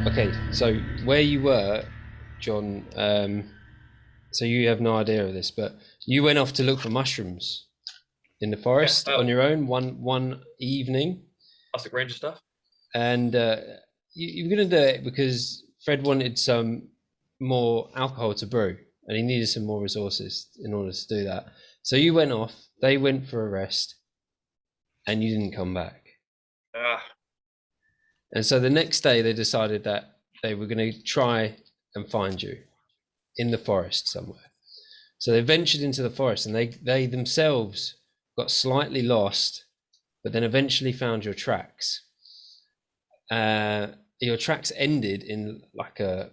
Okay, so where you were, John, so you have no idea of this, but you went off to look for mushrooms in the forest on your own one evening. Classic ranger stuff. And you were going to do it because Fred wanted some more alcohol to brew, and he needed some more resources in order to do that. So you went off, they went for a rest, and you didn't come back. And so the next day they decided that they were going to try and find you in the forest somewhere. So they ventured into the forest, and they themselves got slightly lost, but then eventually found your tracks. Your tracks ended in like a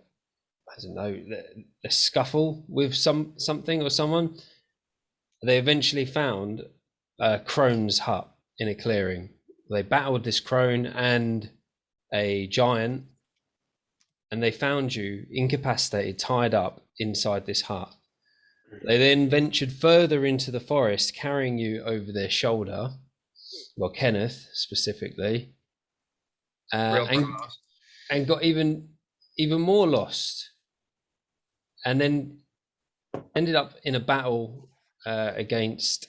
scuffle with something or someone. They eventually found a crone's hut in a clearing. They battled this crone and a giant, and they found you incapacitated, tied up inside this hut. They then ventured further into the forest, carrying you over their shoulder, well, Kenneth specifically, and got even more lost, and then ended up in a battle against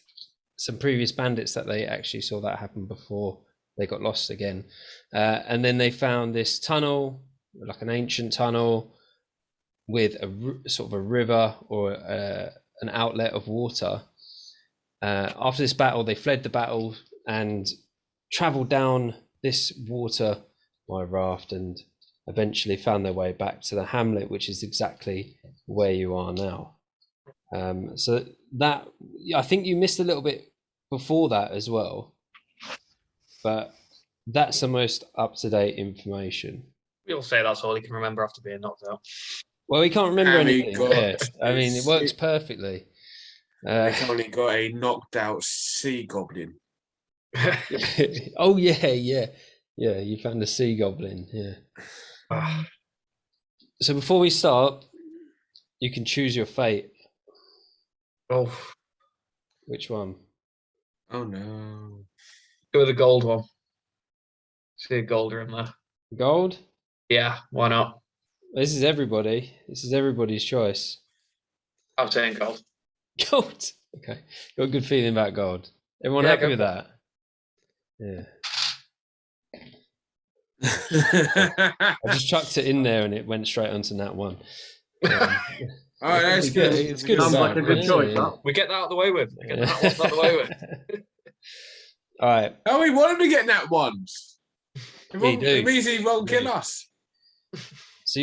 some previous bandits that they actually saw that happen before they got lost again. And then they found this tunnel, like an ancient tunnel with a sort of a river or an outlet of water. After this battle, they fled the battle and traveled down this water by raft, and eventually found their way back to the hamlet, which is exactly where you are now. So that, I think you missed a little bit before that as well, but that's the most up-to-date information. We'll say that's all he can remember after being knocked out. Well, he can't remember anything. Yeah. I mean, it works perfectly. He's only got a knocked out sea goblin. Oh yeah, you found a sea goblin. Yeah. So before we start, you can choose your fate. Oh, which one? Oh no. Go with the gold one. See a golder in there. Gold? Yeah, why not? This is everybody. This is everybody's choice. I'm saying gold. Gold. Okay. Got a good feeling about gold. Everyone happy with that? Yeah. I just chucked it in there and it went straight onto that one. Oh, that's good. It's good. Sounds like a good choice. Yeah. We get that out of the way with. We get that one out of the way with. All right. Oh, we want him to get that ones. It means he won't kill us. So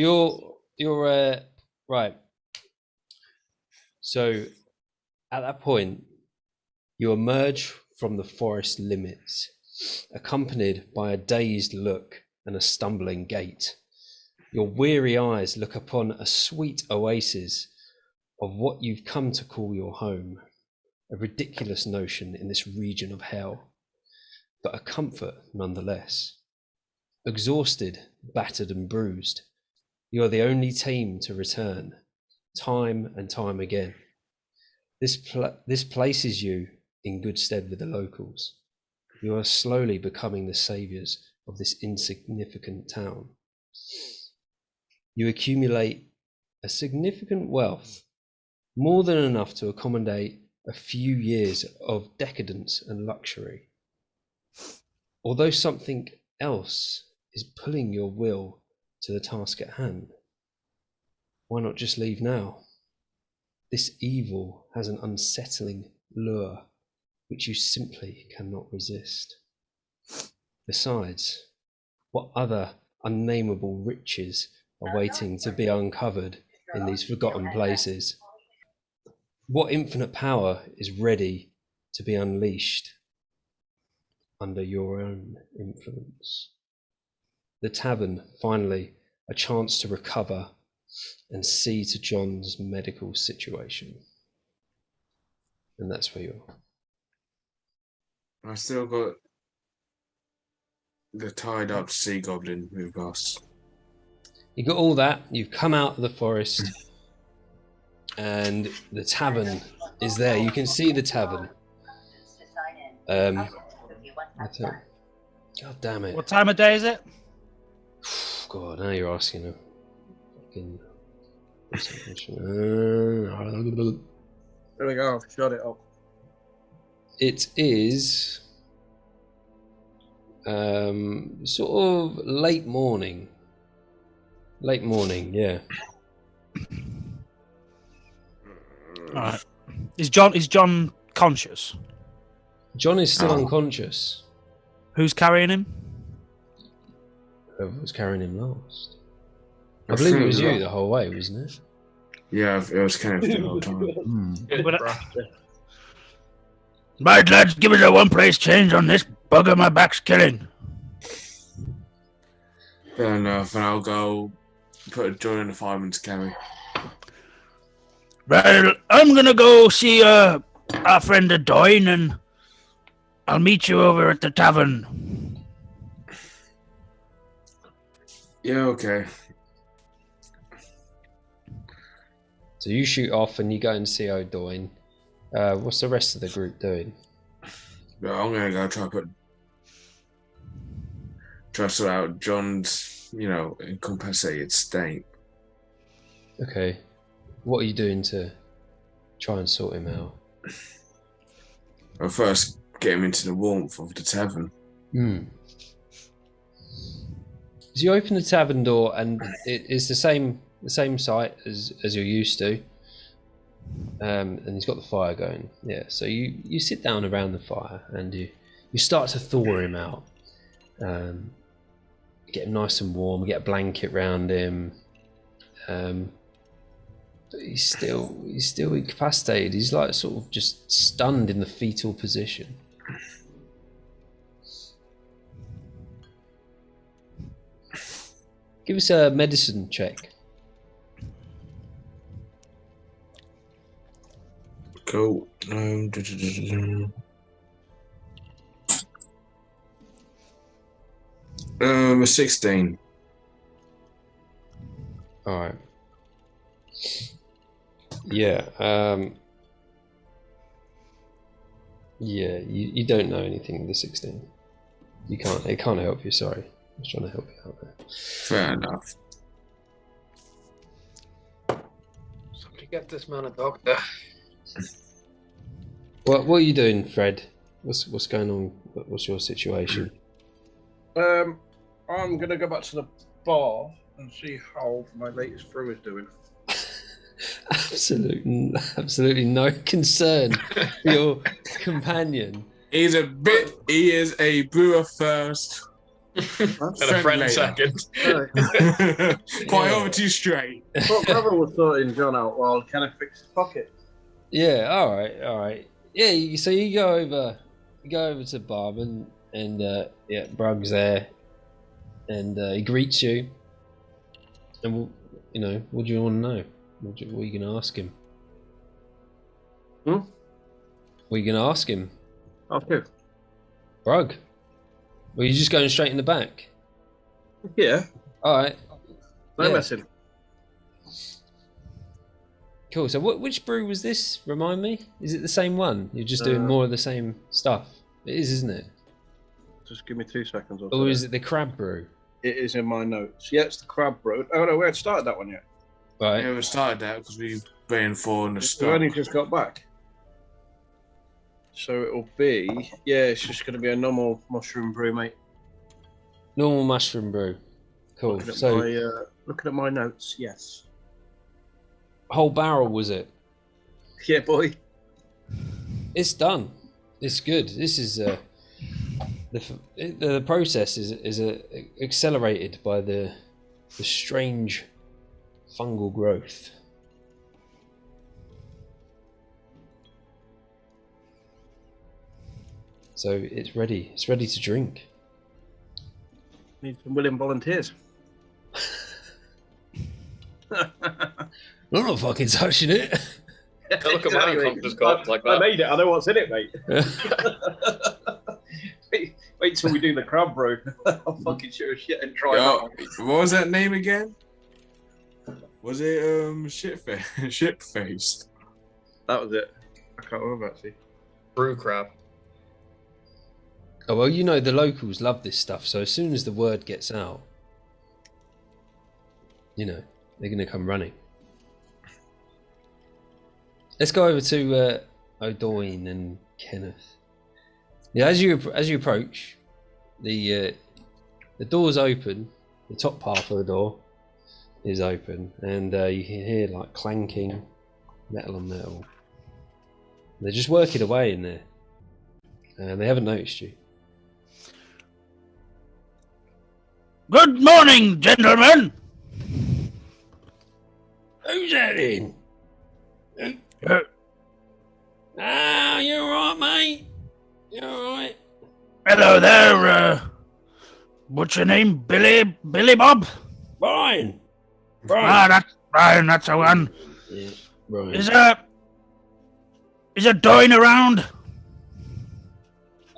you're right. So at that point, you emerge from the forest limits, accompanied by a dazed look and a stumbling gait. Your weary eyes look upon a sweet oasis of what you've come to call your home, a ridiculous notion in this region of hell, but a comfort nonetheless. Exhausted, battered and bruised, you are the only team to return, time and time again. This places you in good stead with the locals. You are slowly becoming the saviors of this insignificant town. You accumulate a significant wealth, more than enough to accommodate a few years of decadence and luxury. Although something else is pulling your will to the task at hand, why not just leave now? This evil has an unsettling lure which you simply cannot resist. Besides, what other unnameable riches are waiting to be uncovered in these forgotten places? What infinite power is ready to be unleashed under your own influence? The tavern, finally, a chance to recover and see to John's medical situation. And that's where you're. I still got the tied up sea goblin with us. You got all that, you've come out of the forest, and the tavern is there. You can see the tavern. God damn it. What time of day is it? god, now you're asking a fucking. There we go. Shut it up. It is sort of late morning. Late morning, yeah. All right. Is John conscious? John is still unconscious. Who's carrying him? Whoever was carrying him last. I believe it was you the whole way, wasn't it? Yeah, it was kind of the whole time. Right, lads, give us a one-place change on this bugger my back's killing. Fair enough, and I'll go put a joint in the fireman to carry. Right, I'm gonna go see our friend Adoyne, and I'll meet you over at the tavern. Yeah, okay. So you shoot off and you go and see O'Doyne. What's the rest of the group doing? Yeah, I'm gonna go try to sort out John's, incompensated state. Okay. What are you doing to try and sort him out? I'll first get him into the warmth of the tavern. So you open the tavern door and it is the same site as you're used to. And he's got the fire going. Yeah, so you sit down around the fire and you start to thaw him out. Get him nice and warm, get a blanket round him. But he's still incapacitated. He's like sort of just stunned in the fetal position. Give us a medicine check. Cool. 16. All right. Yeah. Yeah. You don't know anything with the 16. You can't. It can't help you. Sorry. I was trying to help you out there. Fair enough. Somebody get this man a doctor. What are you doing, Fred? What's going on? What's your situation? I'm gonna go back to the bar and see how my latest brew is doing. Absolutely no concern for your companion. He is a brewer first. And a friend second. Quite over to you straight. But brother was sorting John out while Kenneth fixed his pocket. Yeah, all right. Yeah, so you go over to the barman, and Brug's there, and he greets you. And what do you want to know? What are you going to ask him? What are you going to ask him? Ask who? Brug. Well, you're just going straight in the back. Yeah. All right. No messing. Cool. So which brew was this? Remind me. Is it the same one? You're just doing more of the same stuff. It is, isn't it? Just give me 2 seconds. Or is it the Crab Brew? It is in my notes. Yeah, it's the Crab Brew. Oh no, we hadn't started that one yet. Right. Yeah, we started that because we've been for the We stock. only just got back. So it'll be, it's just going to be a normal mushroom brew, mate. Normal mushroom brew. Cool. Looking at my notes, yes. Whole barrel, was it? Yeah, boy. It's done. It's good. This is the process is accelerated by the strange fungal growth. So it's ready. It's ready to drink. Need some willing volunteers. I'm not fucking touching it. Look at my compass cards like that. I made it. I know what's in it, mate. Wait till we do the crab brew. I'll fucking shoot a shit and try that one. What was that name again? Was it shit-faced? That was it. I can't remember actually. Brew crab. Oh well, the locals love this stuff. So as soon as the word gets out, you know, they're going to come running. Let's go over to O'Doyne and Kenneth. Yeah, as you approach, the door's open. The top half of the door is open, and you can hear like clanking, metal on metal. They're just working away in there, and they haven't noticed you. Good morning, gentlemen. Who's that in? Ah, you alright, mate? You alright? Hello there. What's your name? Billy Bob? Brian! That's Brian. That's the one. Yeah, Brian. Is Doyne around?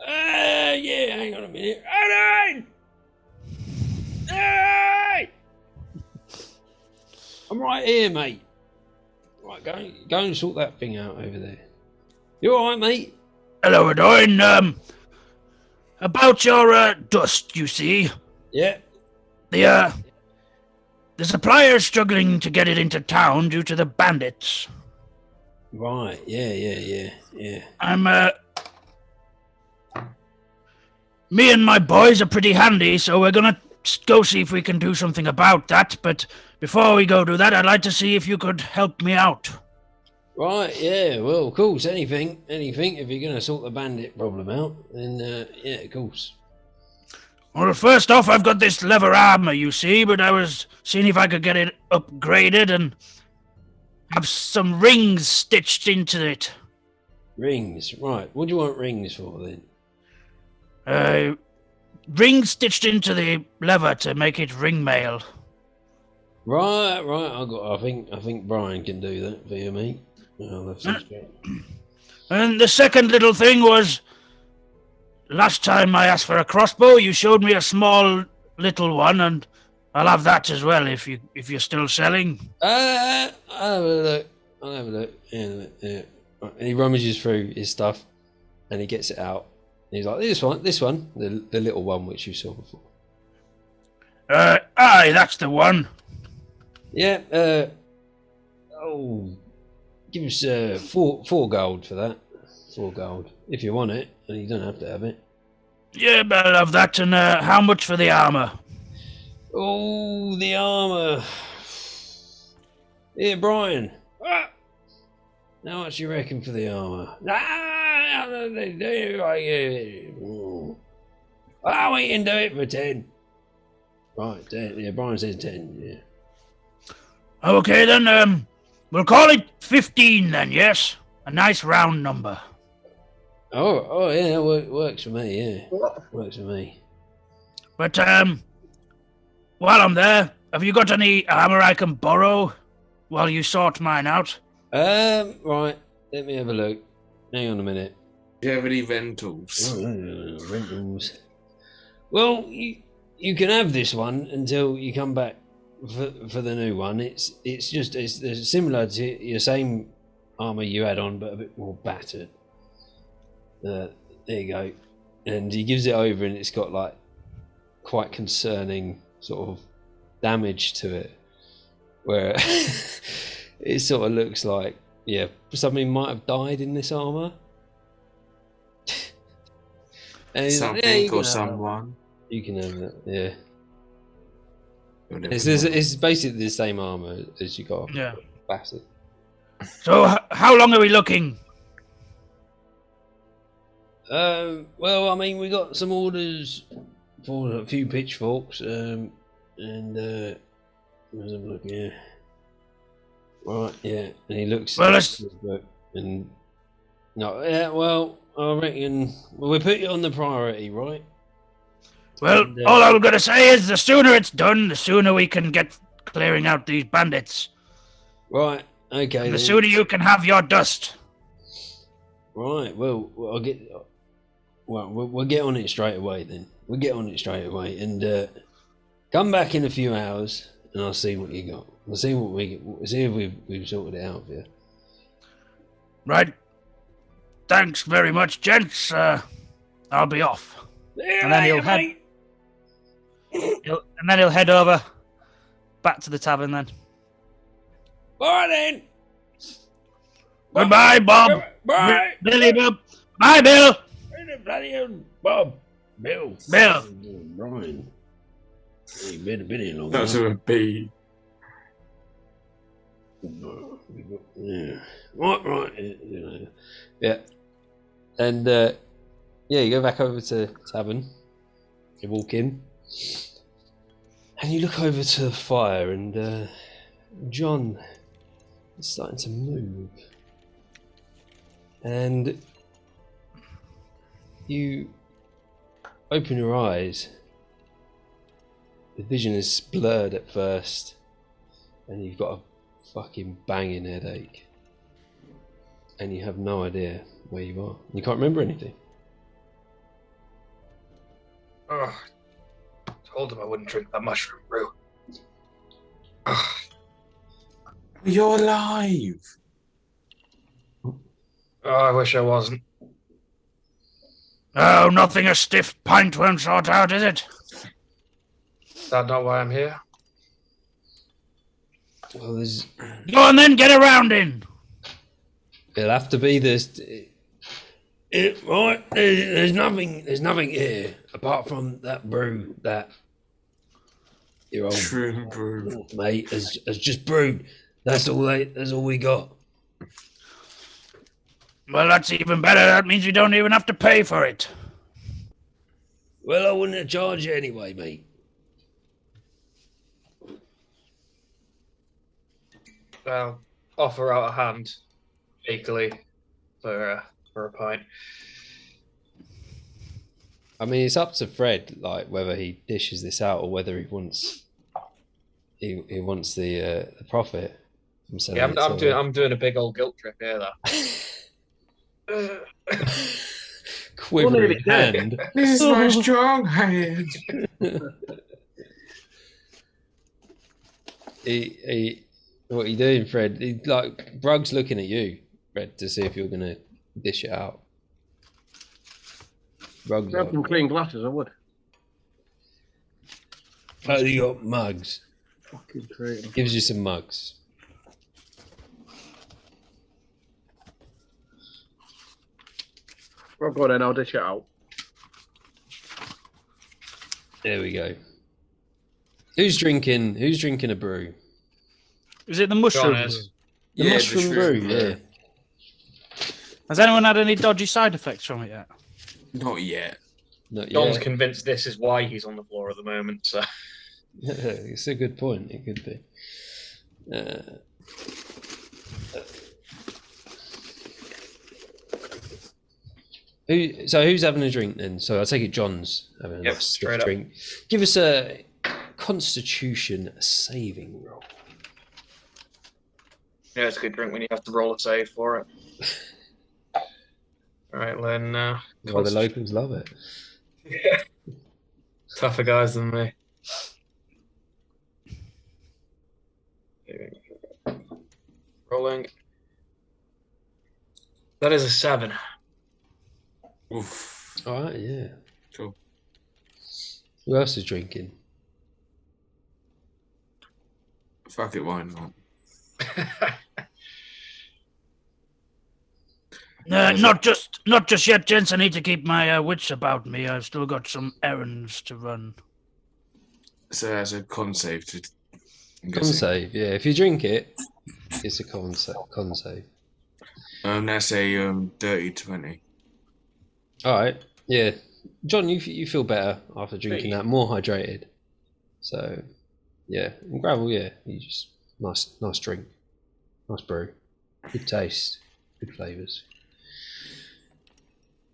Yeah, hang on a minute. Alan! Hey! I'm right here, mate. Right, go and sort that thing out over there. You alright, mate? Hello, Doyne. About your dust, you see. Yeah. The supplier's struggling to get it into town due to the bandits. Right, yeah. Me and my boys are pretty handy, so we're gonna go see if we can do something about that. But before we go do that, I'd like to see if you could help me out. Right, yeah, well, of course, anything. If you're going to sort the bandit problem out, then, yeah, of course. Well, first off, I've got this leather armor, you see, but I was seeing if I could get it upgraded and have some rings stitched into it. Rings, right. What do you want rings for, then? Rings stitched into the leather to make it ring mail. Right. I think Brian can do that for you, mate. Oh, that sounds great. And the second little thing was, last time I asked for a crossbow, you showed me a small little one, and I'll have that as well if you're still selling. I'll have a look. Yeah. Right, and he rummages through his stuff, and he gets it out. And he's like, this one, the little one which you saw before. Aye, that's the one. Yeah. Give us 4 gold for that. 4 gold if you want it, and you don't have to have it. Yeah, but I'll have that. And how much for the armor? Oh, the armor. Here, Brian. How much you reckon for the armor? We can do it for 10. Right, 10. Yeah, Brian says 10. Yeah. Okay, then. We'll call it 15 then. Yes, a nice round number. Oh yeah, works for me. Yeah, works for me. But while I'm there, have you got any armor I can borrow while you sort mine out? Right. Let me have a look. Hang on a minute. Do you have any rentals? Rentals. Well, you can have this one until you come back for the new one. It's similar to your same armor you had on, but a bit more battered. There you go. And he gives it over, and it's got like quite concerning sort of damage to it, where it sort of looks like somebody might have died in this armor. And Something or someone. You can have it, yeah. It's basically the same armor as you got. Yeah. Battered. So how long are we looking? Well, I mean, we got some orders for a few pitchforks, and let's have a look. Yeah. Right. Yeah. And he looks. Well, let's. And no. Yeah. Well, I reckon we put you on the priority, right? Well, And, all I'm gonna say is the sooner it's done, the sooner we can get clearing out these bandits. Right. Okay. And the sooner you can have your dust. Right. Well, I'll get. Well, we'll get on it straight away then. We'll get on it straight away, and come back in a few hours, and I'll see what you got. We'll see what see if we've sorted it out for you. Right. Thanks very much, gents. I'll be off. Yeah, And then he'll head over back to the tavern then. All right then. Goodbye, Bob. Bye. Billy, Bob. Bye, Bill. Bloody hell, Bob. Bill. Bill. Brian. Hey, been here long. That's a B. Yeah. Right. You know. Yeah. And yeah, you go back over to tavern. You walk in, and you look over to the fire, and John is starting to move, and you open your eyes. The vision is blurred at first, and you've got a fucking banging headache, and you have no idea where you are. You can't remember anything. Oh, told him I wouldn't drink that mushroom brew. You're alive. Oh, I wish I wasn't. Oh, nothing a stiff pint won't sort out, is it? Is that not why I'm here? Well, there's. Go on then, get around in. It'll have to be this. Right, there's nothing here apart from that brew that your old True brew. mate has just brewed. That's all we got. Well, that's even better. That means we don't even have to pay for it. Well, I wouldn't have charged you anyway, mate. I'll offer out a hand, equally, for a pint. I mean, it's up to Fred, like whether he dishes this out or whether he wants the profit from selling. Yeah, I'm doing a big old guilt trip here, though. Quivering hand. This is my strong hand. What are you doing, Fred? Like Brug's looking at you, Fred, to see if you're gonna dish it out. Brug's Grab some clean glasses, I would. Oh, you got mugs. Fucking creative. Gives you some mugs. Well, go on then, I'll dish it out. There we go. Who's drinking a brew? Is it the mushroom? John is. The Yeah, mushroom brew, yeah. Has anyone had any dodgy side effects from it yet? Not yet. Not John's yet. convinced this is why he's on the floor at the moment, so... It's a good point. It could be. Who's having a drink then? So I take it John's having a Yep, nice straight stiff up. drink. Give us a Constitution saving roll. Yeah, it's a good drink when you have to roll a save for it. Alright, then... Well, the locals love it. Tougher guys than me. Rolling. That is a 7. Oof. All right, yeah. Cool. Who else is drinking? Fuck it, why not? Not just yet, gents. I need to keep my wits about me. I've still got some errands to run. So as a con save to... Con save, yeah. If you drink it, it's a con save. That's a dirty 20. All right, yeah. John, you feel better after drinking that, more hydrated. So, yeah. And Gravel, yeah. You just nice drink, nice brew, good taste, good flavors.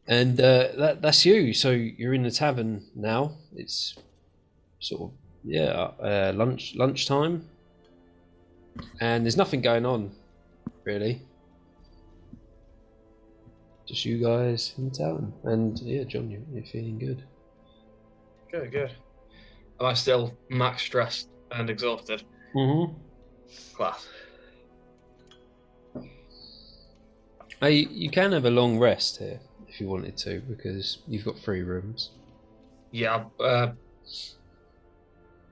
And that's you. So you're in the tavern now. It's sort of lunchtime, and there's nothing going on, really. Just you guys in the tavern, and yeah, John, you're feeling good. Good. Am I still max stressed and exhausted? Mm-hmm. Class. You can have a long rest here if you wanted to, because you've got 3 rooms. Yeah,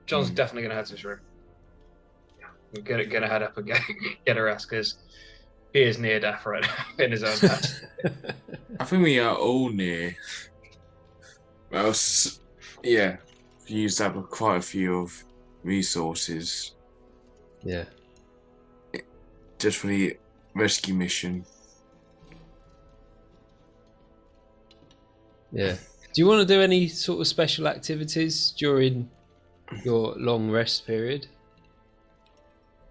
John's definitely going to head to his room. We're gonna head up and get her ass because he is near death right now in his own house. I think we are all near. Well, yeah, we used up quite a few of resources Yeah. just for the rescue mission. Yeah. Do you want to do any sort of special activities during your long rest period?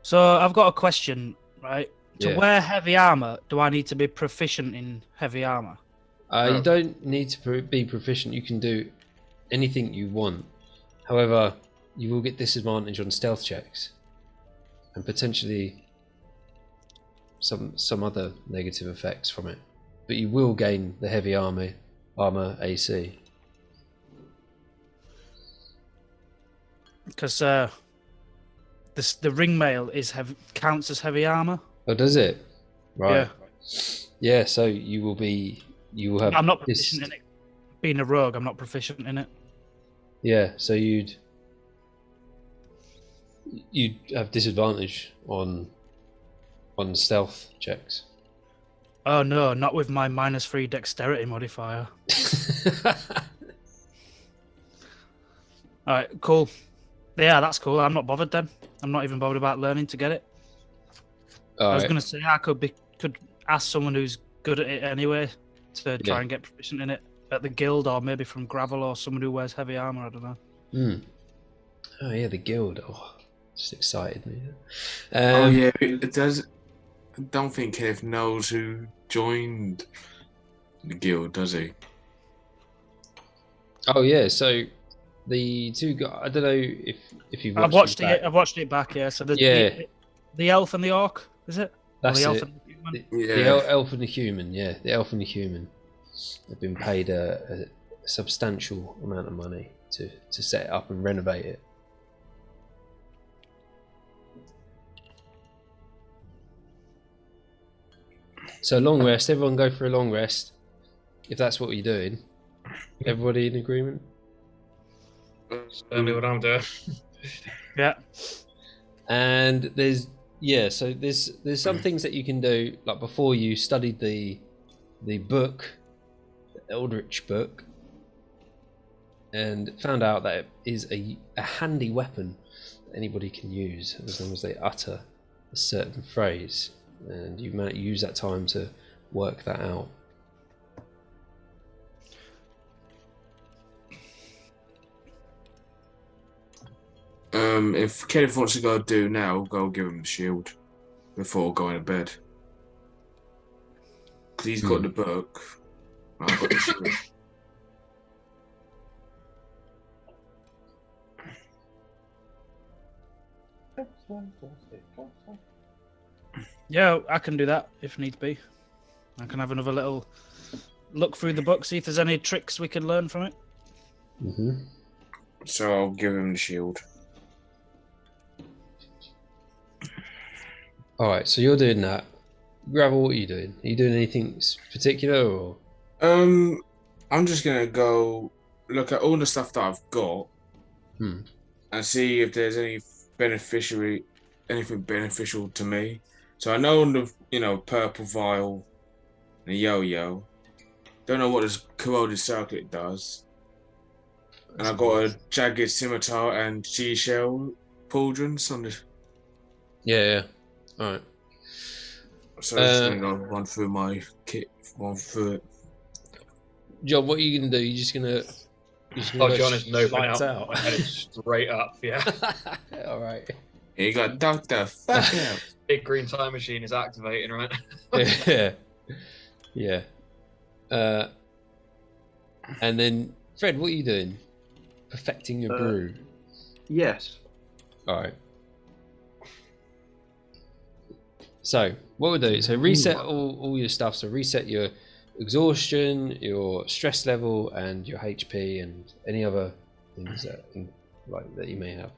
So I've got a question, right? To Yeah. wear heavy armor, do I need to be proficient in heavy armor? You don't need to be proficient. You can do anything you want. However, you will get disadvantage on stealth checks and potentially some other negative effects from it. But you will gain the heavy armor AC. Because the ringmail counts as heavy armor. Oh, does it? Right. Yeah. Yeah. So you will have. I'm not proficient in it. Being a rogue, I'm not proficient in it. Yeah. So you'd have disadvantage on stealth checks. Oh no, not with my -3 dexterity modifier. All right, cool. Yeah, that's cool. I'm not bothered then. I'm not even bothered about learning to get it. I was going to say I could ask someone who's good at it anyway to try and get proficient in it at the guild, or maybe from Gravel, or someone who wears heavy armor. I don't know. Oh yeah, the guild. Oh, just excited me. Oh yeah, it does. I don't think Kev knows who joined the guild, does he? Oh yeah, so the two guys. I don't know if you've watched I've watched it back. Yeah, so the elf and the orc, is it? That's the elf it. and the human? The elf and the human. Yeah, the elf and the human have been paid a substantial amount of money to set it up and renovate it. So long rest. Everyone go for a long rest. If that's what you're doing. Everybody in agreement? Certainly what I'm doing. Yeah. And there's some things that you can do, like before you studied the book, the Eldritch book, and found out that it is a handy weapon that anybody can use as long as they utter a certain phrase, and you might use that time to work that out. If Kenneth wants to go do now, go give him the shield before going to bed. Because he's got the book. I've got the shield. Yeah, I can do that if need be. I can have another little look through the book, see if there's any tricks we can learn from it. So I'll give him the shield. Alright, so you're doing that. Gravel, what are you doing? Are you doing anything particular, or? I'm just gonna go look at all the stuff that I've got and see if there's anything beneficial to me. So I know the purple vial, the yo-yo. Don't know what this corroded circlet does. And I've got a jagged scimitar and seashell pauldrons on this. Yeah. Alright. So I'm just gonna go run through my kit, run through it. John, what are you gonna do? You're just gonna John is noping lights out. My head is straight up, yeah. Alright. You got Dr. Fuck out. Big green time machine is activating, right? Yeah. And then, Fred, what are you doing? Perfecting your brew. Yes. Alright. So, what we'll do, so reset all your stuff. So reset your exhaustion, your stress level, and your HP, and any other things that you may have.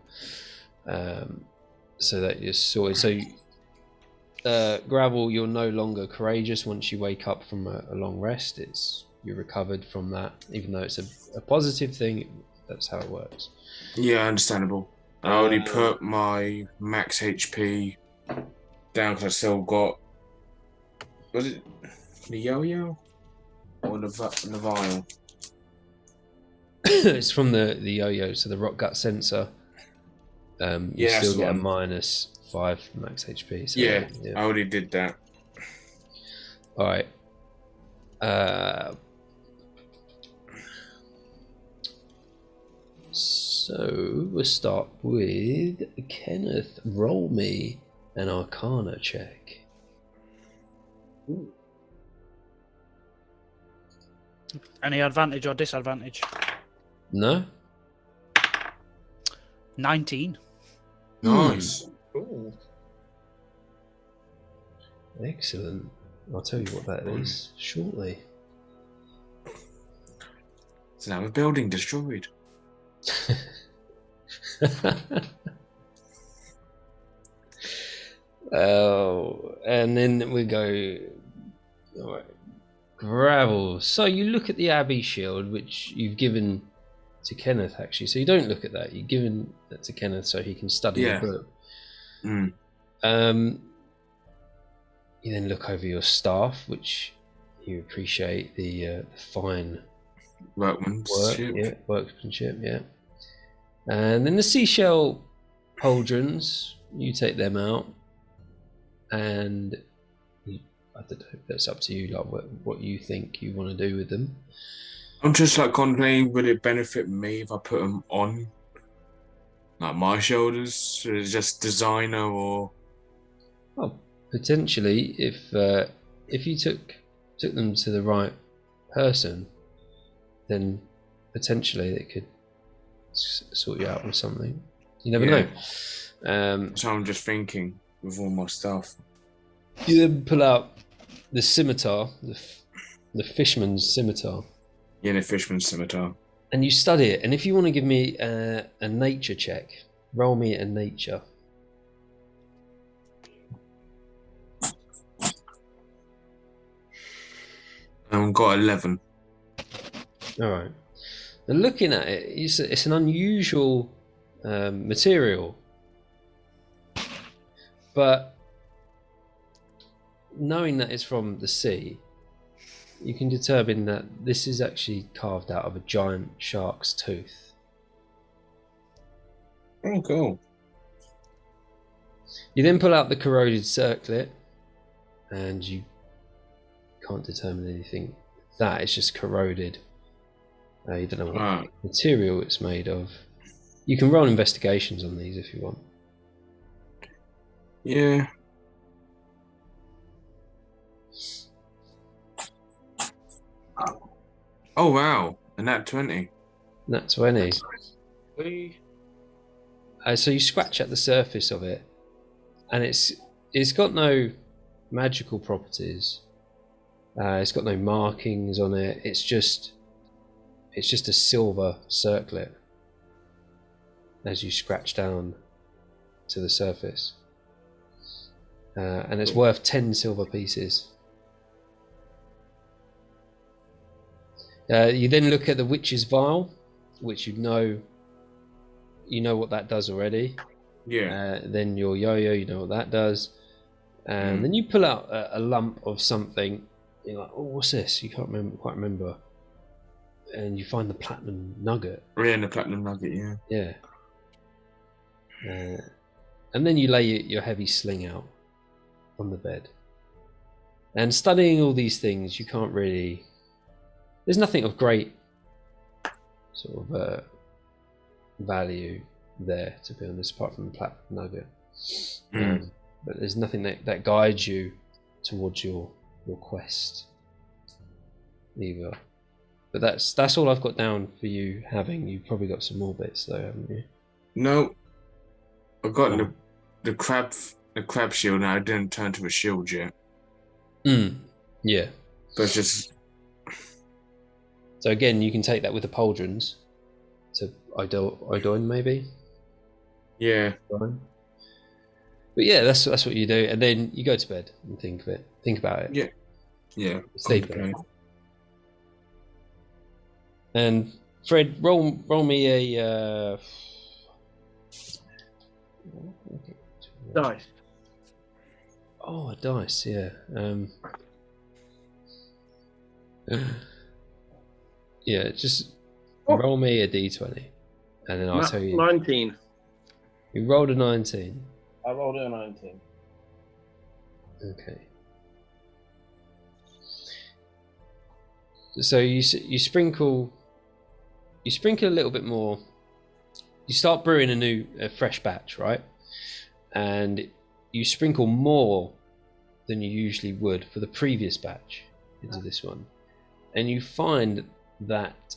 So that you're sorted. So, Gravel, you're no longer courageous once you wake up from a long rest. You're recovered from that, even though it's a positive thing. That's how it works. Yeah, understandable. I already put my max HP down because I still got. Was it the yo-yo or the vial? It's from the yo-yo, so the rock gut sensor. You Yeah, still get a one. -5 max HP. So, Yeah, I already did that. All right. So we'll start with Kenneth. Roll me an Arcana check. Ooh. Any advantage or disadvantage? No. 19. Nice. Ooh. Excellent. I'll tell you what that is shortly. So now a building destroyed. Oh, and then we go. All right. Gravel. So you look at the Abbey shield, which you've given to Kenneth, actually. So you don't look at that. You've given that to Kenneth so he can study the book. You then look over your staff, which you appreciate the fine workmanship, yeah. And then the seashell pauldrons, you take them out, and I don't know, that's up to you, like what you think you want to do with them. I'm just like contemplating, would it benefit me if I put them on, like my shoulders, or just designer or? Oh, potentially, if you took them to the right person, then potentially it could sort you out with something. You never know. So I'm just thinking with all my stuff. You then pull out the scimitar, the fisherman's scimitar. Yeah, the fisherman's scimitar. And you study it. And if you want to give me a nature check, roll me a nature. I've got 11. All right. And looking at it, it's an unusual material, but knowing that it's from the sea, you can determine that this is actually carved out of a giant shark's tooth. Oh, cool. You then pull out the corroded circlet, and you can't determine anything. That is just corroded. You don't know what material it's made of. You can roll investigations on these if you want. Yeah. Oh wow, and that 20. Nat 20. We. So you scratch at the surface of it, and it's got no magical properties. It's got no markings on it. It's just a silver circlet as you scratch down to the surface, and it's worth 10 silver pieces. You then look at the witch's vial, which you know what that does already. Yeah. Then your yo-yo, you know what that does. And then you pull out a lump of something. You're like, oh, what's this? You can't quite remember. And you find the platinum nugget. Yeah, the platinum nugget, yeah. Yeah. And then you lay your heavy sling out on the bed. And studying all these things, you can't really... There's nothing of great sort of value there, to be honest, apart from the platinum nugget. But there's nothing that guides you towards your quest either. But that's all I've got down for you having. You've probably got some more bits though, haven't you? No. I've got the crab shield now. I didn't turn to a shield yet. Yeah. But just... So again, you can take that with the pauldrons to Idoin maybe? Yeah. But yeah, that's what you do, and then you go to bed and think about it. Yeah. Yeah. Sleep. Okay. And Fred, roll me a Okay. Dice. Oh, a dice, yeah. Yeah, just roll me a d20, and then I'll tell you. 19. You rolled a 19. I rolled a 19. Okay. So you sprinkle a little bit more. You start brewing a fresh batch, right? And you sprinkle more than you usually would for the previous batch into this one, and you find that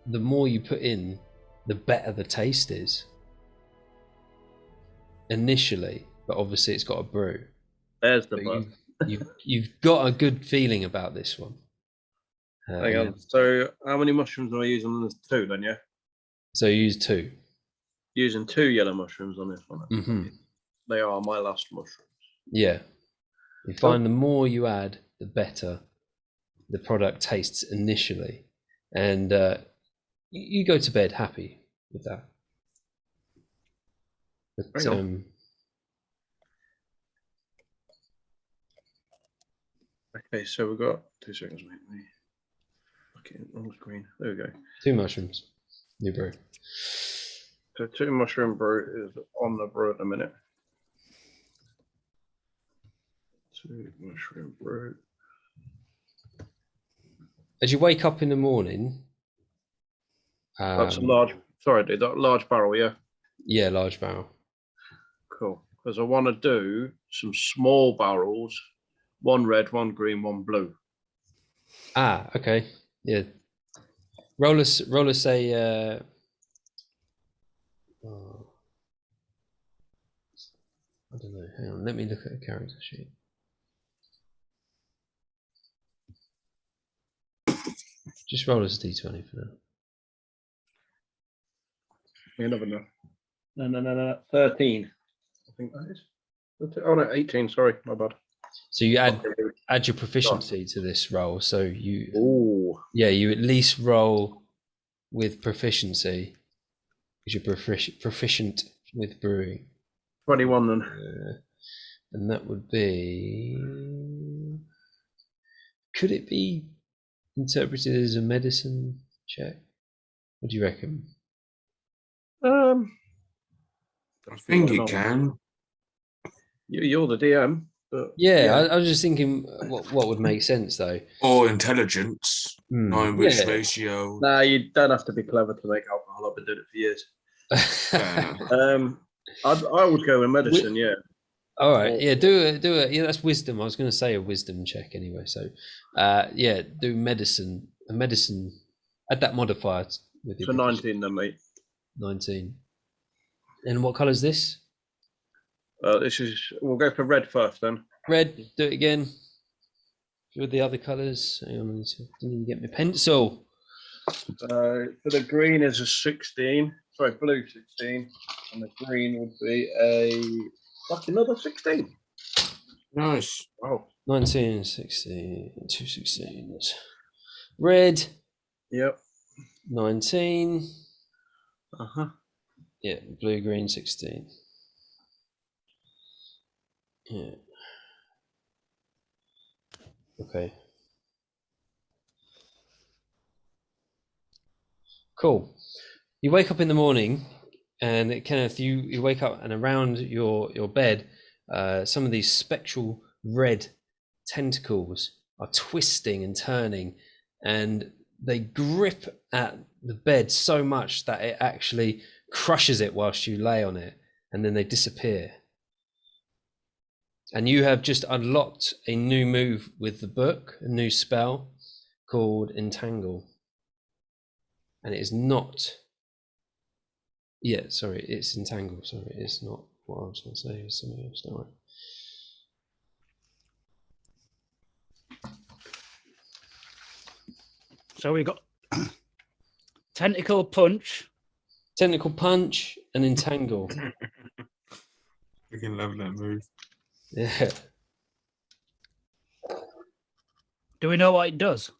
the more you put in, the better the taste is initially, but obviously it's got a brew. There's the But but. you've got a good feeling about this one. Hang on. So how many mushrooms am I using on this? 2 then, yeah? So you use 2. Using 2 yellow mushrooms on this one. Mm-hmm. They are my last mushrooms. Yeah. You find the more you add, the better the product tastes initially. And you go to bed happy with that. But, okay, so we've got 2 seconds, mate. Okay, on screen. There we go. 2 mushrooms. New brew. So 2 mushroom brew is on the brew at the minute. 2 mushroom brew. As you wake up in the morning, That's a large. Sorry, dude. That large barrel, yeah. Yeah, large barrel. Cool. Because I want to do some small barrels. 1 red, 1 green, 1 blue. Ah, okay. Yeah. Roll us a. I don't know. Hang on. Let me look at a character sheet. Just roll us a d20 for now. You never know. No. 13. I think that is. Oh no, 18. Sorry, my bad. So you add your proficiency to this roll. So you. Ooh. Yeah, you at least roll with proficiency because you're proficient with brewing. 21 then. And that would be. Could it be interpreted as a medicine check? What do you reckon? I think it can. You're the DM. But yeah. I was just thinking what would make sense though. Or intelligence, knowing which ratio. Nah, you don't have to be clever to make alcohol. I've been doing it for years. I would go with medicine, yeah. All right, yeah, do it. Yeah, that's wisdom. I was going to say a wisdom check anyway. So, yeah, do medicine. A medicine. Add that modifier with your. So 19 then, mate. 19. And what colour is this? This is. We'll go for red first then. Red. Do it again. With the other colours. Hang on, I didn't even get my pencil. For the green is a 16. Sorry, blue 16, and the green would be another 16. Nice. Oh. 19, 16, 2 16s. Red. Yep. 19. Yeah, blue, green, 16. Yeah. Okay. Cool. You wake up in the morning, and Kenneth, you wake up, and around your bed, some of these spectral red tentacles are twisting and turning, and they grip at the bed so much that it actually crushes it whilst you lay on it, and then they disappear. And you have just unlocked a new move with the book, a new spell called Entangle. And it is not. Yeah, sorry, it's Entangle. Sorry, it's not what I was going to say. It's something else. Don't worry. So we got Tentacle Punch. Tentacle Punch and Entangle. We can love that move. Yeah. Do we know what it does?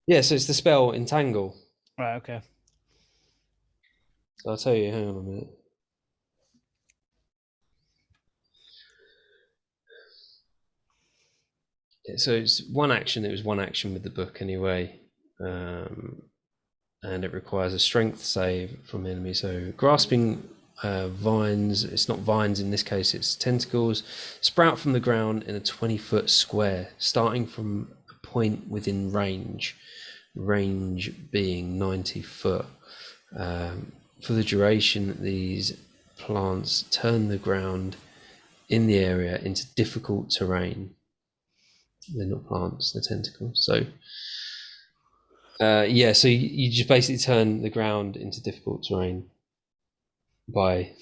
Yeah, so it's the spell Entangle. Right, okay. So I'll tell you, hang on a minute. So it's one action. It was one action with the book anyway, and it requires a strength save from enemy. So grasping vines. It's not vines in this case. It's tentacles. Sprout from the ground in a 20-foot square, starting from a point within range. Range being 90 foot. For the duration, these plants turn the ground in the area into difficult terrain. They're not plants, they're tentacles. So so you just basically turn the ground into difficult terrain by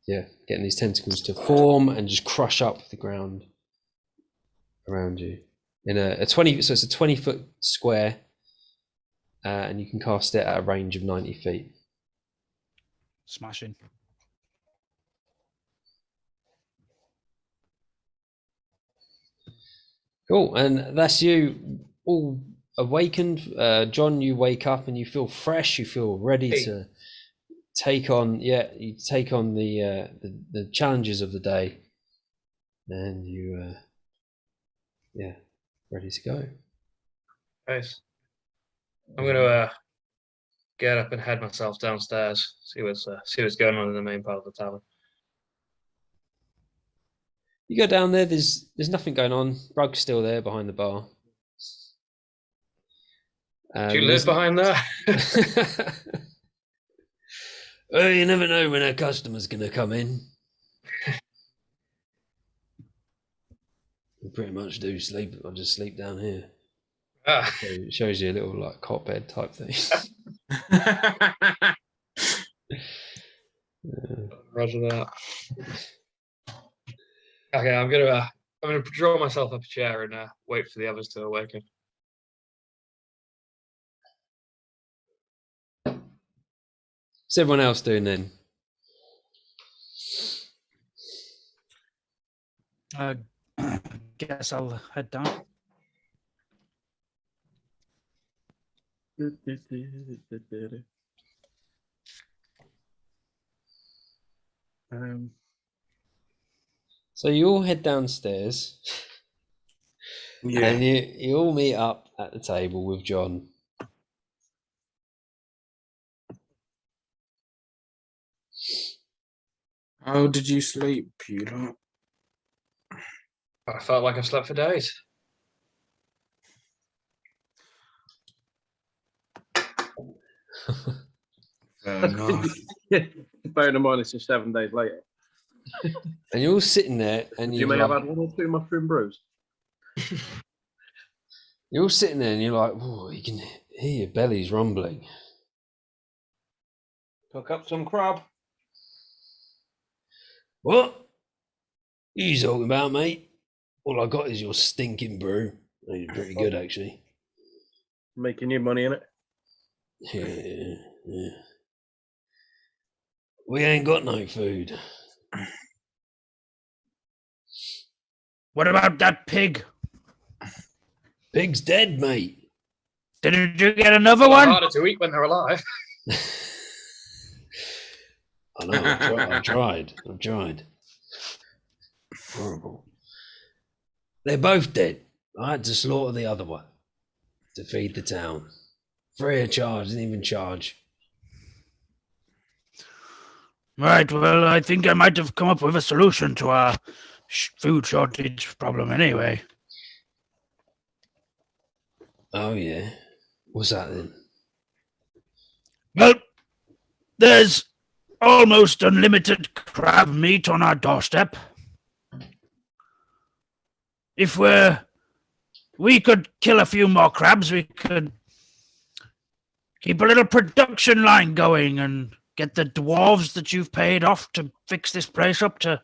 getting these tentacles to form and just crush up the ground around you in a 20. So it's a 20-foot square, and you can cast it at a range of 90 feet. Smashing. Cool, and that's you all awakened. John, you wake up and you feel fresh. You feel ready to take on the challenges of the day, and you ready to go. Nice. I'm gonna get up and head myself downstairs. See what's going on in the main part of the tavern. You go down there. There's nothing going on. Rug's still there behind the bar. Do you live behind there? Oh, you never know when a customer's going to come in. We pretty much do sleep. I just sleep down here. Ah. So it shows you a little like cot bed type thing. Roger that. Okay, I'm gonna draw myself up a chair and wait for the others to awaken. What's everyone else doing then? Guess I'll head down. So you all head downstairs, and you all meet up at the table with John. How did you sleep, you lot? I felt like I've slept for days. Fair enough. Bearing in mind it's just 7 days later. And you're all sitting there, and You may have had 1 or 2 mushroom brews. You're all sitting there, and you're like, "Oh, you can hear your bellies rumbling." Cook up some crab. What? You talking about, mate? All I got is your stinking brew. It's pretty good, actually. Making you money in it. Yeah. We ain't got no food. What about that pig? Pig's dead, mate. Didn't you get another It's one? harder to eat when they're alive. I know, I've tried. Horrible. They're both dead. I had to slaughter the other one to feed the town. Free of charge, didn't even charge. Right, well, I think I might have come up with a solution to our food shortage problem anyway. Oh, yeah. What's that then? Well, there's almost unlimited crab meat on our doorstep. If we could kill a few more crabs, we could keep a little production line going and get the dwarves that you've paid off to fix this place up to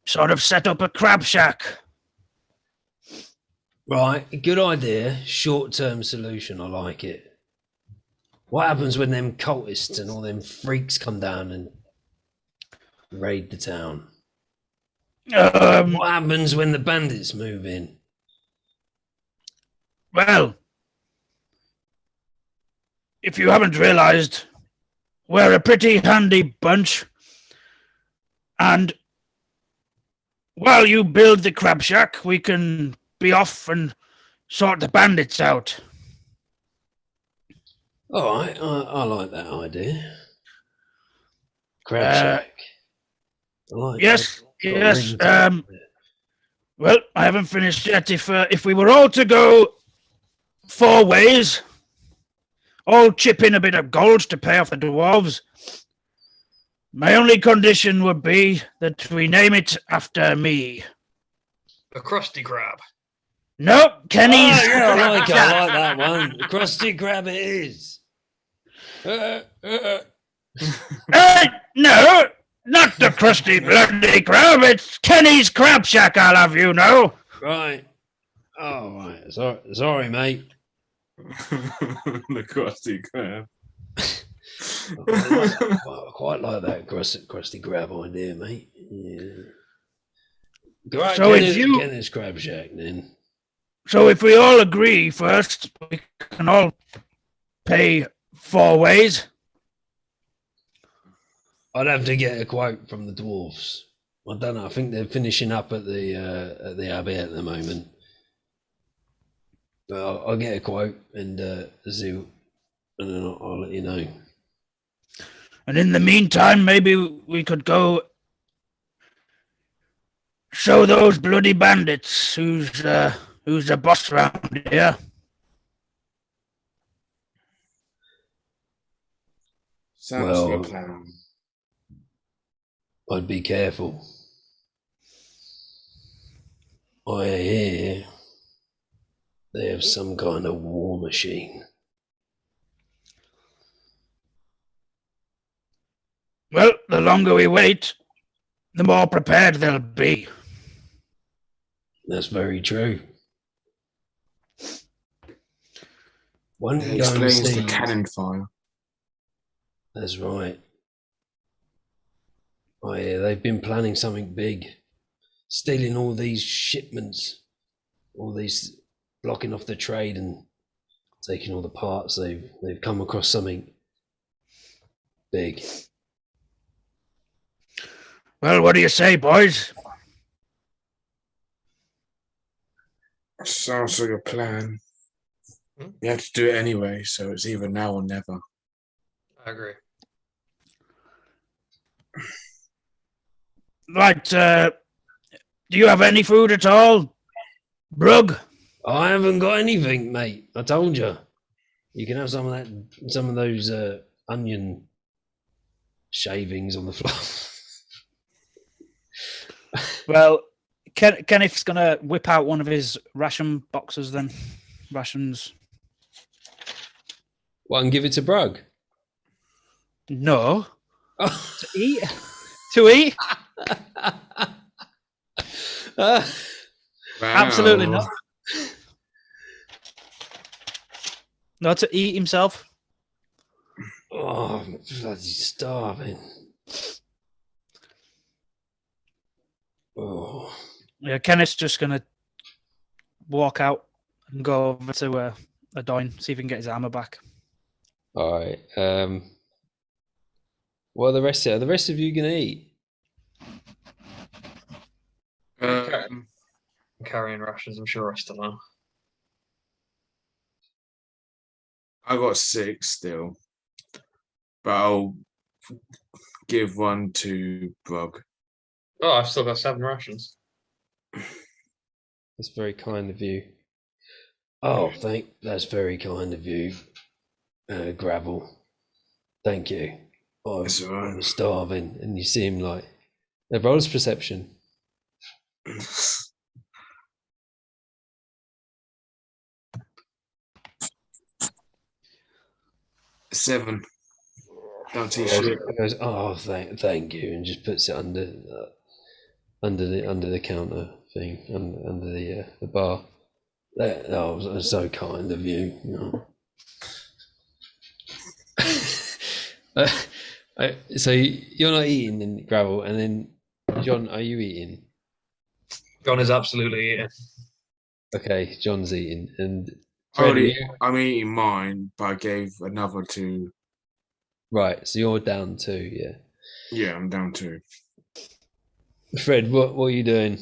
sort of set up a crab shack. Right, good idea. Short-term solution, I like it. What happens when them cultists and all them freaks come down and raid the town? What happens when the bandits move in? Well, if you haven't realized, we're a pretty handy bunch, and while you build the crab shack, we can be off and sort the bandits out. All right, I like that idea. Crab shack. I like Yes, that. Got a yes. ring to it. Well, I haven't finished yet. If we were all to go 4 ways, all chip in a bit of gold to pay off the dwarves, my only condition would be that we name it after me. A crusty crab. Nope, Kenny's. Oh, yeah, I like that one. Krusty Krab it is. No, not the crusty bloody crab. It's Kenny's Crab Shack, I'll have you know. Right. Oh, right. Sorry, mate. The crusty crab. I quite like that Krusty Krab idea, mate. Yeah. Right, So if you- get this Crab Shack then. So if we all agree first, we can all pay 4 ways. I'd have to get a quote from the dwarves. I don't know. I think they're finishing up at the abbey at the moment. But I'll get a quote and zoo, and then I'll let you know. And in the meantime, maybe we could go show those bloody bandits who's the boss round here. Sounds like Well, a plan. I'd be careful. I hear they have some kind of war machine. Well, the longer we wait, the more prepared they'll be. That's very true. One It can go and explains see. the cannon fire. That's right. Oh yeah, they've been planning something big, stealing all these shipments, all these blocking off the trade and taking all the parts. They've come across something big. Well, what do you say, boys? Sounds like a plan. You have to do it anyway, so it's either now or never. I agree. Right, do you have any food at all? Brug? I haven't got anything, mate. I told you. You can have some of that, some of those onion shavings on the floor. Well, Kenneth's going to whip out one of his ration boxes then. Rations. Well, and give it to Brug. No. Oh. To eat? To eat? Absolutely not. No, to eat himself. Oh, I'm bloody starving. Oh. Yeah, Kenneth's just going to walk out and go over to a dine, see if he can get his armor back. All right. What are the rest of you gonna eat? I'm carrying rations, I'm sure I still am. I got 6 still, but I'll give 1 to Brug. Oh, I've still got 7 rations. That's very kind of you. Oh, that's very kind of you, Gravel. Thank you. That's all right. I'm starving, and you seem like the rolls perception. 7. Don't teach shit. Goes, oh, thank you, and just puts it under the counter thing, under the bar. That was so kind of you. No. So you're not eating then, Gravel, and then John, are you eating? John is absolutely eating. Okay, John's eating, and Fred, I'm eating mine, but I gave another to. Right, so you're down 2, yeah. Yeah, I'm down 2. Fred, what are you doing?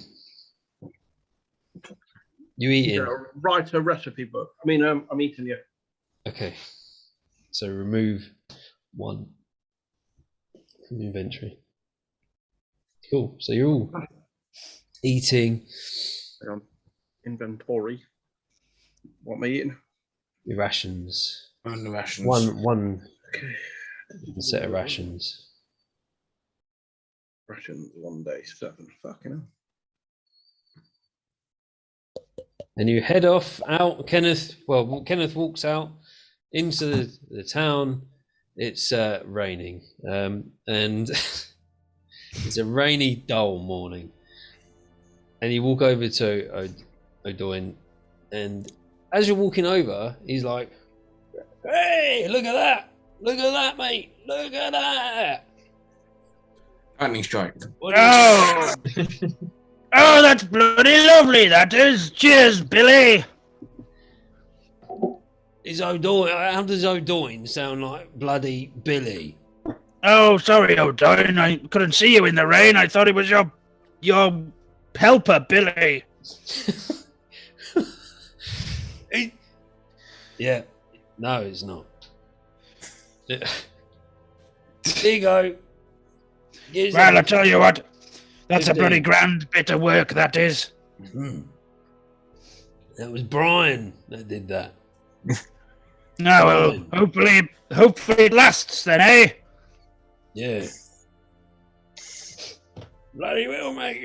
You eating? Write a recipe book. I mean, I'm eating you. Okay. So remove 1 from the inventory. Cool. So you're all eating. Hang on. Inventory. What am I eating? Your rations. On the rations. One Okay. set of rations. Rations 1 day 7. Fucking hell. And you head off out. Kenneth walks out into the town. It's raining, and it's a rainy, dull morning. And you walk over to O'Doin, and as you're walking over, he's like, "Hey, look at that! Look at that, mate! Look at that!" Lightning strike. Oh! Oh, that's bloody lovely, that is. Cheers, Billy. Is O'Doin? How does O'Doin sound like bloody Billy? Oh, sorry, O'Doin. I couldn't see you in the rain. I thought it was your helper, Billy. Yeah. No, it's not. There you go. Here's Well, I a- tell you what. That's a 15. bloody grand bit of work, that is. That was Brian that did that. Now, well, hopefully it lasts then, eh? Yeah. Bloody well, mate.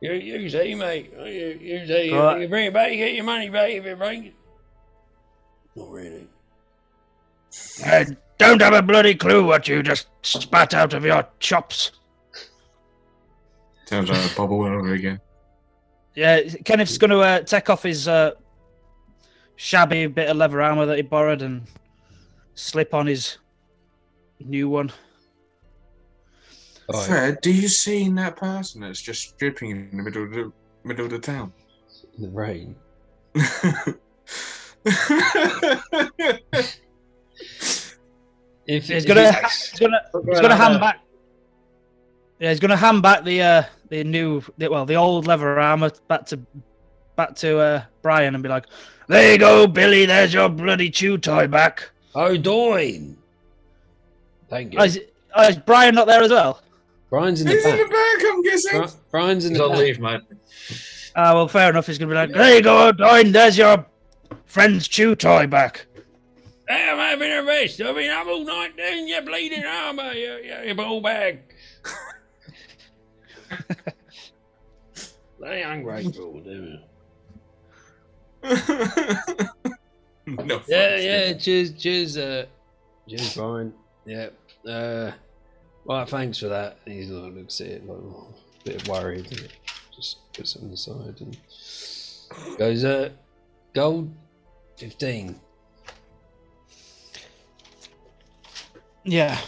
You see, mate. You see, Right. you bring it back, you get your money back if it rains. Not really. I don't have a bloody clue what you just spat out of your chops. Sounds like a bubble all over again. Yeah, Kenneth's going to take off his shabby bit of leather armor that he borrowed and slip on his new one. Right. Fred, do you see that person that's just stripping in the middle of the town? In the rain. If He's gonna hand back. Yeah, he's gonna hand back the old leather armor back to Brian and be like, There you go, Billy. There's your bloody chew toy back. O'Doin. Thank you. is Brian not there as well? Brian's in the He's in the back. back, I'm guessing. Brian's in He's the on back. leave, mate. Well, fair enough. He's gonna be like, There you go, O'Doin. There's your friend's chew toy back. Hey, I'm having a rest. I've been up all night doing your bleeding armour, you ball bag. They ungrateful, do No, Yeah. Cheers, Brian. Yeah. Well, thanks for that. He's like, looks at it like a bit worried. And just puts it on the side and goes, gold 15. yeah.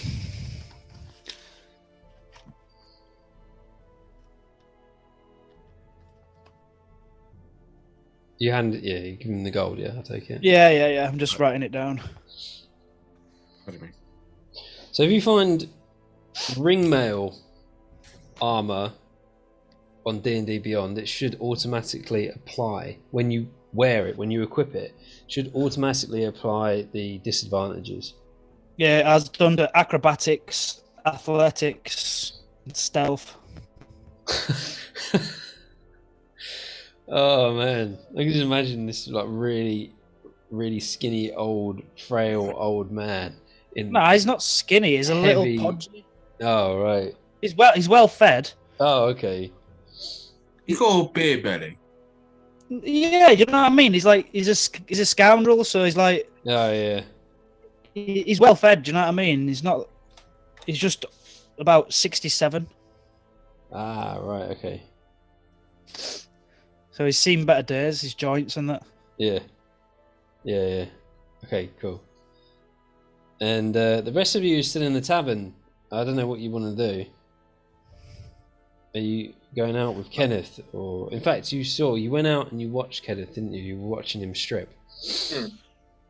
You give him the gold, yeah, I'll take it. Yeah. I'm just writing it down. What do you mean? So if you find ringmail armor on D&D Beyond, it should automatically apply when you wear it, when you equip it, should automatically apply the disadvantages. Yeah, it has done the acrobatics, athletics, and stealth. Oh man, I can just imagine this like really, really skinny, frail old man. No, he's not skinny. He's a Heavy. little podgy. Oh right. He's well fed. Oh okay. You call beer belly. Yeah, you know what I mean. He's a scoundrel, so he's like Oh yeah. he's well fed. Do you know what I mean? He's just about 67. Ah right. Okay. So he's seen better days. His joints and that. Yeah. Okay, cool. And the rest of you are still in the tavern. I don't know what you want to do. Are you going out with Kenneth, or in fact, you went out and you watched Kenneth, didn't you? You were watching him strip.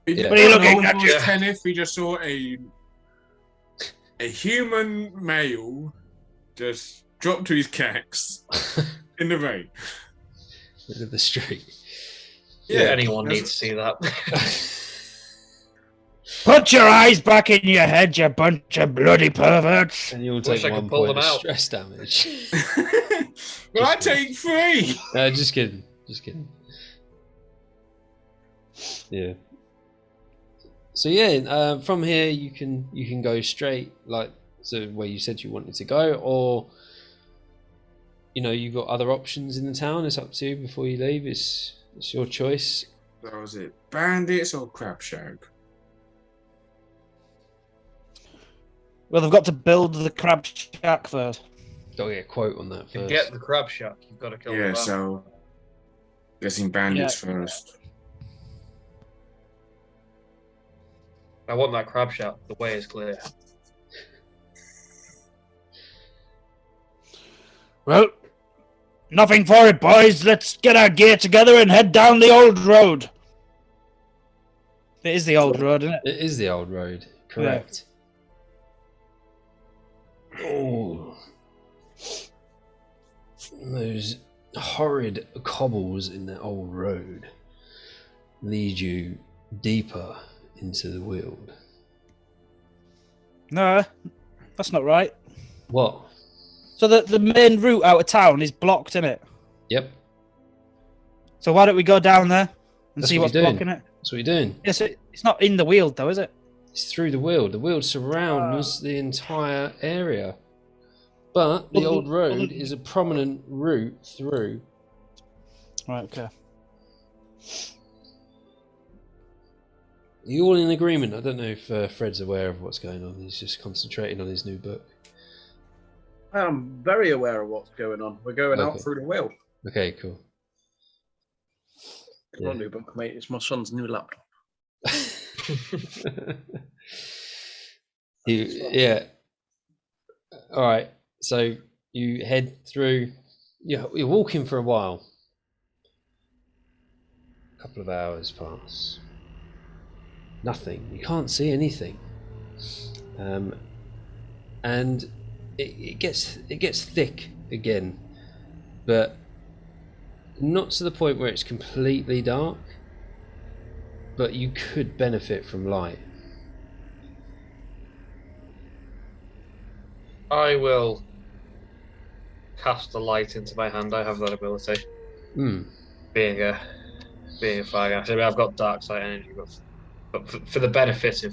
We Yeah. didn't What are you know looking it at, was you? Kenneth, we just saw a human male just drop to his cacks in the rain. Middle of the street. Yeah, Anyone that's- needs to see that. Put your eyes back in your head, you bunch of bloody perverts. And you'll Wish take I could 1 pull point them of out. stress damage. Well, I Just kidding. take 3. No, just kidding. Just kidding. Yeah. So yeah, from here you can go straight like to where you said you wanted to go, or you've got other options in the town. It's up to you before you leave. It's your choice. That was it. Bandits or Crab Shack? Well, they've got to build the crab shack first. Got to get a quote on that To first. get the crab shack, you've got to kill Yeah, the van. so guessing bandits first. I want that crab shack. The way is clear. Well, nothing for it, boys. Let's get our gear together and head down the old road. It is the old road, isn't it? It is the old road, correct. Oh, those horrid cobbles in that old road lead you deeper into the Weald. No, that's not right. What? So the main route out of town is blocked, isn't it? Yep, So why don't we go down there and That's see what what's you're doing. blocking it? that's what you're doing. Yes, it's not in the Weald though, is it? It's through the Weald. The Weald surrounds the entire area. But the Well, old road well, is a prominent route through. Right. Okay. Are you all in agreement? I don't know if Fred's aware of what's going on. He's just concentrating on his new book. I'm very aware of what's going on. We're going Okay. out through the wheel. Okay, cool. Come on, new book, mate. It's my son's new laptop. Yeah. All right. So you head through. You're walking for a while. A couple of hours pass. Nothing. You can't see anything. And it gets thick again, but not to the point where it's completely dark. But you could benefit from light. I will cast a light into my hand. I have that ability. Being a fire guy. I mean, I've got dark sight energy, but for the benefit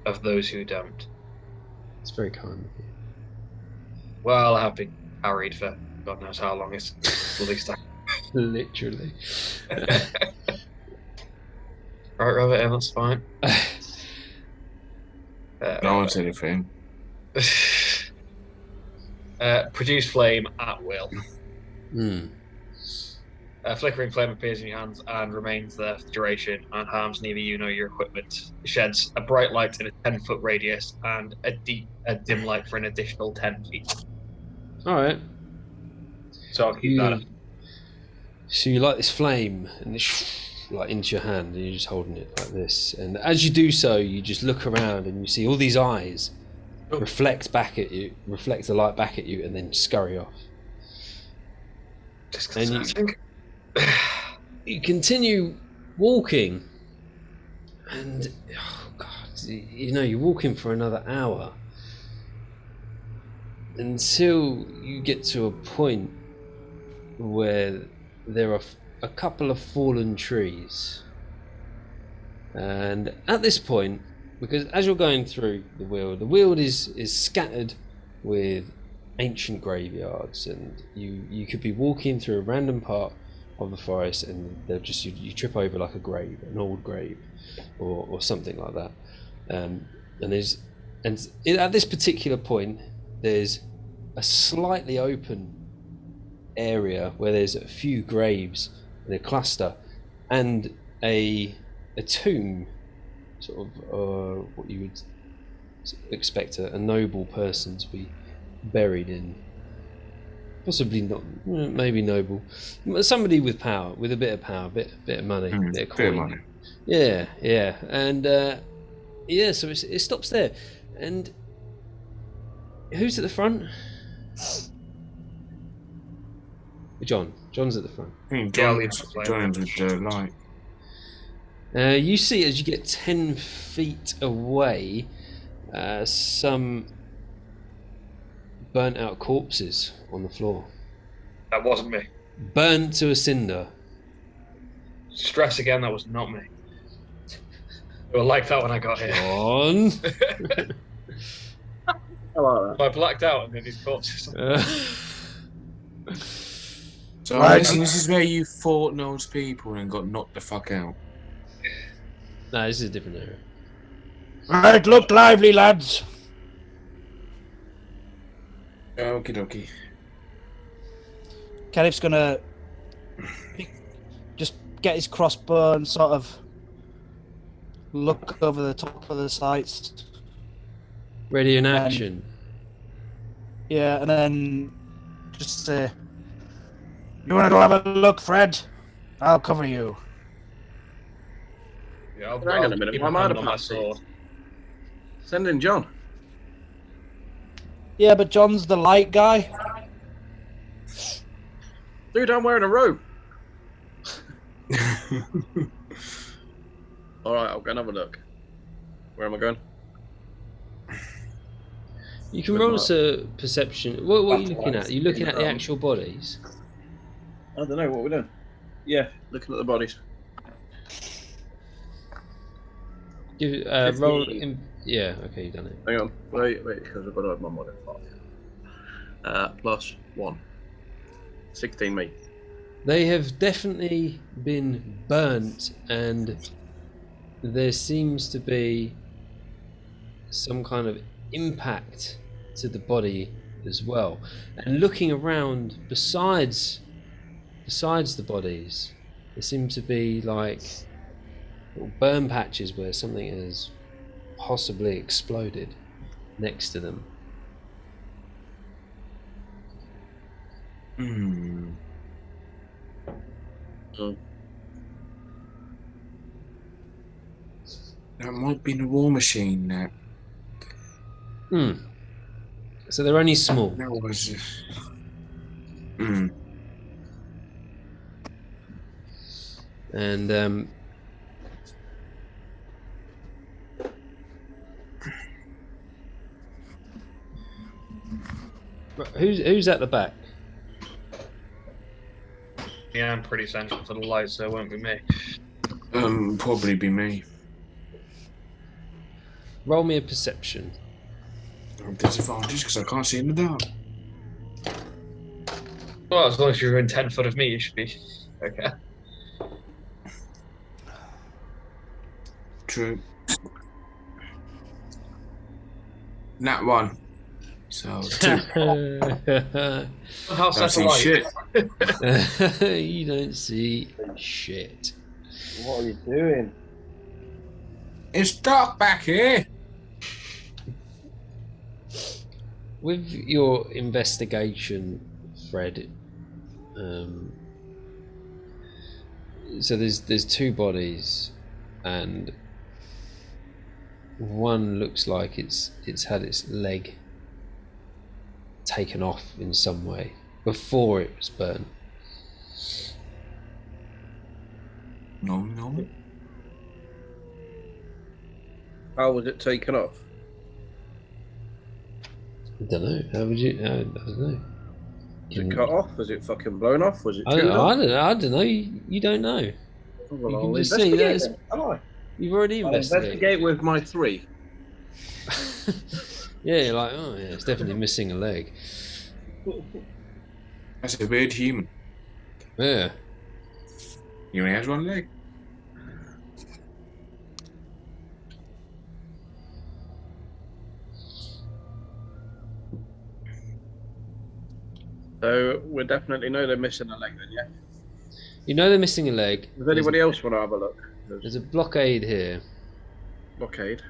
of those who don't. It's very kind of you. Well, I have been harried for God knows how long. It's at least I. Literally. Right, Robert, that's fine. No one said anything. Produce flame at will. A flickering flame appears in your hands and remains there for the duration and harms neither you nor your equipment. It sheds a bright light in a 10-foot radius and a dim light for an additional 10 feet. All right. So I'll keep that up. So you light this flame and it's like into your hand, and you're just holding it like this. And as you do so, you just look around and you see all these eyes reflect the light back at you, and then scurry off. And you continue walking, and oh God, you're walking for another hour until you get to a point where there are a couple of fallen trees. And at this point, because as you're going through the Weald is scattered with ancient graveyards, and you could be walking through a random part of the forest and they're just you trip over like a grave, an old grave or something like that. And at this particular point there's a slightly open area where there's a few graves in a cluster and a tomb, sort of what you would expect a noble person to be buried in. Possibly not, maybe noble, somebody with power, with a bit of power, bit of money, bit of coin. Yeah, and so it stops there. And who's at the front? John's at the front. I think Yeah, I'll leave John's the flame. joins with the light. You see, as you get 10 feet away, some burnt out corpses on the floor. That wasn't me. Burnt to a cinder. Stress again, that was not me. They were like that when I got here. John. I like that. I blacked out and then these corpses. So Right. this is where you fought those people and got knocked the fuck out. No, this is a different area. Right, look lively, lads. Okie dokie. Kenneth's gonna just get his crossbow and sort of look over the top of the sights. Ready in action. Yeah, and then just say, "You want to go have a look, Fred? I'll cover you." Yeah, Hang on a minute, keep why am I hand the on my patsy? sword. Send in John. Yeah, but John's the light guy. Dude, I'm wearing a robe. Alright, I'll go and have a look. Where am I going? You can roll us a perception. What are you looking at? Are you looking at the Um, actual bodies? I don't know what we're doing. Yeah, looking at the bodies. Give, roll in. Yeah, okay, you've done it. Hang on. Wait, because I've got to have my modifier. Plus 1. 16, mate. They have definitely been burnt, and there seems to be some kind of impact to the body as well. And looking around, besides the bodies, there seem to be like little burn patches where something has possibly exploded next to them. Hmm. That might be the war machine. That. So they're only small. That was. Hmm. And who's at the back? Yeah, I'm pretty central to the light, so it won't be me. Probably be me. Roll me a perception. Disadvantage because I can't see in the dark. Well, as long as you're in 10 foot of me, you should be okay. True. Nat 1. So 2. How's Don't that see light? shit. You don't see shit. What are you doing? It's dark back here. With your investigation, Fred, so there's two bodies, and one looks like it's had its leg taken off in some way before it was burnt. No. How was it taken off? I don't know. How would you? I don't know. Was it cut off? Was it fucking blown off? Was it I chewed don't, off? I don't know. I don't know. You don't know. Well, You I'll can just see investigate that then, am I? you've already I'll investigated. investigate with my 3. Yeah, you're like, oh yeah, it's definitely missing a leg. That's a weird human. Yeah. He only has one leg. So we definitely know they're missing a leg then, yeah? You know they're missing a leg. Does anybody else want to have a look? There's a blockade here, Blockade.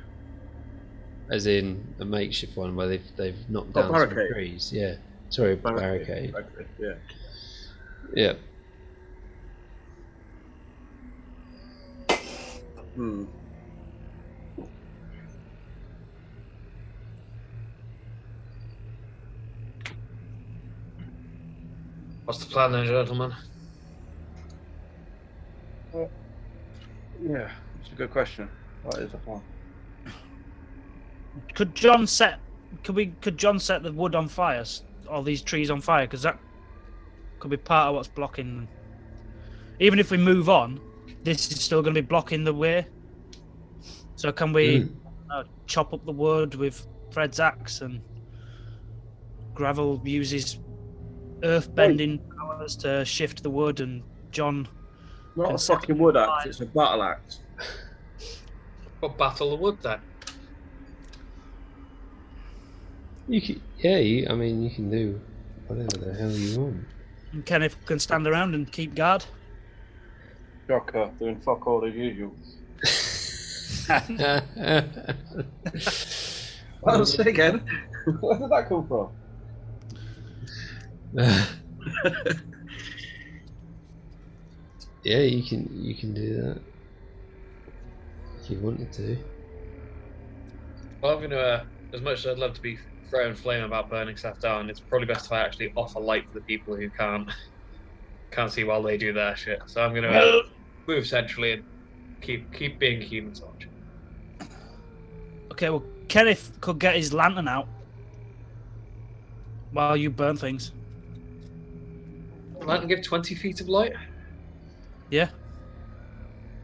as in a makeshift one where they've knocked Oh, down some barricade. trees. Yeah. Sorry, barricade. Barricade, yeah. Yeah. Hmm. What's the plan then, gentlemen? Yeah, it's a good question. What is the plan? Could John set the wood on fire, all these trees on fire? Because that could be part of what's blocking. Even if we move on, this is still going to be blocking the way. So can we chop up the wood with Fred's axe, and Gravel uses earth bending powers to shift the wood, and John Not a fucking wood axe, it's a battle axe. What battle of wood then? You can, yeah. I mean, you can do whatever the hell you want. And Kenneth can stand around and keep guard. Shocker, doing fuck all as usual. Well, say again. Where did that come from? Yeah, you can do that if you wanted to. Well, I'm going to, as much as I'd love to be throw and flame about burning stuff down, it's probably best if I actually offer light for the people who can't see while they do their shit. So I'm going to move centrally and keep being human torch. Okay, well, Kenneth could get his lantern out while you burn things. Lantern give 20 feet of light? Yeah.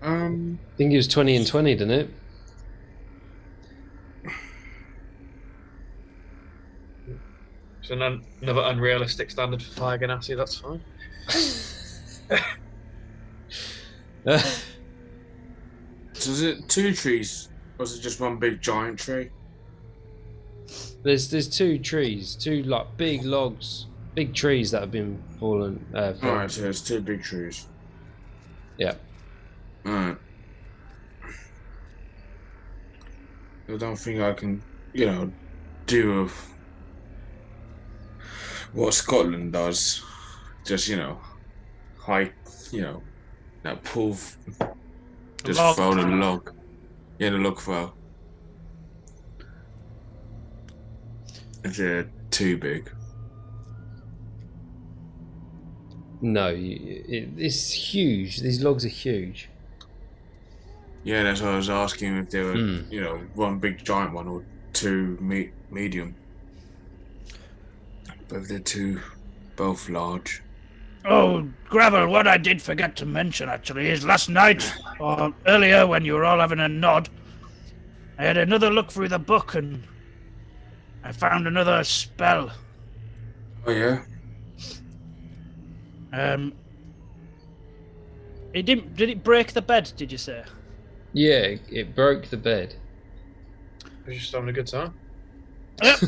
I think it was 20 and 20, didn't it? So another unrealistic standard for fire ganassi, that's fine. So is it 2 trees, or is it just one big giant tree? There's 2 trees, 2 like big logs, big trees that have been fallen. Alright, so there's 2 big trees. Yeah. Alright. I don't think I can, do what Scotland does. Just, hike, that pull, just log. throw the log. Yeah, the log throw. They're too big. No, it's huge. These logs are huge. Yeah, that's what I was asking, if they were, one big giant one or 2 medium. But they're 2 both large. Oh, Gravel, what I did forget to mention, actually, is last night, or earlier when you were all having a nod, I had another look through the book and I found another spell. Oh, yeah? Did it break the bed, did you say? Yeah, it broke the bed. We're just having a good time. Yep.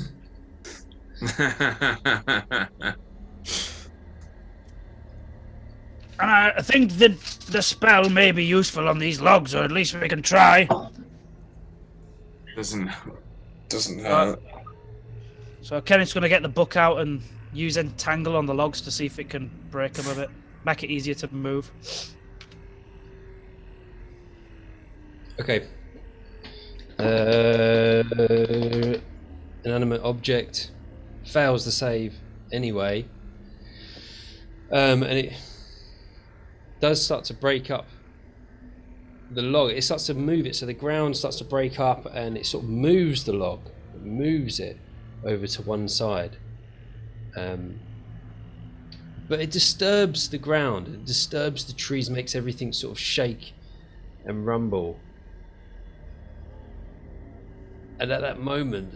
And I think that the spell may be useful on these logs, or at least we can try. Doesn't hurt. So Kenneth's going to get the book out and use Entangle on the logs to see if it can break them a bit. Make it easier to move. Okay. Inanimate object fails the save anyway. And it does start to break up the log. It starts to move it, so the ground starts to break up and it sort of moves the log. It moves it over to one side. But it disturbs the ground, it disturbs the trees, makes everything sort of shake and rumble. And at that moment,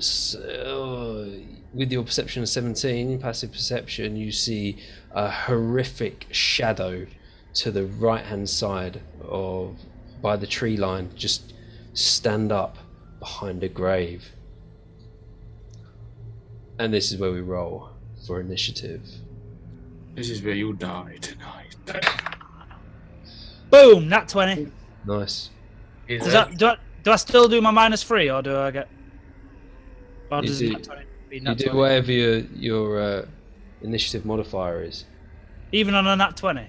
with your perception of 17, passive perception, you see a horrific shadow to the right-hand side by the tree line, just stand up behind a grave. And this is where we roll for initiative. This is where you'll die tonight. Boom! Nat 20. Nice. Do I still do my -3, or do I get? Or You does do- nat 20 be You nat do 20? whatever your initiative modifier is. Even on a nat 20?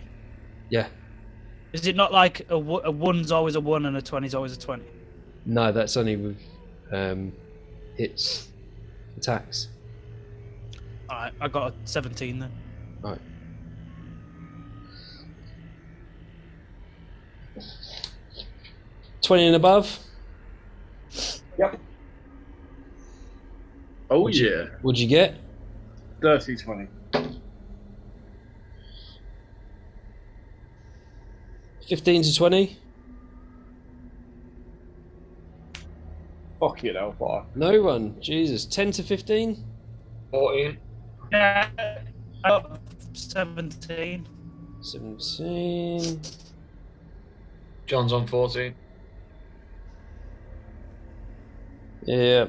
Yeah. Is it not like a 1's always a 1 and a 20's always a 20? No, that's only with hits, attacks. Alright, I got a 17 then. Right. 20 and above? Yep. Oh, What'd you get? Dirty 20. 15 to 20? Fuck it, Hellfire. No one. Jesus. 10 to 15? 14. Yeah, 17. 17. John's on 14. Yeah.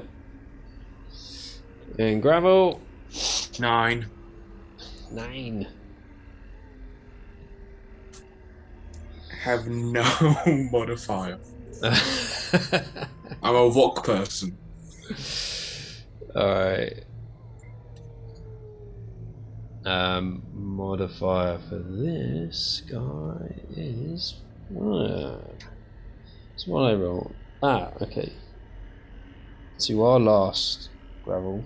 And gravel. 9. 9. Have no modifier. I'm a rock person. Alright. Modifier for this guy is. That's what I roll. Okay. To our last gravel.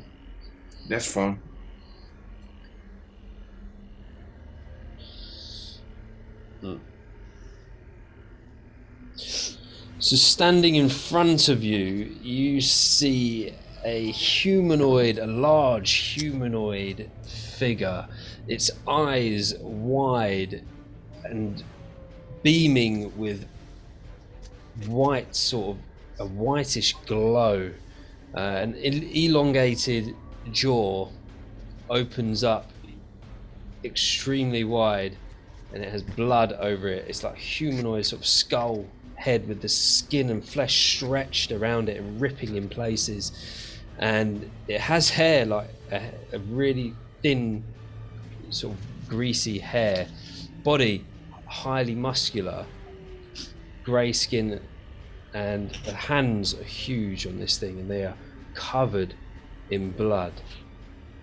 That's fine. So standing in front of you, you see a large humanoid figure. Its eyes wide and beaming with white, sort of a whitish glow. An elongated jaw opens up extremely wide, and it has blood over it. It's like a humanoid sort of skull head with the skin and flesh stretched around it and ripping in places, and it has hair, like a really thin sort of greasy hair, body highly muscular, grey skin, and the hands are huge on this thing, and they are covered in blood.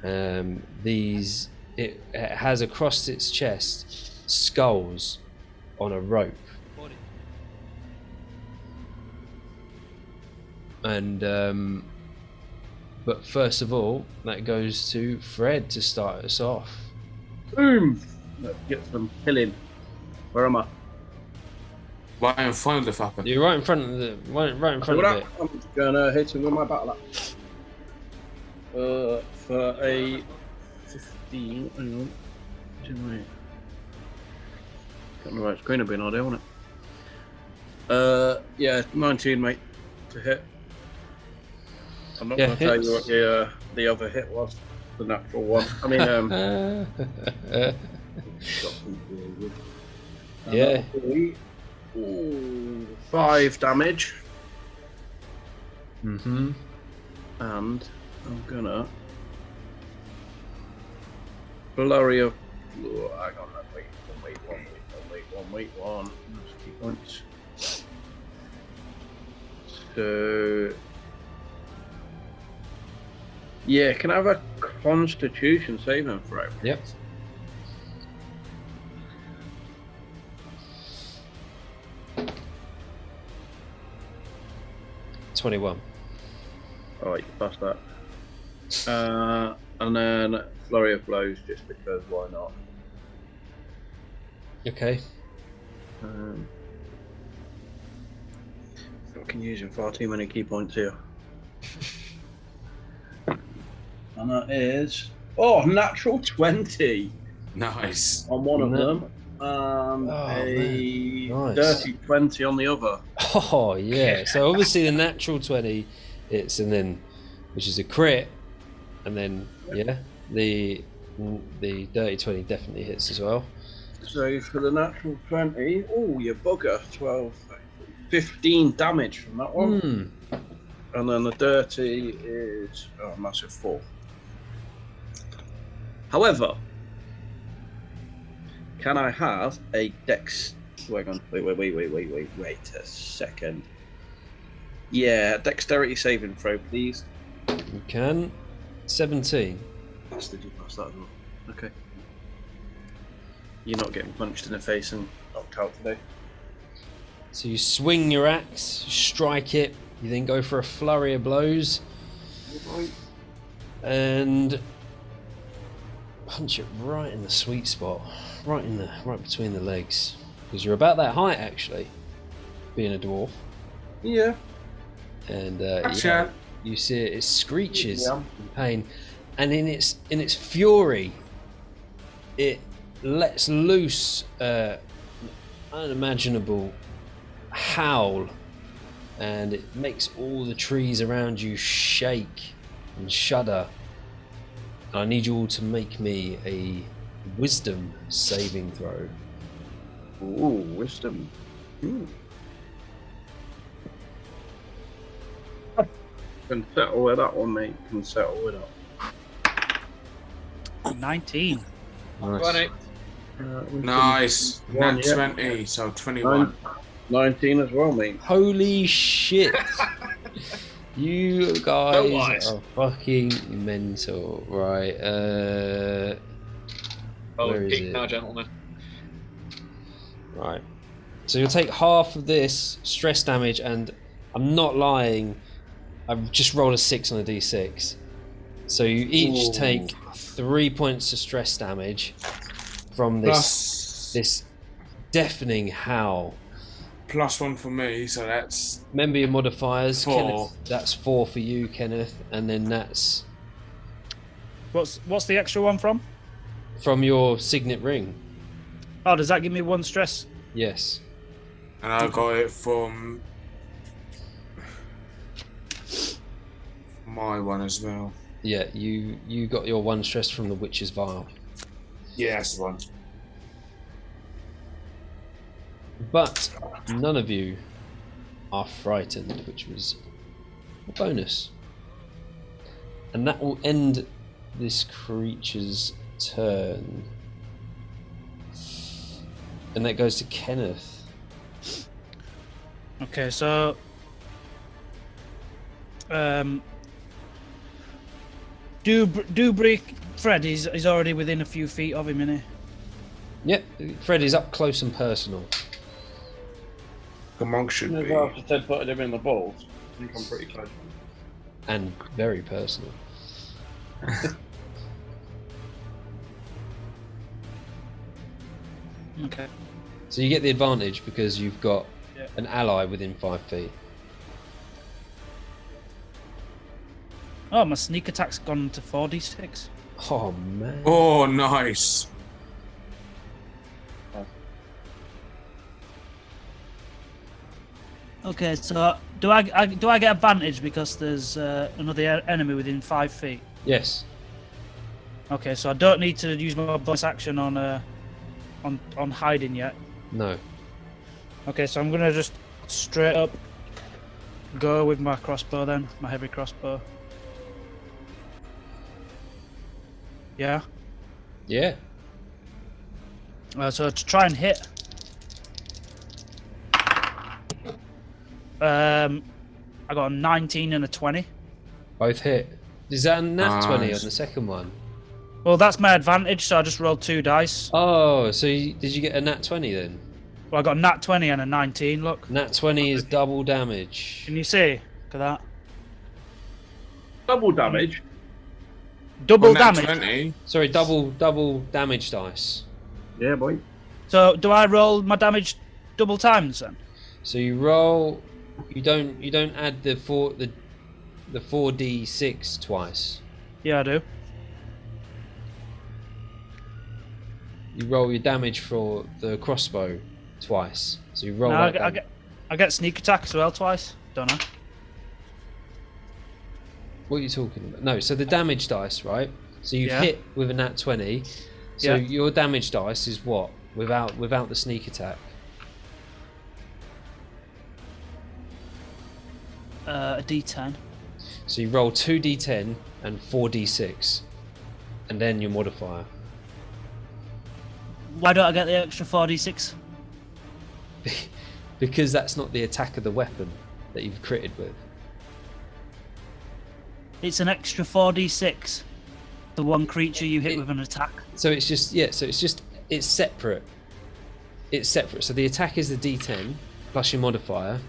It has across its chest skulls on a rope. And but first of all, that goes to Fred to start us off. Boom! Let's get some killing. Where am I? Right in front of the fucker. You're right in front of the right in front of it. I'm just gonna hit him with my battle axe. For a 15. Hang on. Can't remember it's going to be an idea, won't it? Yeah, 19, mate, to hit. I'm not going to tell you what the other hit was, the natural one. I mean, yeah. 5 damage. Mm-hmm. And I'm gonna flurry of. Oh, hang on, wait one. Key points. So, yeah, can I have a Constitution saving throw? Yep. $21. Alright, pass that. And then flurry of blows, just because why not? Okay. Fucking using far too many key points here. And that is natural 20 Nice. on one of them, and Nice. dirty 20 on the other. Oh yeah. So obviously the natural 20 hits, and then which is a crit, and then the dirty 20 definitely hits as well. So for the natural 20, oh you bugger, 12, 15 damage from that one. And then the dirty is a massive 4. However, can I have a dex? Wait a second. Yeah, dexterity saving throw, please. You can. 17. Bastard, you passed that as well. Okay. You're not getting punched in the face and knocked out today. So you swing your axe, strike it, you then go for a flurry of blows, and punch it right in the sweet spot, right between the legs, because you're about that height actually, being a dwarf. Yeah. And Action. you see it screeches Yeah. in pain, and in its fury, it lets loose an unimaginable howl, and it makes all the trees around you shake and shudder. And I need you all to make me a wisdom saving throw. Ooh, wisdom. Ooh. Can settle with that one, mate. Can settle with that. 19. Nice. Nice. One, Nat yeah. 20, so 21. 19 as well, mate. Holy shit! You guys wise. are fucking mental, right? Well, Where is geek it? now, gentlemen. Right. So you'll take half of this stress damage, and I'm not lying. I've just rolled a 6 on a d6. So you each Ooh. take 3 points of stress damage from this deafening howl. +1 for me, so that's Remember your modifiers, 4. Kenneth. That's 4 for you, Kenneth, and then that's What's the extra one from? from your signet ring. Oh, does that give me 1 stress? Yes. and I got it from my one as well. Yeah, you got your 1 stress from the witch's vial. Yeah, that's the one. But none of you are frightened, which was a bonus. And that will end this creature's turn. And that goes to Kenneth. Okay, so Dubrik Fred is already within a few feet of him, isn't he? Yep, Fred is up close and personal. Among should As be. well, after Ted putting him in the balls, I think I'm pretty close. And very personal. Okay. So you get the advantage because you've got Yeah. an ally within 5 feet. Oh, my sneak attack's gone to 4d6. Oh man. Oh, nice. Okay, so do I get advantage because there's another enemy within 5 feet? Yes. Okay, so I don't need to use my bonus action on hiding yet. No. Okay, so I'm gonna just straight up go with my crossbow then, my heavy crossbow. Yeah. Yeah. So to try and hit, I got a 19 and a 20. Both hit. Is that a nat 20 on Nice. the second one? Well, that's my advantage, so I just rolled 2 dice. Oh, so did you get a nat 20 then? Well, I got a nat 20 and a 19. Look, Nat 20 is double damage. can you see? Look at that. Double damage. Double Well, nat damage. 20. Sorry, double damage dice. Yeah, boy. So do I roll my damage double times then? So you roll. You don't add the 4d6 twice. Yeah, I do. You roll your damage for the crossbow twice. So you roll No, that. I get sneak attack as well twice. Don't I? What are you talking about? No, so the damage dice, right? So you've Yeah. hit with a nat 20. So Yeah. your damage dice is what? Without the sneak attack. A d10. So you roll 2d10 and 4d6, and then your modifier. Why don't I get the extra 4d6? Because that's not the attack of the weapon that you've critted with. It's an extra 4d6. The one creature you hit with an attack. So it's just it's separate. It's separate. So the attack is the d10 plus your modifier.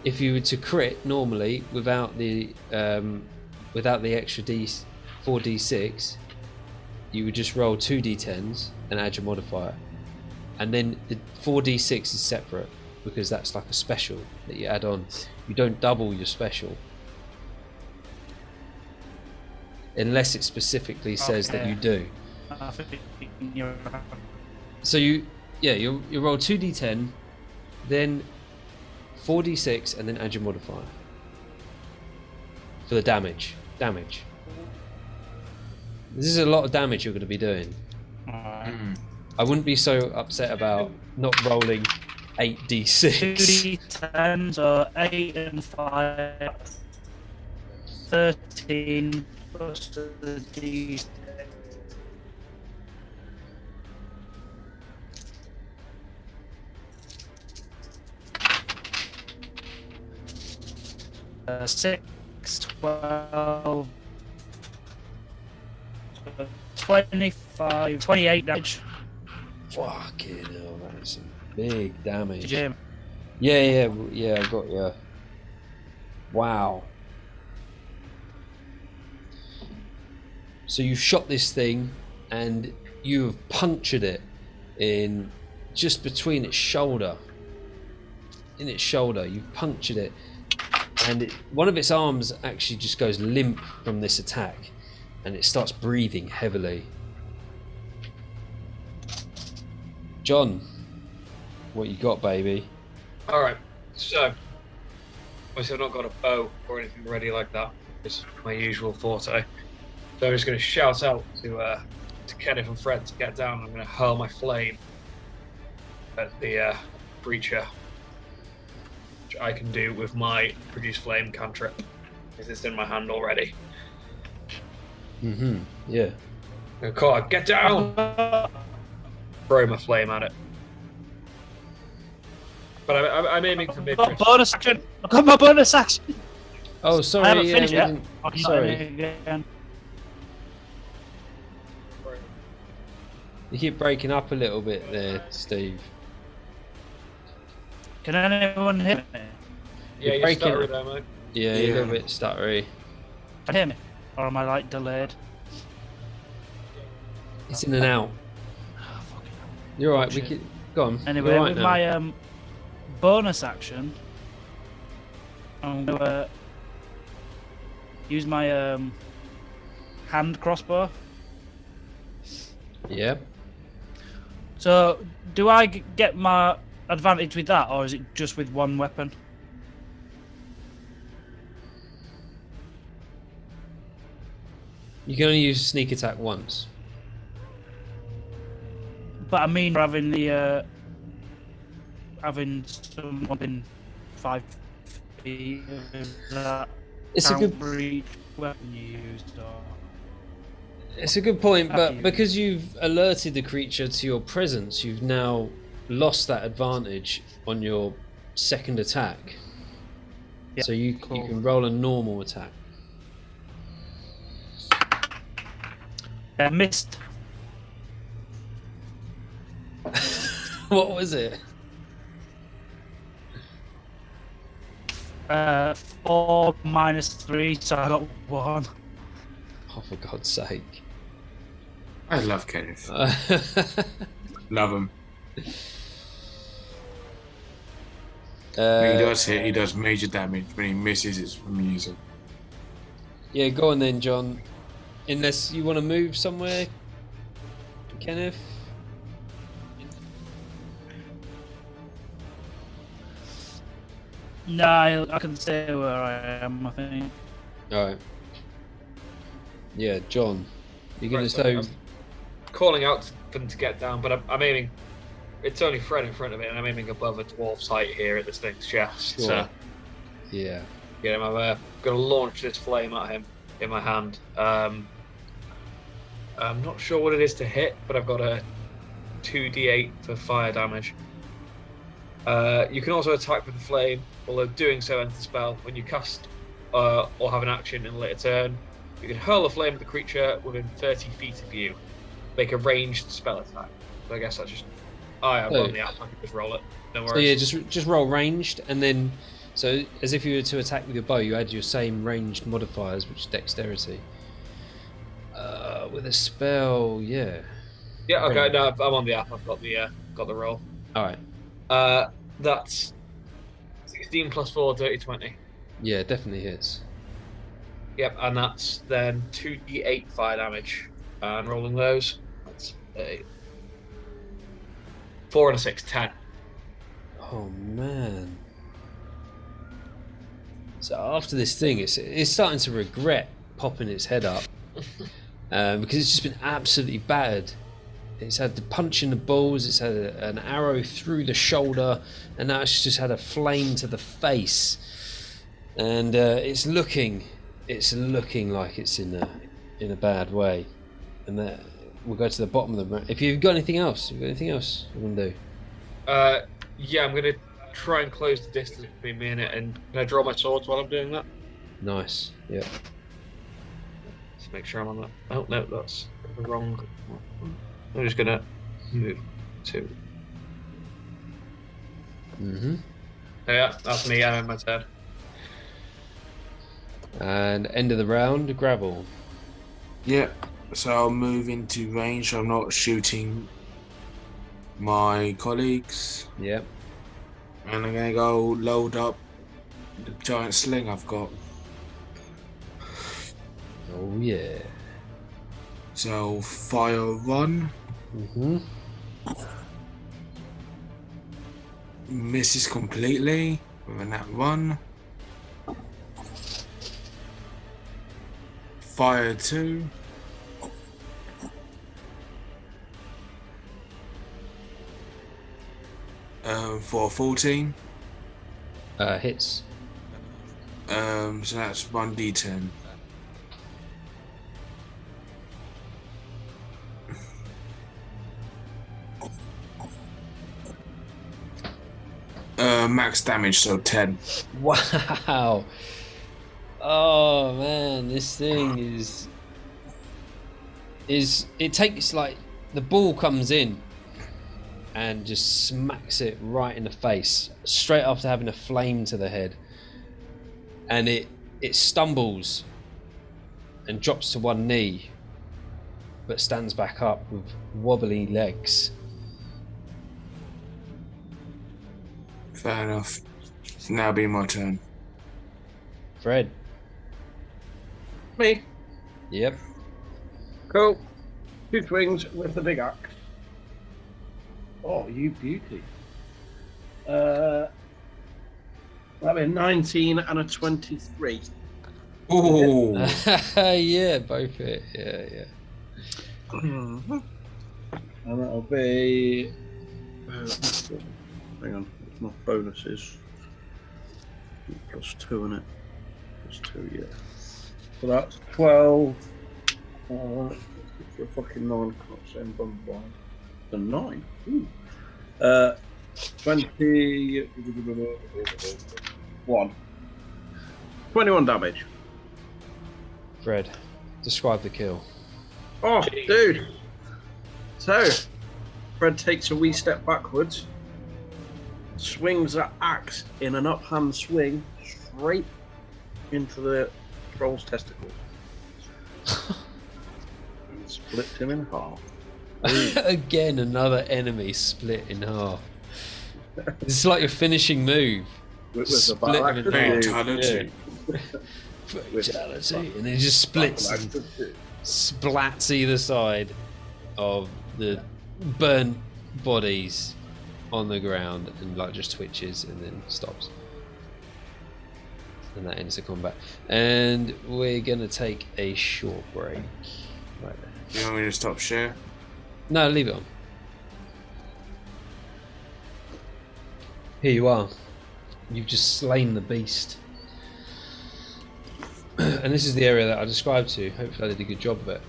If you were to crit normally without the extra 4d6, you would just roll 2d10s and add your modifier, and then the 4d6 is separate because that's like a special that you add on. You don't double your special unless it specifically says that you do. I think you're right. So you roll 2d10, then 4d6, and then add your modifier for the damage. This is a lot of damage you're going to be doing. Alright. I wouldn't be so upset about not rolling 8d6. 2d10, so 8 and 5, 13 plus the d6. Uh, 6, 12, 25, 28 damage. Fucking hell, that's some big damage. Did you hear me? Yeah, I got you. Wow. So you shot this thing and you have punctured it in just between its shoulder. In its shoulder, you've punctured it. And one of its arms actually just goes limp from this attack, and it starts breathing heavily. John, what you got, baby? Alright, so obviously I've not got a bow or anything ready like that. It's my usual forte. So I'm just going to shout out to Kenneth and Fred to get down. I'm going to hurl my flame at the creature, which I can do with my produce flame cantrip, because it's in my hand already. Yeah. Call, get down! Throw my flame at it. But I'm aiming for mid. Bonus action! I've got my bonus action! Oh, sorry. I haven't finished yet. Sorry. Again. You keep breaking up a little bit there, Steve. Can anyone hear me? Yeah, you're breaking stuttery up. there, mate. Yeah, you're a little bit stuttery. Can you hear me? Or am I like delayed? It's in and out. You're right. We Bullshit. can go on. Anyway, You're right with now. my bonus action, I'm gonna use my hand crossbow. Yeah. So, do I get my advantage with that, or is it just with one weapon? You can only use sneak attack once. But I mean, having the having someone in 5 feet of that It's a good. outreach weapon you used, or It's a good point, Have but you- because you've alerted the creature to your presence, you've now lost that advantage on your second attack. Yeah, So you cool. can roll a normal attack. missed. What was it? 4 minus 3, so I got 1. Oh, for God's sake! I love Kenneth. Love him. When he does hit, he does major damage. When he misses, it's from using. Yeah, go on then, John. Unless you want to move somewhere, Kenneth. No, I can stay where I am, I think. Alright. Yeah, John. You're going Right, to say... I'm calling out for them to get down, but I'm aiming. It's only Fred in front of it, and I'm aiming above a dwarf's height here at this thing's chest. Sure. So, Yeah. get him. I'm going to launch this flame at him in my hand. I'm not sure what it is to hit, but I've got a 2d8 for fire damage. You can also attack with the flame, although doing so ends the spell. When you cast or have an action in a later turn, you can hurl a flame at the creature within 30 feet of you. Make a ranged spell attack. So I guess that's just... I've Oh. on the app, I can just roll it. No So worries. yeah, just roll ranged, and then... So, as if you were to attack with your bow, you add your same ranged modifiers, which is dexterity. With a spell, yeah. Yeah, okay, no, I'm on the app. I've got the roll. Alright. That's 16 plus 4, dirty 20. Yeah, definitely hits. Yep, and that's then 2d8 fire damage. And rolling those, that's a 4 and a 6, 10. Oh man. So after this thing, it's starting to regret popping its head up because it's just been absolutely battered. It's had the punch in the balls, it's had an arrow through the shoulder, and now it's just had a flame to the face. And it's looking like it's in a bad way. And that we'll go to the bottom of the round. If you've got anything else, you want to do? Yeah, I'm gonna try and close the distance between me and it, and can I draw my swords while I'm doing that? Nice. Yeah. Let's make sure I'm on that. Oh no, that's the wrong. I'm just gonna move to. Yeah, that's me. I'm in my turn. And end of the round, Gravel. Yeah, so I'll move into range. So I'm not shooting my colleagues. Yep. And I'm gonna go load up the giant sling I've got. Oh yeah. So fire 1. Misses completely with a nat 1. Fire 2. For 14. Hits. So that's 1d10. Max damage, so 10. Wow. Oh man, this thing is it takes like the ball comes in and just smacks it right in the face straight after having a flame to the head, and it stumbles and drops to one knee but stands back up with wobbly legs. Fair enough. Now be my turn. Fred. Me. Yep. Cool. 2 swings with the big axe. Oh, you beauty. That'd be a 19 and a 23. Oh. Yeah, both hit. Yeah. And that'll be. Hang on, what's my bonuses? +2 in it. +2, yeah. So that's 12. For a fucking 9, can't say I'm bummed by. The 9. Ooh. 21. 21 damage. Fred, describe the kill. Oh, dude. So, Fred takes a wee step backwards, swings that axe in an uphand swing straight into the troll's testicles. And splits him in half. Again, another enemy split in half. It's like your finishing move. With the Split battle him in axe. half. Fatality. Fatality. And it just splits and splats either side of the burnt bodies on the ground, and like just twitches and then stops. And that ends the combat. And we're gonna take a short break. Right there. You want me to stop share? No, leave it on. Here you are. You've just slain the beast. And this is the area that I described to you. Hopefully I did a good job of it.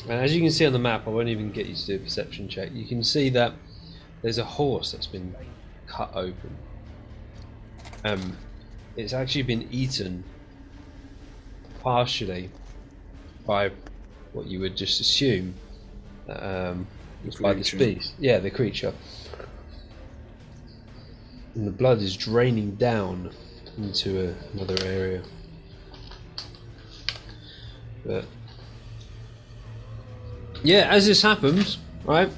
And as you can see on the map, I won't even get you to do a perception check. You can see that there's a horse that's been cut open. It's actually been eaten partially by what you would just assume by this beast. Yeah, the creature. And the blood is draining down into another area. But yeah, as this happens, right,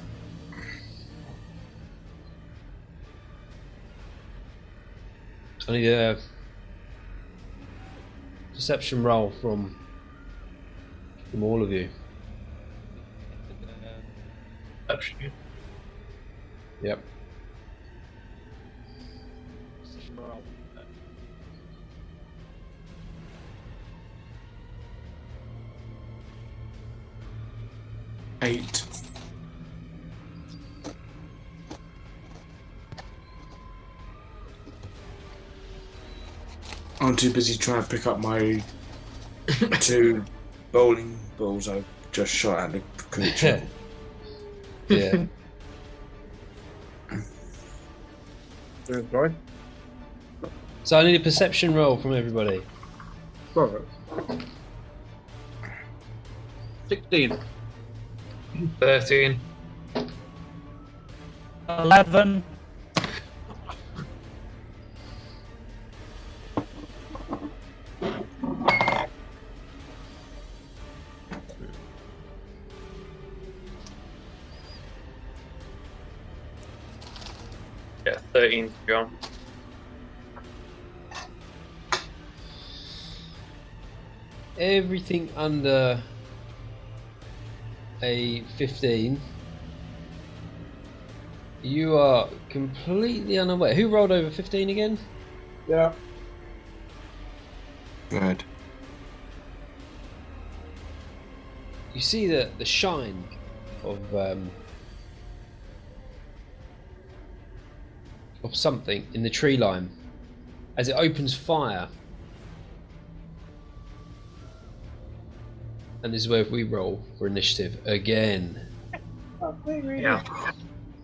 I need a perception roll from all of you. Perception. Yep. Eight. I'm too busy trying to pick up my 2 bowling balls I just shot at the creature. Yeah. Right. So I need a perception roll from everybody. Right. 16. 13. 11. Yeah, 13, John. Everything under a 15, you are completely unaware. Who rolled over 15 again? Yeah. Good. You see the shine of something in the tree line as it opens fire. And this is where we roll for initiative again. Yeah.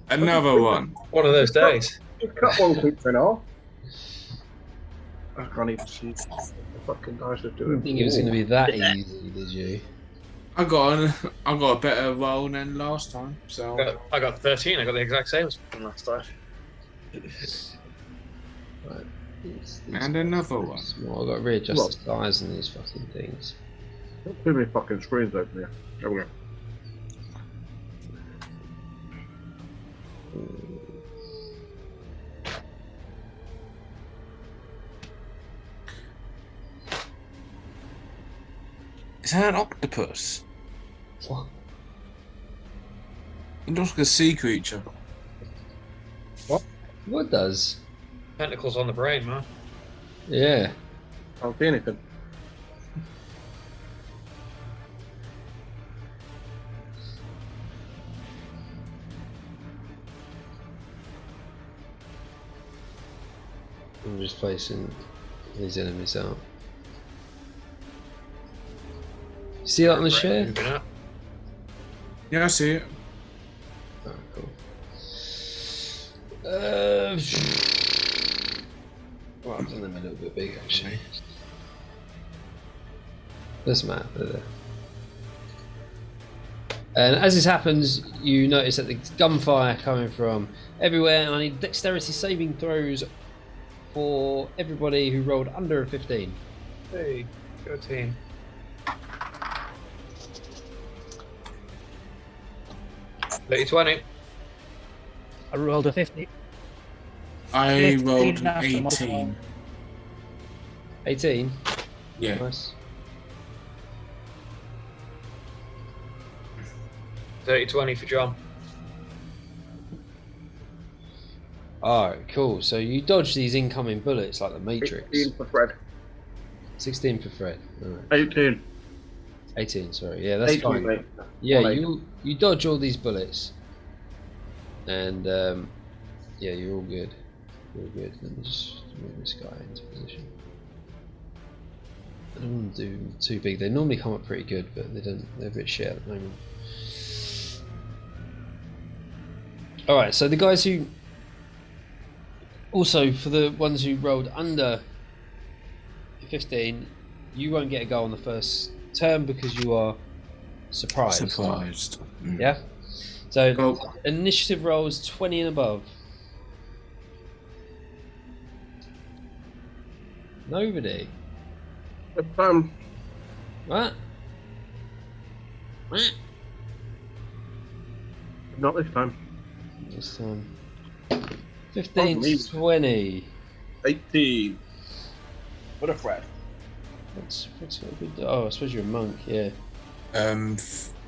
Another one. One of those days. Just cut one creature in half. I can't even see what the fucking dice are I doing. didn't think it was going to be that easy, did you? I got a better roll than last time, so I got 13. I got the exact same as from last time. Right. and another one. Well, I've got to readjust the size on these fucking things. Too many fucking screens open here. There we go. Is that an octopus? What? It looks like a sea creature. What does? Tentacles on the brain, man. Yeah. Can't see anything. I'm just placing these enemies out. See that on the share? Moving up. Yeah, I see it. Oh, cool. Well, I've done them a little bit big actually. Doesn't matter. They're there. And as this happens, you notice that the gunfire coming from everywhere, and I need dexterity saving throws for everybody who rolled under a 15. Hey, go team. Lady 20. I rolled a 50. I 15 rolled an after my 18. roll. 18. Yeah. Nice. 30-20 for John. Alright, cool. So you dodge these incoming bullets like the Matrix. 16 for Fred. 16 for Fred. Alright. 18. 18, sorry. Yeah, that's 18, fine. mate. Yeah, Fine. you dodge all these bullets. And yeah, you're all good. You're all good. Let me just move this guy into position. I don't want to do them too big. They normally come up pretty good, but they're a bit shit at the moment. Alright, so the guys who also, for the ones who rolled under 15, you won't get a go on the first turn because you are surprised. Surprised. Yeah? So, Go. initiative rolls 20 and above. Nobody. What? What? Not this time. This time. Pardon 15 me. to 20. 18. What a threat. What's a good? Oh, I suppose you're a monk. Yeah.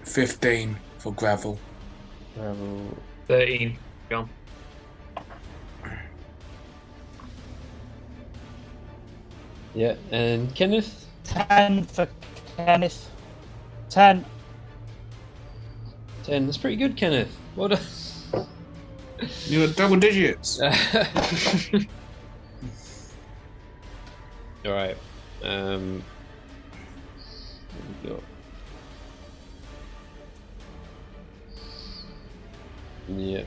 15 for gravel. Gravel. 13. John. Yeah, and Kenneth. 10 for Kenneth. 10. 10. That's pretty good, Kenneth. Well done. You got double digits. All right. What have we got? Yeah.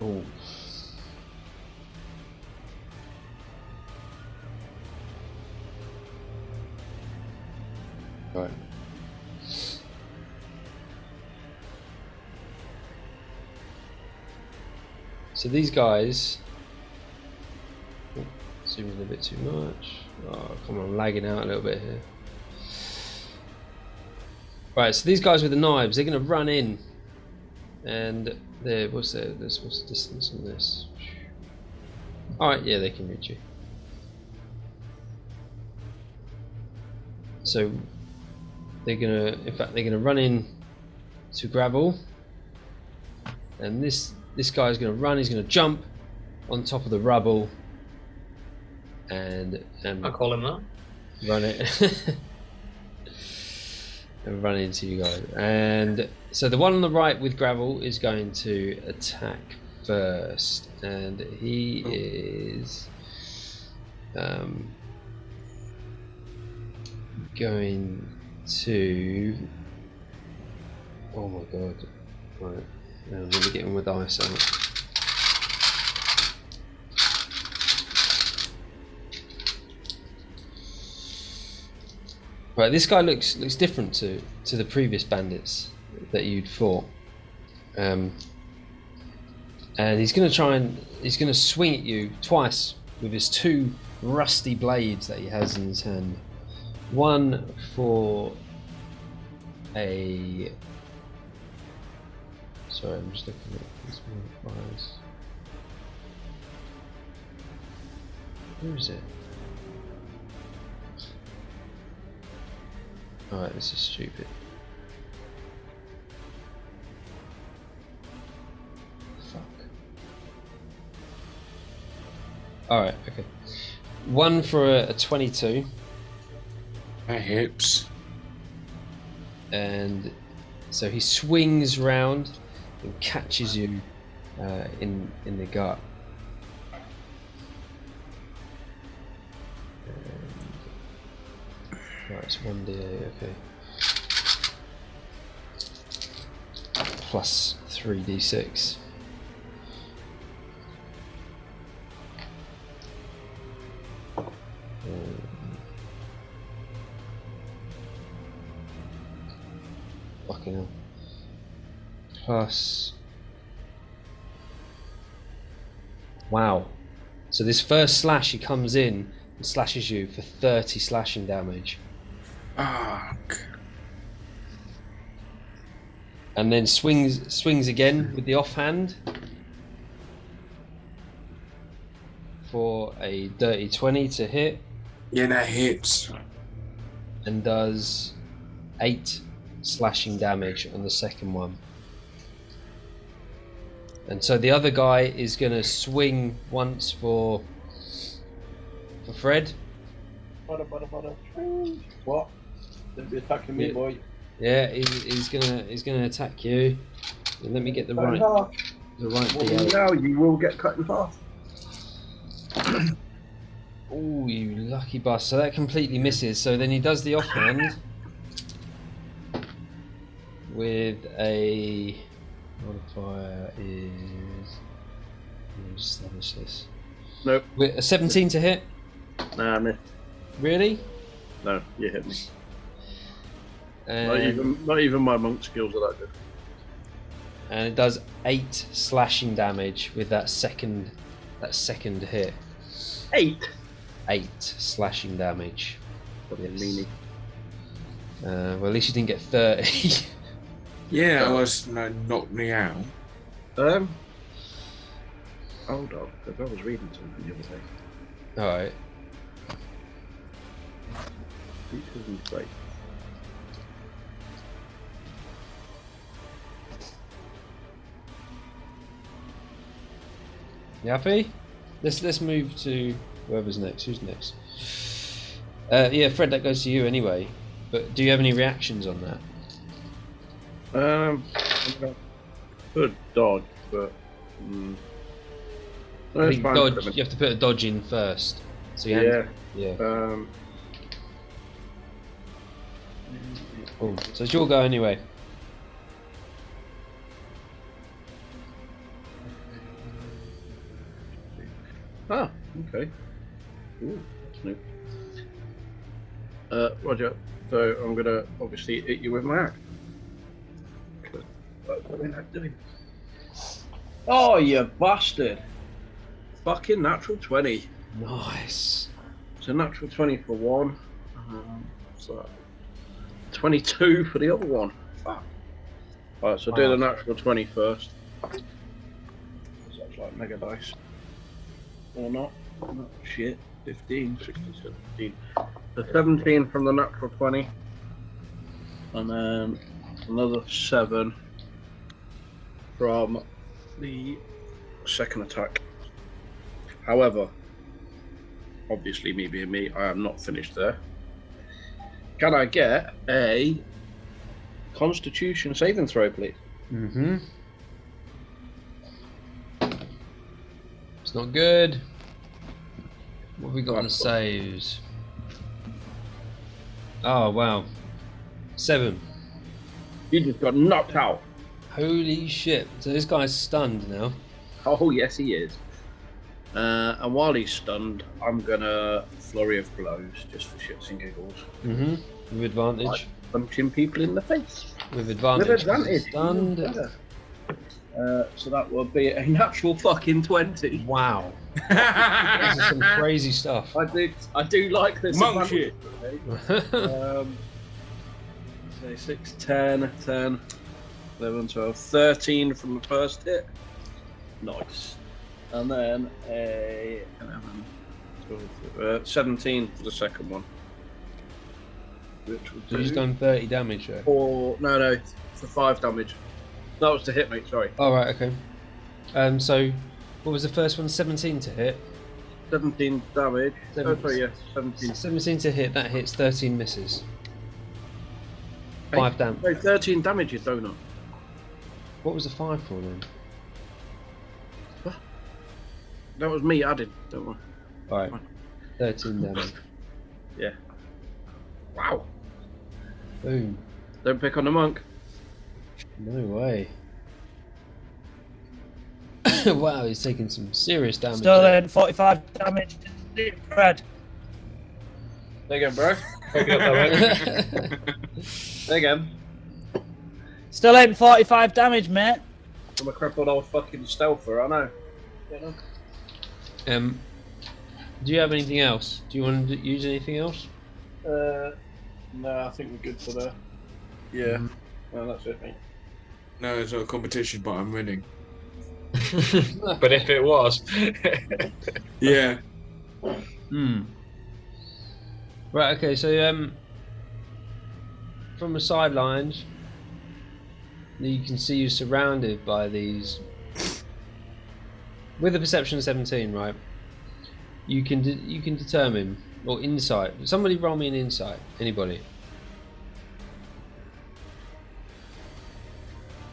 Oh. Right. So these guys. Oh, zooming a bit too much. Oh, come on, I'm lagging out a little bit here. Right, so these guys with the knives, they're going to run in, and what's the distance on this? All right, yeah, they can reach you. So they're gonna run in to Gravel, and this guy's gonna run. He's gonna jump on top of the rubble, and I call him that. Run it. And run into you guys. And so the one on the right with Gravel is going to attack first, and he is going to. Oh my god! Right, now I'm really getting with the ice out. Right, this guy looks different to the previous bandits that you'd fought, and he's going to swing at you twice with his two rusty blades that he has in his hand. One for a. Sorry, I'm just looking at these modifiers. Where is it? Alright, this is stupid. Fuck. Alright, okay. One for a 22. That hits. And so he swings round and catches you in the gut. Right, it's 1d8, okay. Plus 3d6. Fucking hell. Plus. Wow. So this first slash, he comes in and slashes you for 30 slashing damage. Fuck. And then swings again with the offhand for a dirty 20 to hit. Yeah, that hits. And does 8 slashing damage on the second one. And so the other guy is going to swing once for Fred. What? Don't be attacking me, boy. Yeah, he's gonna attack you. And let me get the right Well, D8. now you will get cut in half. Oh, you lucky bastard! So that completely misses. So then he does the offhand with a modifier is. Let me just establish this. Nope. With a 17 to hit. Nah, I missed. Really? No, you hit me. And Not even my monk skills are that good. And it does 8 slashing damage with that second hit. 8? 8 slashing damage. Fucking Yes. meanie. Well, at least you didn't get 30. Yeah, that was knocked me out. Hold on, because I was reading something the other day. All right. Features and traits. You happy? Let's move to whoever's next. Who's next? Yeah, Fred, that goes to you anyway. But do you have any reactions on that? I'm gonna put a dodge, but I think dodge, you have to put a dodge in first. So you yeah. Oh, so it's your go anyway. Ah, okay. Ooh, that's new. Roger. So I'm gonna obviously hit you with my axe. What am I doing? Oh, you bastard! Fucking natural 20. Nice. It's a natural 20 for one. So 22 for the other one. Fuck. Alright, so do the natural 20 first. So that's like mega dice. Or not. Oh, shit. 15, 16, 17. So 17 from the natural 20. And then another 7 from the second attack. However, obviously me being me, I am not finished there. Can I get a Constitution saving throw, please? Mm-hmm. It's not good. What have we got on the saves? Oh, wow. 7. You just got knocked out. Holy shit. So this guy's stunned now. Oh, yes, he is. And while he's stunned, I'm gonna flurry of blows just for shits and giggles. Mm-hmm. With advantage. Like punching people in the face. With advantage. With advantage. Stunned. So that would be a natural fucking 20. Wow. This is some crazy stuff. I do like this. Monk shit. Say 6, 10, 10, 11, 12, 13 from the first hit. Nice. And then a 11, 12, 17 for the second one. Which would So he's done 30 damage there. no, for 5 damage. That was to hit, mate, sorry. Oh, right, okay. So, what was the first one? 17 to hit? 17 damage. Oh, sorry, yeah, 17. 17 to hit, that hits, 13 misses. 5 damage. No, 13 damage, you donut. What was the 5 for then? That was me adding, don't worry. Alright, 13 damage. Yeah. Wow. Boom. Don't pick on the monk. No way. Wow, he's taking some serious damage. Still in 45 damage to Fred. There you go, bro. Pick it up that way. There you go. Still in 45 damage, mate. I'm a crippled old fucking stealther, I know. Do you have anything else? Do you want to use anything else? No, I think we're good for that. Yeah. Well, that's it, mate. No, it's not a competition, but I'm winning. But if it was. Yeah. Right, okay, so from the sidelines, you can see you're surrounded by these. With a perception of 17, right? You can determine, or insight. Somebody roll me an insight. Anybody?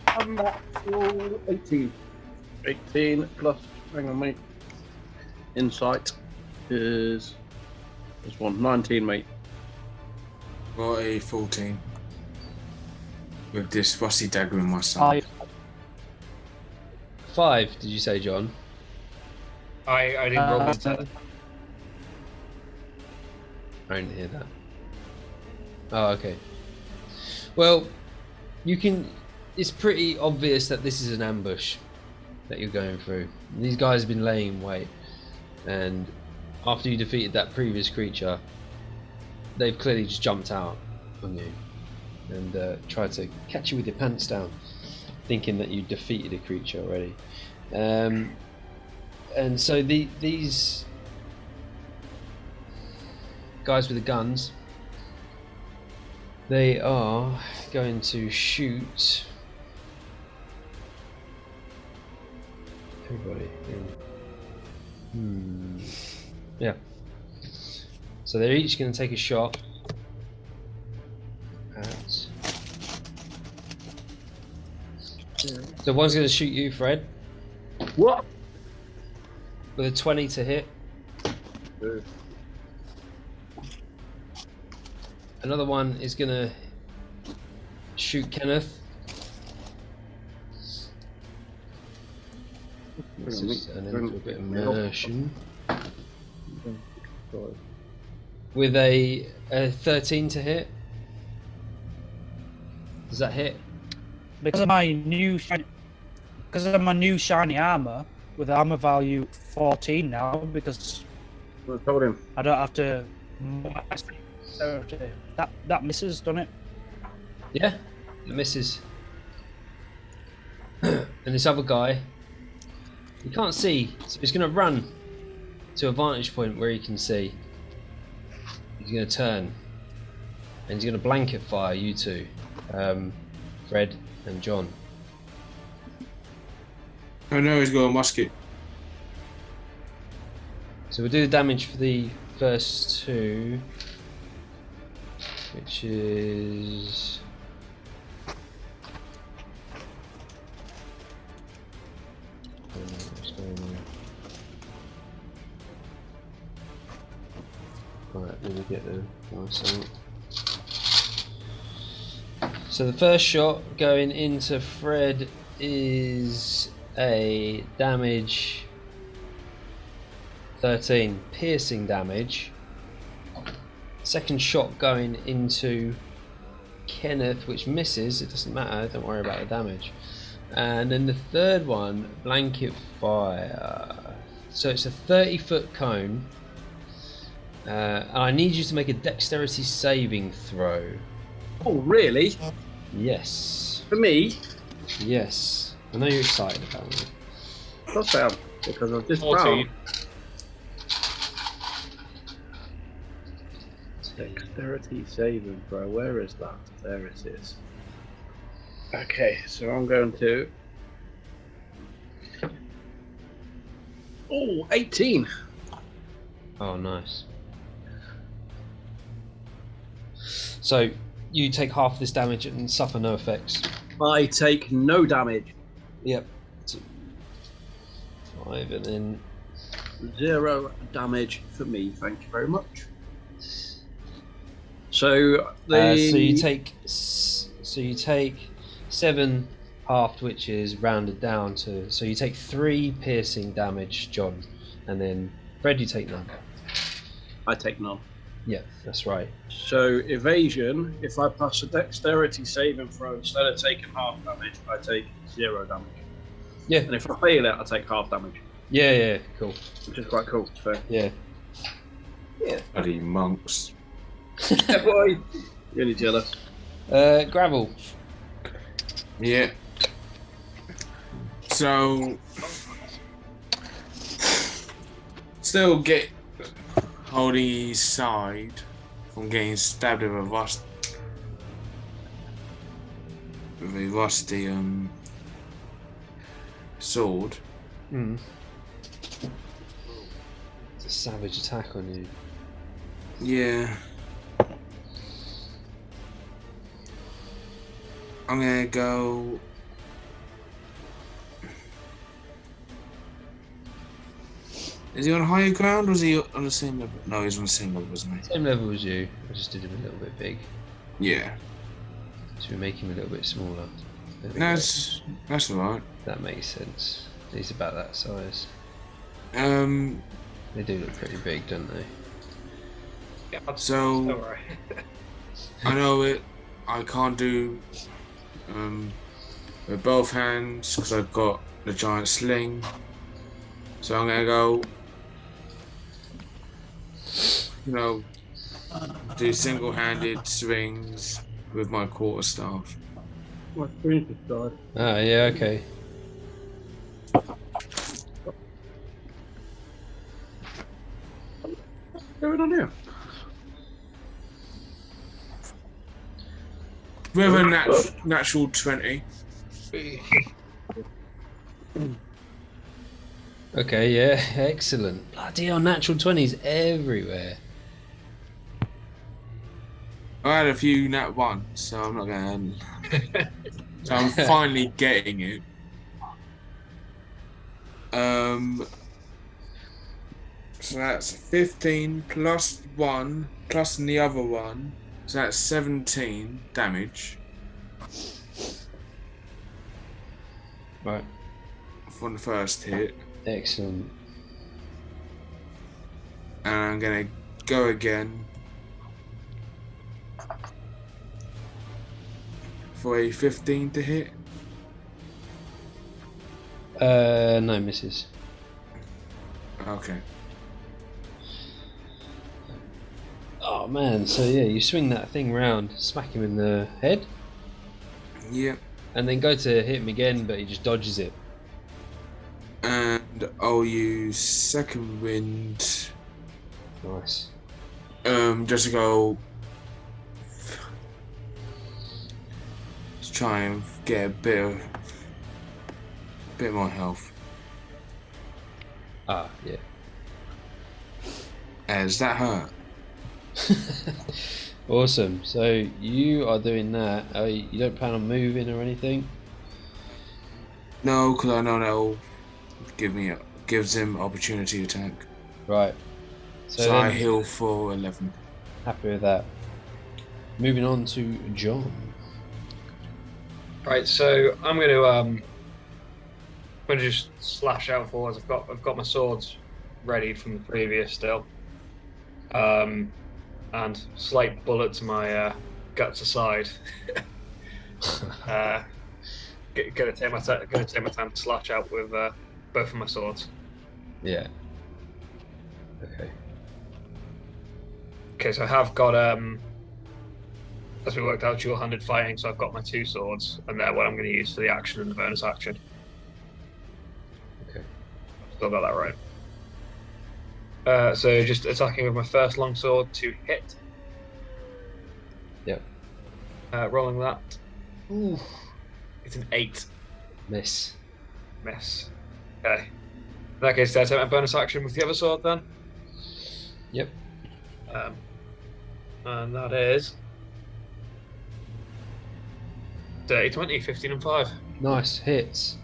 I'm at 18. 18 plus, hang on, mate. Insight is 19, mate. Got a 14. With this rusty dagger in my side. 5, did you say, John? I didn't roll this time. I didn't hear that. Oh, okay. Well, you can. It's pretty obvious that this is an ambush that you're going through. These guys have been laying wait, and after you defeated that previous creature, they've clearly just jumped out on you and tried to catch you with your pants down. thinking that you defeated a creature already. And so these guys with the guns, they are going to shoot everybody. Yeah. So they're each going to take a shot at. So one's going to shoot you, Fred. What? With a 20 to hit. Another one is going to shoot Kenneth. This is an into a bit of immersion. With a 13 to hit. Does that hit? Because of my new shiny armor, with armor value 14 now, because I told him. I don't have to. That misses, doesn't it? Yeah, it misses. And this other guy, you can't see, so he's going to run to a vantage point where he can see. He's going to turn, and he's going to blanket fire you two, Fred and John. I know he's got a musket. So we'll do the damage for the first two, which is right, let me get the nice out. So the first shot going into Fred is a damage 13, piercing damage. Second shot going into Kenneth, which misses. It doesn't matter, don't worry about the damage. And then the third one, blanket fire. So it's a 30-foot cone. And I need you to make a dexterity saving throw. Oh, really? Yes. For me? Yes. I know you're excited about it. That's sound, because I've just 14. found. Dexterity saving throw. Where is that? There it is. Okay, so I'm going to. Oh, 18. Oh, nice. So you take half this damage and suffer no effects. I take no damage. Yep. 5 and then 0 damage for me. Thank you very much. So so you take 7 halved, which is rounded down to. So you take 3 piercing damage, John, and then Fred, you take none. I take none. Yeah, that's right. So evasion, if I pass a dexterity saving throw instead of taking half damage, I take 0 damage. Yeah. And if I fail it, I take half damage. Yeah, cool. Which is quite cool. So Yeah. Bloody monks. yeah, boy. You're only jealous. Gravel. Yeah. So still get holding his side from getting stabbed with a rusty sword. It's a savage attack on you. Yeah. I'm gonna go. Is he on higher ground or is he on the same level? No, he's on the same level, isn't he? Same level as you. I just did him a little bit big. Yeah. So we make him a little bit smaller. That's alright. That makes sense. He's about that size. They do look pretty big, don't they? Yeah, So alright. I know it. I can't do with both hands because I've got the giant sling. So I'm gonna go, do single-handed swings with my quarterstaff. My screen just died. Ah, yeah, okay. What's going on here? With a natural 20. Okay, yeah, excellent. Bloody hell, natural 20s everywhere. I had a few nat 1s, so I'm not going to... So I'm finally getting it. So that's 15 plus 1 plus the other one. So that's 17 damage. Right. From the first hit. Excellent. And I'm going to go again. For a 15 to hit. No, misses. Okay. Oh man, so yeah, you swing that thing round, smack him in the head. Yep. And then go to hit him again, but he just dodges it. And I'll use second wind. Nice. Just to go. Let's try and get a bit more health. Ah, yeah. Does that hurt? Awesome. So you are doing that. You don't plan on moving or anything? No, because I know that'll gives him opportunity attack. Right. So I heal for 11. Happy with that. Moving on to John. Right, so I'm going to just slash out forwards. I've got my swords ready from the previous still, and slight bullet to my guts aside. Gonna take my time to slash out with both of my swords. Yeah. Okay. Okay, so I have got as we worked out, dual-handed fighting. So I've got my two swords, and they're what I'm going to use for the action and the bonus action. Okay. Still got that right. So just attacking with my first longsword to hit. Yep. Rolling that. Ooh, it's an 8. Miss. Miss. Okay. In that case, I take my bonus action with the other sword then. Yep. And that is dirty 20, 15 and 5. Nice hits.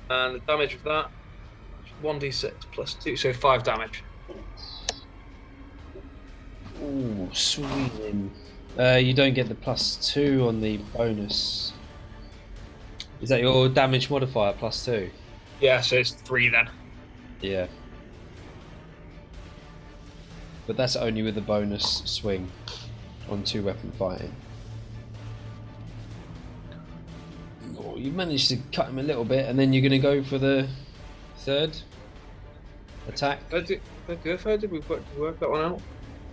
And the damage of that 1d6 plus 2, so 5 damage. Ooh, swinging. You don't get the +2 on the bonus. Is that your damage modifier +2? Yeah, so it's 3 then. Yeah. But that's only with the bonus swing on 2-weapon fighting. Oh, you managed to cut him a little bit, and then you're going to go for the third attack. Did we work that one out?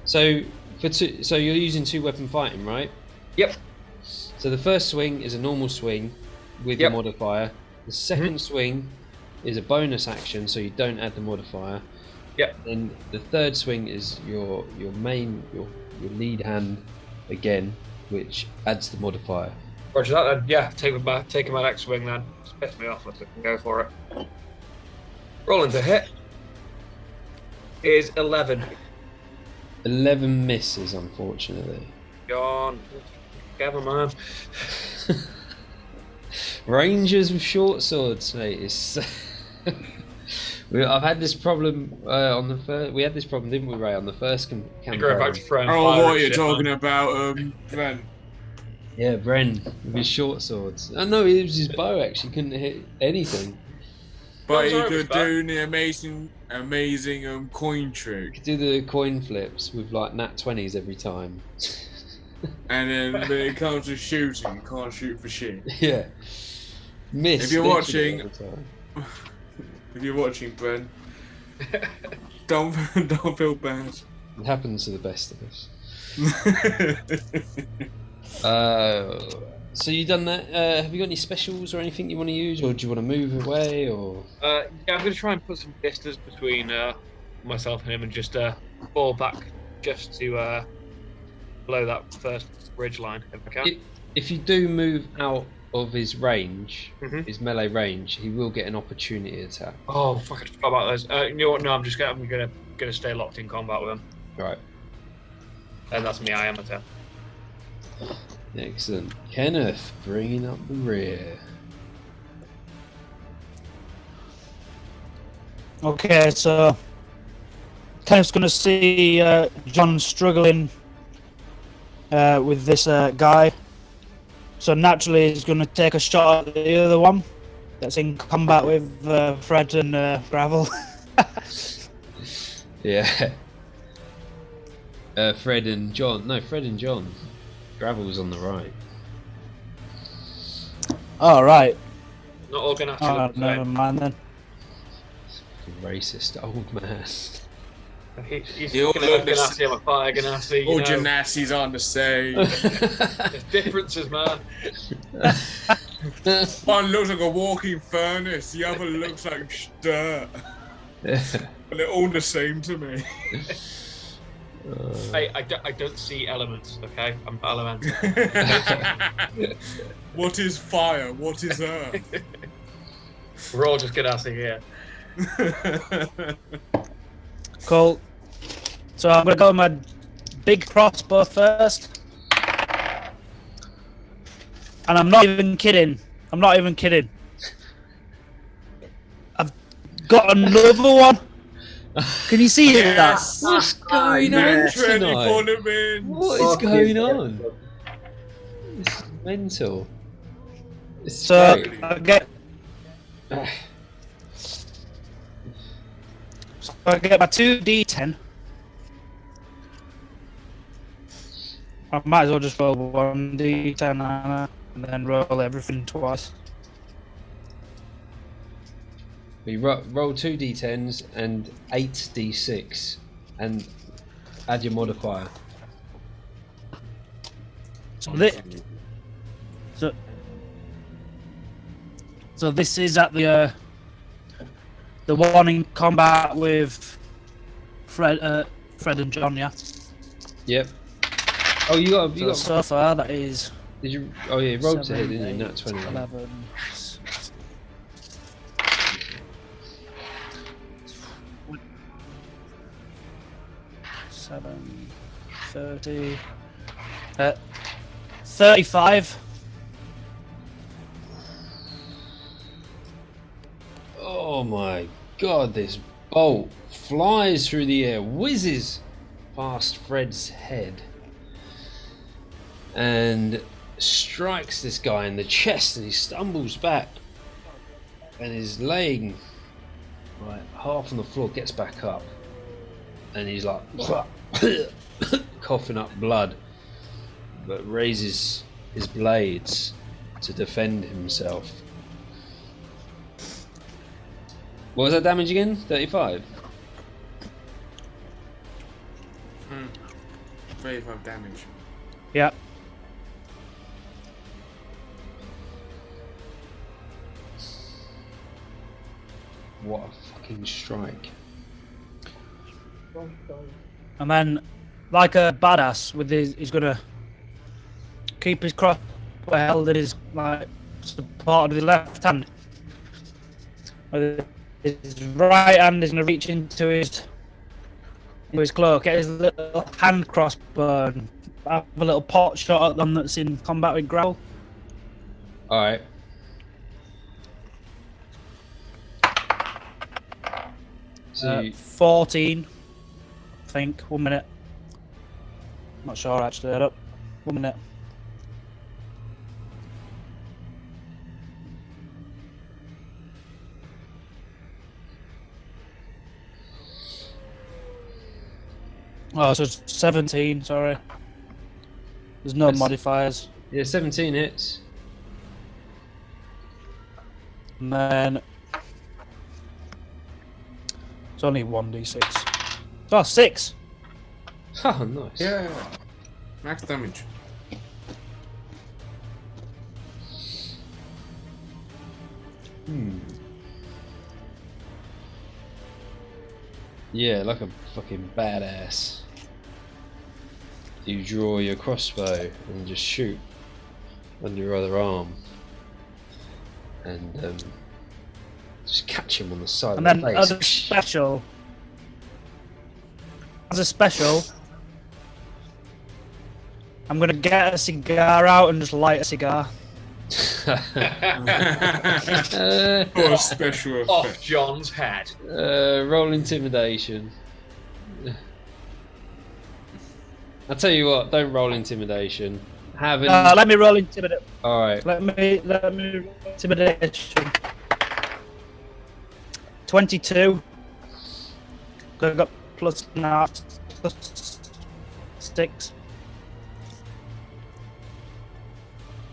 So so you're using 2-weapon fighting, right? Yep. So the first swing is a normal swing with your modifier. The second swing is a bonus action, so you don't add the modifier. Yep. And the third swing is your lead hand again, which adds the modifier. Roger that then. Yeah, take my next swing then. Just piss me off, let's go for it. Rolling to hit is 11. 11 misses, unfortunately. Gone. Together, man. Rangers with short swords, mate. I've had this problem on the first. We had this problem, didn't we, Ray, on the first campaign? Oh, what you're talking about, Bren? Yeah, Bren with his short swords. Oh no, it was his bow. Actually, couldn't hit anything. But he could do the amazing coin trick. He could do the coin flips with like nat 20s every time. And then when it comes to shooting, you can't shoot for shit. Yeah. Miss. If you're watching, Bren, don't feel bad. It happens to the best of us. So you done that? Have you got any specials or anything you want to use, or do you want to move away, or? Yeah, I'm going to try and put some distance between myself and him, and just fall back just to below that first ridge line, if I can. If you do move out of his range, Mm-hmm. his melee range, he will get an opportunity attack. Oh fuck! I forgot about those. You know what? No, I'm gonna stay locked in combat with him. Right. And that's me. I am a 10. Excellent. Kenneth bringing up the rear. Okay, so Kenneth's going to see John struggling with this guy. So naturally he's going to take a shot at the other one that's in combat with Fred and Gravel. Yeah. Fred and John. No, Fred and John. Gravel's on the right. All right. Not all gonna have to Oh, look the never same. mind then. Racist old man. He's You all fucking look the Ganassi, I'm a fire Ganassi. All You your know. Nassi's on the same. There's differences, man. One looks like a walking furnace, the other looks like dirt. But they're all the same to me. I don't see elements, okay? I'm elemental. What is fire? What is earth? We're all just Ganassi here. Cool. So I'm going to go with my big crossbow first. And I'm not even kidding. I've got another one. Can you see Yes. that? What's going on Ready tonight? for the win. What is going on? This is mental. It's So great. I get my 2d10. I might as well just roll 1d10 and then roll everything twice. You roll 2d10s and 8d6 and add your modifier. So this is at the one in combat with Fred and John, yeah. Yep. Oh, you got. So far that is. Did you? Oh yeah, you rolled to hit, 7, didn't you? 8, Nat 20. 11. 7, 30. 35. Oh my god! This bolt flies through the air, whizzes past Fred's head, and strikes this guy in the chest, and he stumbles back, and is laying like half on the floor, gets back up, and he's like coughing up blood, but raises his blades to defend himself. What was that damage again? 35? 35 damage. Yeah. What a fucking strike. And then, like a badass, with he's gonna keep his crossbow held in his support of his left hand. With his right hand is gonna reach into his cloak, get his little hand crossbow, and have a little pot shot at them that's in combat with Growl. Alright. So 14, I think. 1 minute. Not sure actually. Up. 1 minute. Oh, so it's 17. Sorry. There's no That's- modifiers. yeah, 17 hits. And then it's only 1d6. Oh, 6. Oh, nice. Yeah. Max damage. Yeah, like a fucking badass. You draw your crossbow and just shoot on your other arm, and just catch him on the side And of then the as face. a special, I'm gonna get a cigar out and just light a cigar. For a special Off effect. John's head. Roll intimidation. I'll tell you what, don't roll intimidation. Let me roll intimidation. Alright. Let me roll intimidation. 22. I got +6.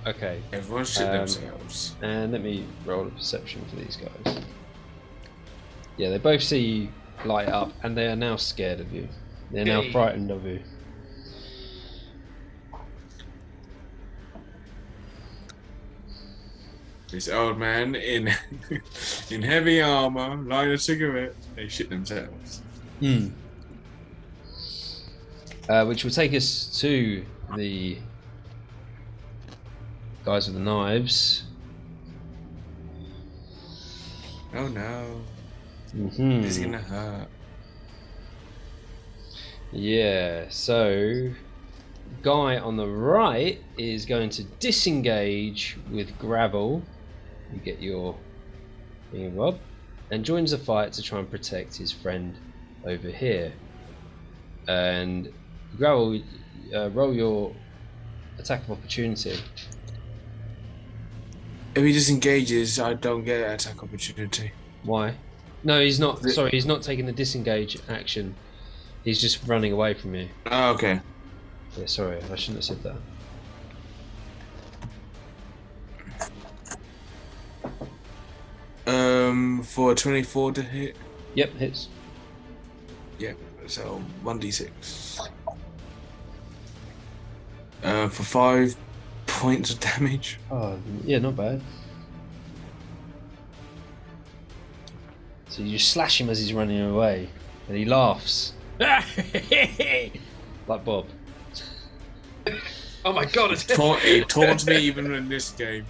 Okay. Everyone shit themselves. And let me roll a perception for these guys. Yeah, they both see you light up, and they are now scared of you. They're now frightened of you. This old man in in heavy armor, light a cigarette. They shit themselves. Which will take us to the guys with the knives. Oh no. This is gonna hurt. Yeah, so guy on the right is going to disengage with gravel. You get your being robbed, and joins the fight to try and protect his friend over here. And gravel, roll your attack of opportunity. If he disengages, I don't get an attack opportunity. Why? No, he's not. Sorry, he's not taking the disengage action. He's just running away from you. Oh, okay. Yeah, sorry, I shouldn't have said that. For 24 to hit. Yep, hits. Yep. So 1d6. For 5 points of damage. Oh, yeah, not bad. So you slash him as he's running away, and he laughs. Like Bob. Oh my god, it's It taunts me even in this game.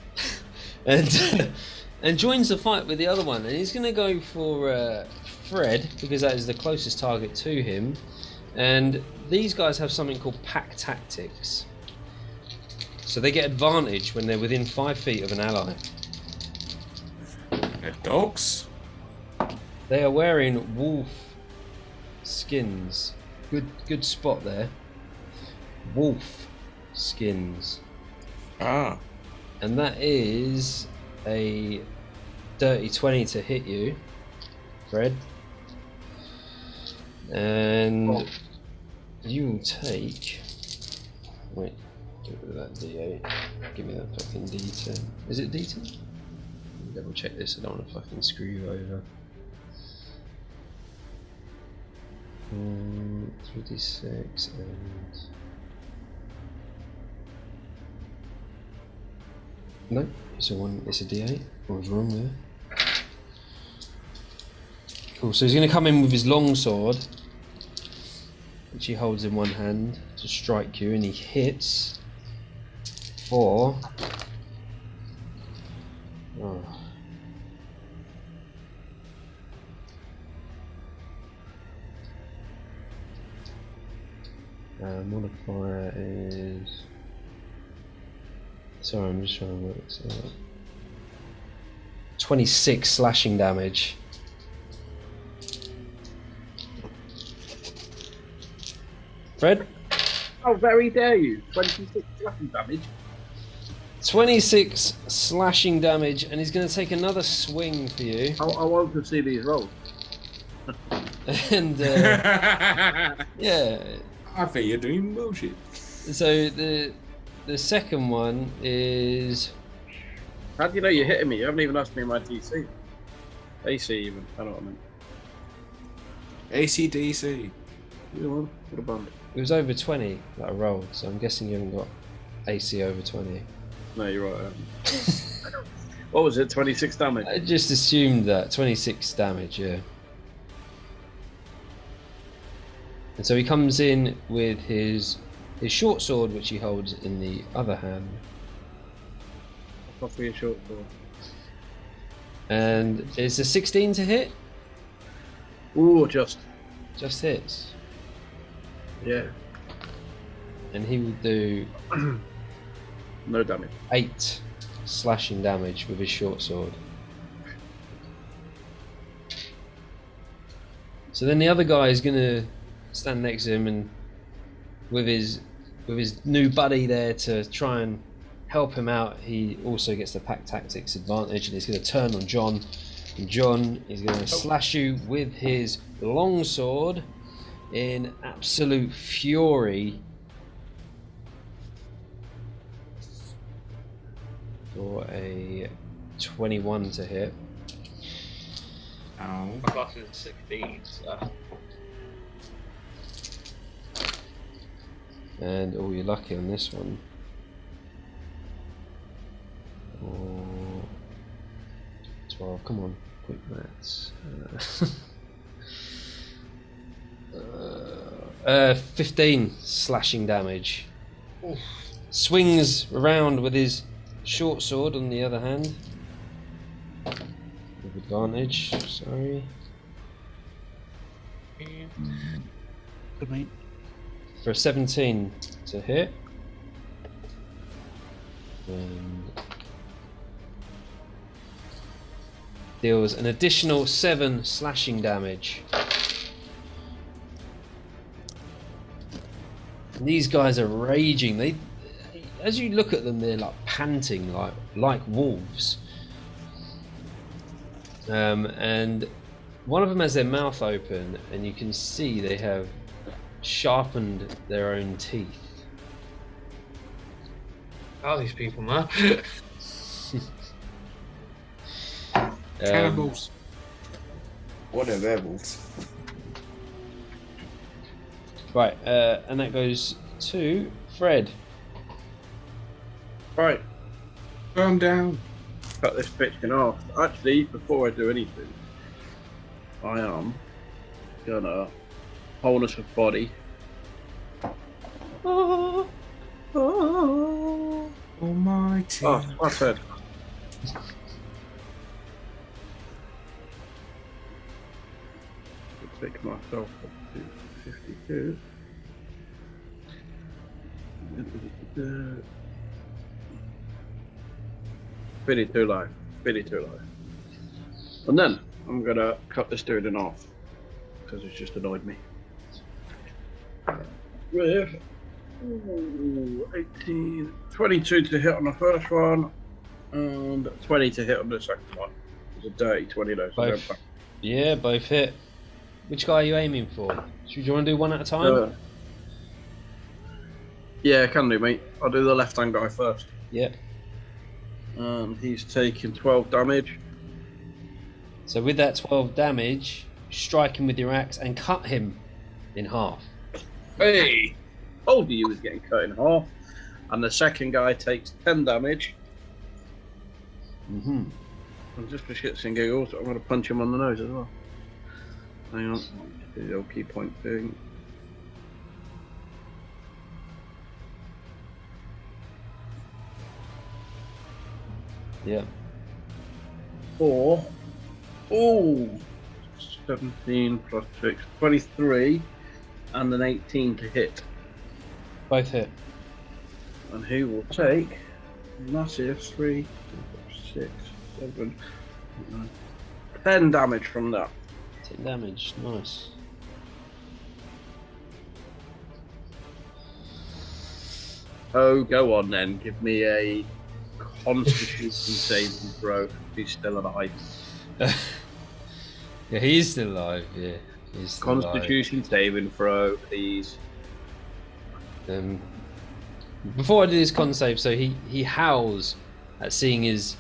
And joins the fight with the other one, and he's going to go for Fred, because that is the closest target to him. And these guys have something called pack tactics, so they get advantage when they're within 5 feet of an ally. They're dogs? They are wearing wolf skins. Good spot there. Wolf skins. Ah. And that is a dirty 20 to hit you, Fred. And you will take... Wait, get rid of that D8. Give me that fucking D10. Is it D10? Let me double check this, I don't want to fucking screw you over. 3d6 and... No, it's a D8. What was wrong there? Cool, so he's going to come in with his longsword, which he holds in one hand, to strike you, and he hits for... Oh. Modifier is... Sorry, I'm just trying to work this out. 26 slashing damage. Fred? How very dare you? 26 slashing damage. 26 slashing damage, and he's going to take another swing for you. I want to see these rolls. And yeah. I think you're doing bullshit. So the second one is... How do you know you're hitting me? You haven't even asked me my DC. AC even. I don't know what I meant. ACDC. You know what about it? It was over 20 that I rolled, so I'm guessing you haven't got AC over 20. No, you're right. What was it? 26 damage. I just assumed that 26 damage. Yeah. And so he comes in with his short sword, which he holds in the other hand. Off with your short sword. And it's a 16 to hit. Ooh, just hits. Yeah. And he will do no damage. 8 slashing damage with his short sword. So then the other guy is gonna stand next to him and with his new buddy there to try and help him out. He also gets the pack tactics advantage, and he's going to turn on John. And John is going to slash you with his longsword in absolute fury for a 21 to hit. Ow. My class is 16, so. And oh, you're lucky on this one. Oh, 12, come on, quick maths. 15 slashing damage. Oof. Swings around with his short sword on the other hand. With advantage, sorry. Good mate. For a 17 to hit. And deals an additional 7 slashing damage. And these guys are raging. They, as you look at them, they're like panting, like wolves. And one of them has their mouth open, and you can see they have sharpened their own teeth. How are these people, man? Cannibals. What are werewolves? Right, and that goes to Fred. Right, Calm down. cut this bitch in half. Actually, before I do anything, I am gonna wholeness of body. Almighty. Oh, I said. Take myself up to 52. Pretty too low. And then I'm gonna cut this dude in half because it's just annoyed me. With 18, 22 to hit on the first one, and 20 to hit on the second one. It's a dirty 20 though. So Both. Yeah, both hit. Which guy are you aiming for? Should you want to do one at a time? Yeah, I can do, mate. I'll do the left-hand guy first. Yeah. He's taking 12 damage. So with that 12 damage, strike him with your axe and cut him in half. Hey! Told you he was getting cut in half. And the second guy takes 10 damage. Mm-hmm. And just for shits and giggles, I'm going to punch him on the nose as well. Hang on. Do the old key point thing. Yeah. 4. Ooh! 17 plus 6. 23. And an 18 to hit. Both hit. And he will take massive 3, 4, 6, 7, 9, 10 damage from that. 10 damage, nice. Oh, go on then. Give me a Constitution saving throw if he's still alive. Yeah, he's still alive, yeah. He's still Constitution saving throw, please. alive. Before I do this con save, so he howls at seeing his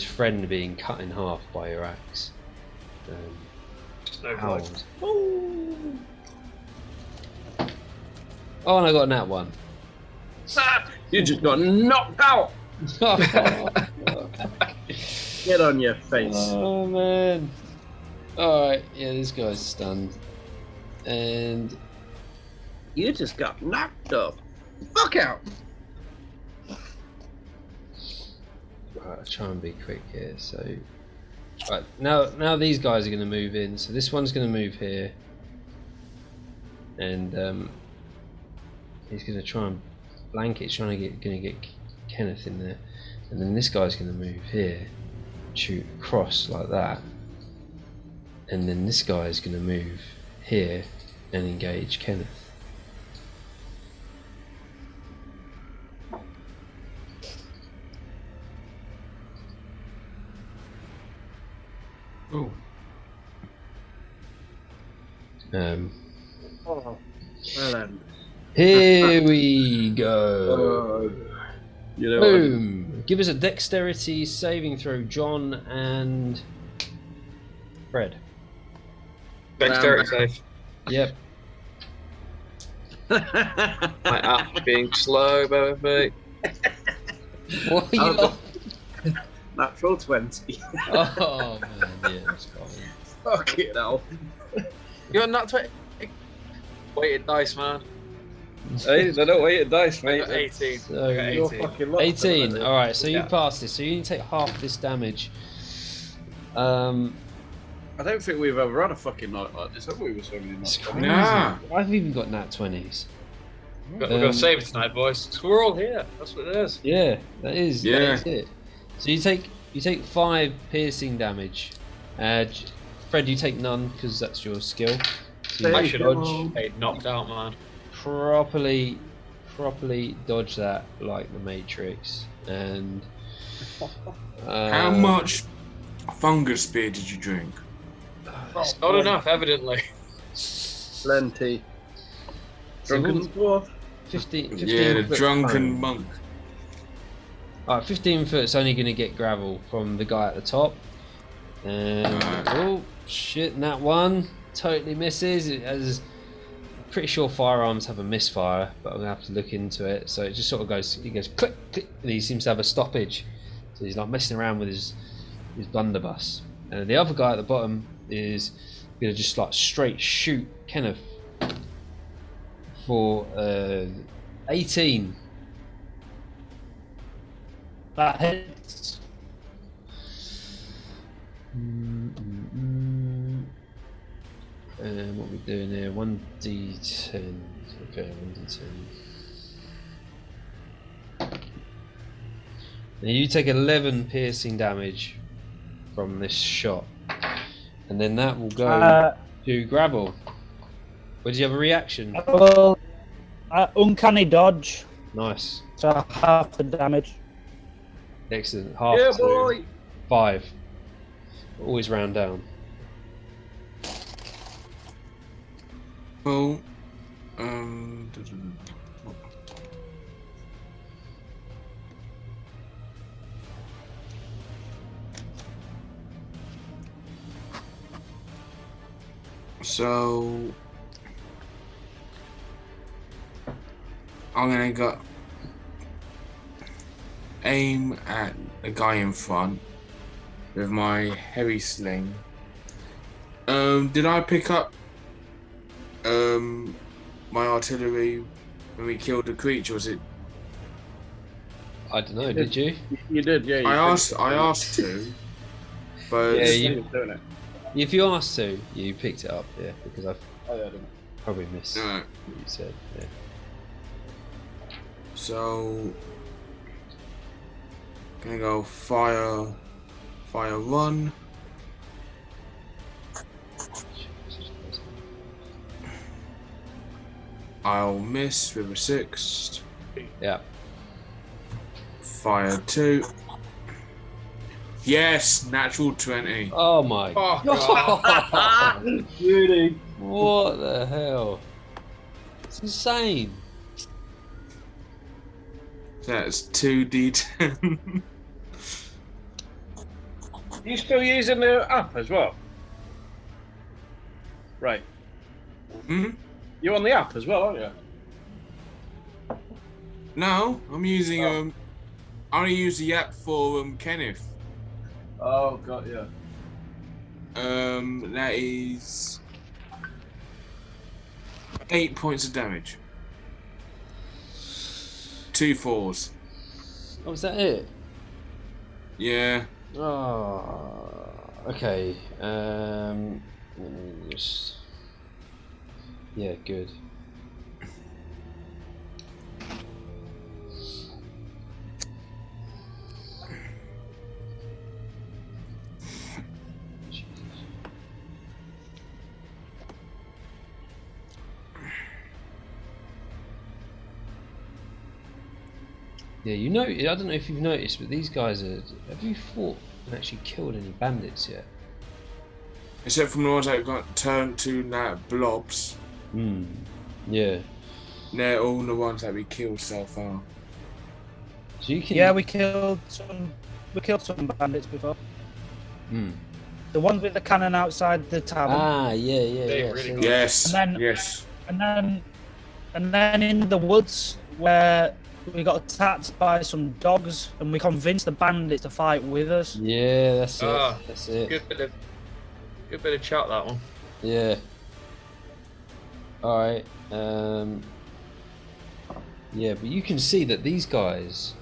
friend being cut in half by your axe. Howls. Oh, and I got a nat 1. You just got knocked out! Get on your face. Oh man. Alright, yeah, this guy's stunned. And You just got knocked off. Fuck out. right, I'll try and be quick here. So right, now these guys are gonna move in. So this one's gonna move here. And he's gonna try and flank it, gonna get Kenneth in there. And then this guy's gonna move here, shoot across like that. And then this guy is going to move here and engage Kenneth. Oh. Well then. Here we go. You know Boom! Give us a dexterity saving throw, John and Fred. Dexterity save. Yep. My app's being slow, baby. What are you Oh, Natural 20. Oh man, yeah, that's fine. Fucking hell. You're not 20. Weighted dice, man. Hey, they don't weight dice, I mate. got 18. So I got You're 18. fucking lucky, 18. isn't it? Alright, so you Yeah. pass this, so you need to take half this damage. I don't think we've ever had a fucking night like this, have we? With so many It's nights. crazy. Nah. I've even got nat 20s. We've got to save it tonight, boys. 'Cause we're all here. That's what it is. Yeah, that is Yeah. it. So you take 5 piercing damage. Fred, you take none because that's your skill. So you I should dodge, have knocked out, man. properly dodge that like the Matrix. And How much fungus spear did you drink? Not enough, evidently. Plenty. So Drunken dwarf. 15 Yeah, the foot drunken cone. monk. Alright, 15 foot's only going to get gravel from the guy at the top. And oh shit, that one totally misses. It has, pretty sure firearms have a misfire, but I'm gonna have to look into it. So it just sort of goes, he goes click, click, and he seems to have a stoppage. So he's like messing around with his blunderbuss. And the other guy at the bottom is gonna just like straight shoot Kenneth for 18. That hits. And what are we doing here? 1d10. Okay, 1d10. Now you take 11 piercing damage from this shot, and then that will go to gravel. Did you have a reaction? Well, uncanny dodge, Nice, so half the damage. excellent. Half Yeah, to boy. 5. Always round down. Well, so I'm gonna go aim at the guy in front with my heavy sling. Did I pick up my artillery when we killed the creature? Was it? I don't know. Did you? You did, yeah. I asked to, but Yeah, You you- was doing it. If you asked to, you picked it up. Yeah, because I've Oh, yeah, I didn't. probably missed no. what you said. Yeah. So gonna go fire, run. I'll miss with a 6. Yeah. Fire 2. Yes, natural 20. Oh my Oh, god! Really? What the hell? It's insane. That's 2d10. You still using the app as well? Right. Hmm? You're on the app as well, aren't you? No, I'm using I only use the app for Kenneth. Oh, God, yeah. That is 8 points of damage. 2 4s. Oh, is that it? Yeah. Oh, okay. Let me just. Yeah, good. Yeah, you know, I don't know if you've noticed, but these guys are. Have you fought and actually killed any bandits yet? Except from the ones that got turned to like blobs. Hmm. Yeah. They're all the ones that we killed so far. So you can. Yeah, we killed some. We killed some bandits before. Hmm. The ones with the cannon outside the tavern. Ah, yeah, yeah, They yeah. really so- got- Yes. And then- yes. And then in the woods where we got attacked by some dogs, and we convinced the bandits to fight with us. Yeah, that's it. Ah, That's it. Good bit of chat, that one. Yeah. All right. Yeah, but you can see that these guys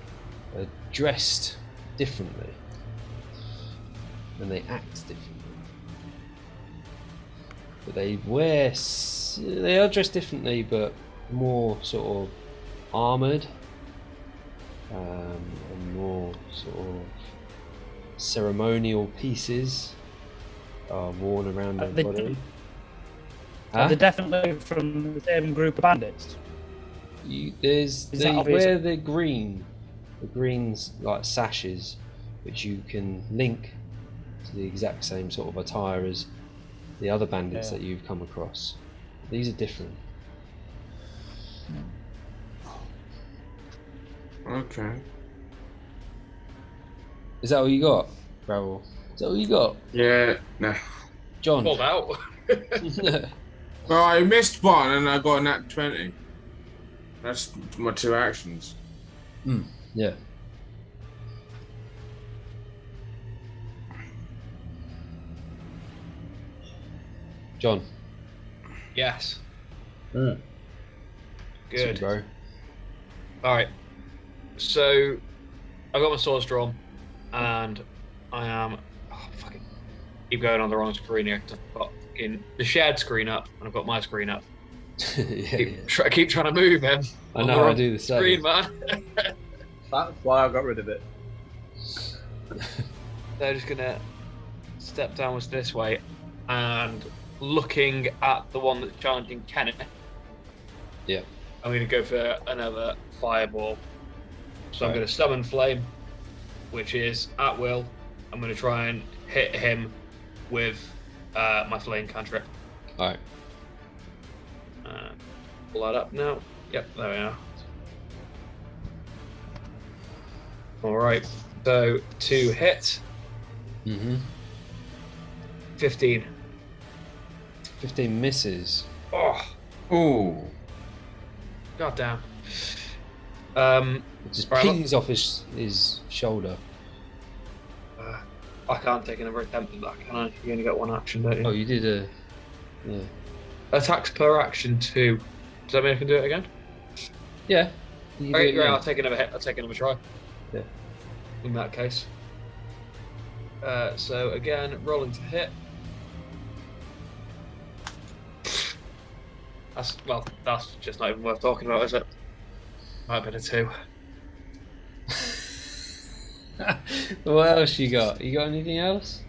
are dressed differently, and they act differently. But they they are dressed differently, but more sort of armored, and more sort of ceremonial pieces are worn around their They- body. They're definitely from the same group of bandits. There's Is they that obvious? wear the green's like sashes, which you can link to the exact same sort of attire as the other bandits Yeah. that you've come across. These are different. Okay. Is that all you got, Raoul? Is that all you got, Yeah. Nah. John? Pulled out. Well, I missed one and I got a nat 20. That's my 2 actions. Yeah. John. Yes. Sweet, Good. bro. All right. So I got my swords drawn, and I am. Oh, fucking keep going on the wrong screen here. 'Cause I've got fucking the shared screen up, and I've got my screen up. Yeah. Keep trying to move, man. I On know. the I wrong do the same. Screen, man. That's why I got rid of it. They're just gonna step downwards this way, and looking at the one that's challenging Kenneth. Yeah. I'm gonna go for another fireball. So I'm Right. gonna summon flame, which is at will. I'm gonna try and hit him with my flame cantrip. All right. Pull that up now. Yep, there we are. All right. So to hit, Mhm. 15. 15 misses. Oh, Oh. goddamn. It just Right, pings off his shoulder. I can't take another attempt at that, can I? You only got one action, don't you? Oh, you did a. Yeah. Attacks per action 2. Does that mean I can do it again? Yeah. You can do Okay, it great. again. I'll take another hit. I'll take another try. Yeah. In that case. So again, rolling to hit. That's just not even worth talking about, is it? Might have been a 2. What else you got? You got anything else?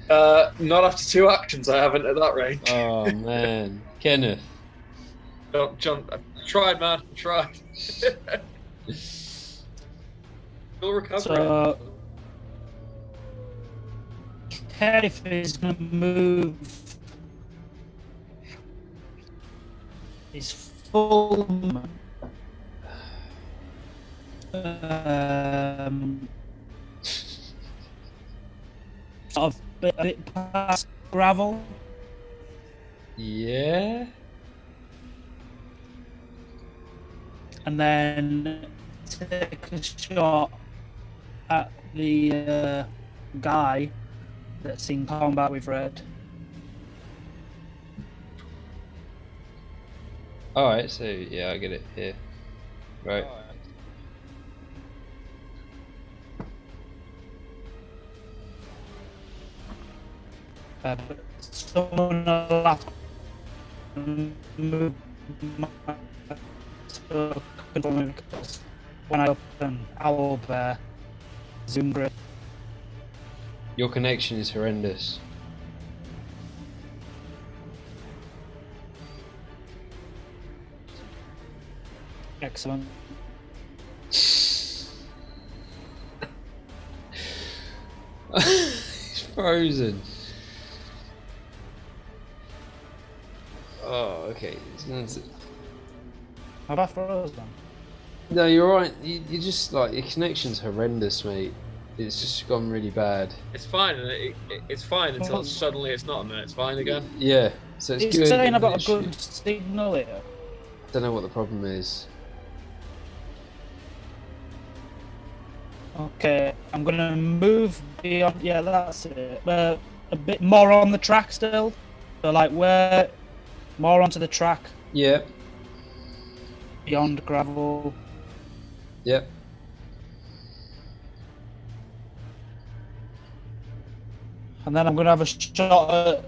Not after 2 actions, I haven't at that range. Oh man, Kenneth. John, I tried, man. I tried. Still recovering. So Kenneth is going to move his full movement, sort of a bit past gravel, Yeah. and then take a shot at the guy that's in combat with Red. Alright, so yeah, I get it here. Right. Someone will have to move my token because when I open Owlbear, Zoom grid. Your connection is horrendous. Excellent. He's frozen. Oh, okay. How about frozen? No, you're right. You just like your connection's horrendous, mate. It's just gone really bad. It's fine. It's fine until suddenly it's not, and then it's fine again. Yeah, so it's It's good. saying I've got a good signal here. Don't know what the problem is. Okay, I'm gonna move beyond. Yeah, that's it. A bit more on the track still. So like where more onto the track. Yeah. Beyond gravel. Yep. And then I'm gonna have a shot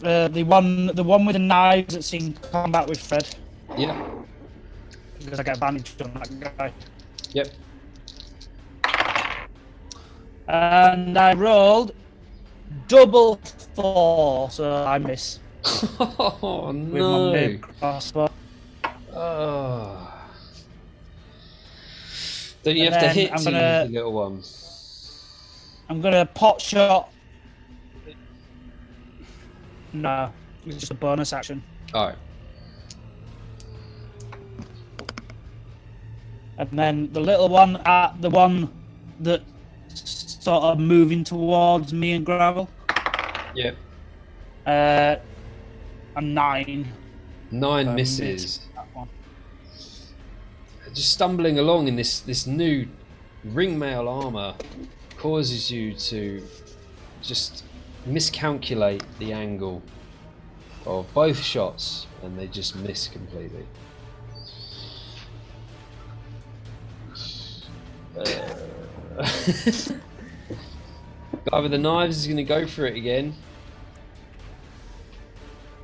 at the one with the knives that's in combat with Fred. Yep. Because I get advantage on that guy. Yep. And I rolled double 4, so I miss. Oh With my no! big crossbow. Oh. Don't you And have to then hit I'm to gonna- use the little one? I'm gonna pot shot. No, it's just a bonus action. Alright. And then the little one at the one that sort of moving towards me and gravel. Yep. A 9. 9 misses. That one. Just stumbling along in this new ringmail armor causes you to just miscalculate the angle of both shots, and they just miss completely. Guy with the knives is going to go for it again.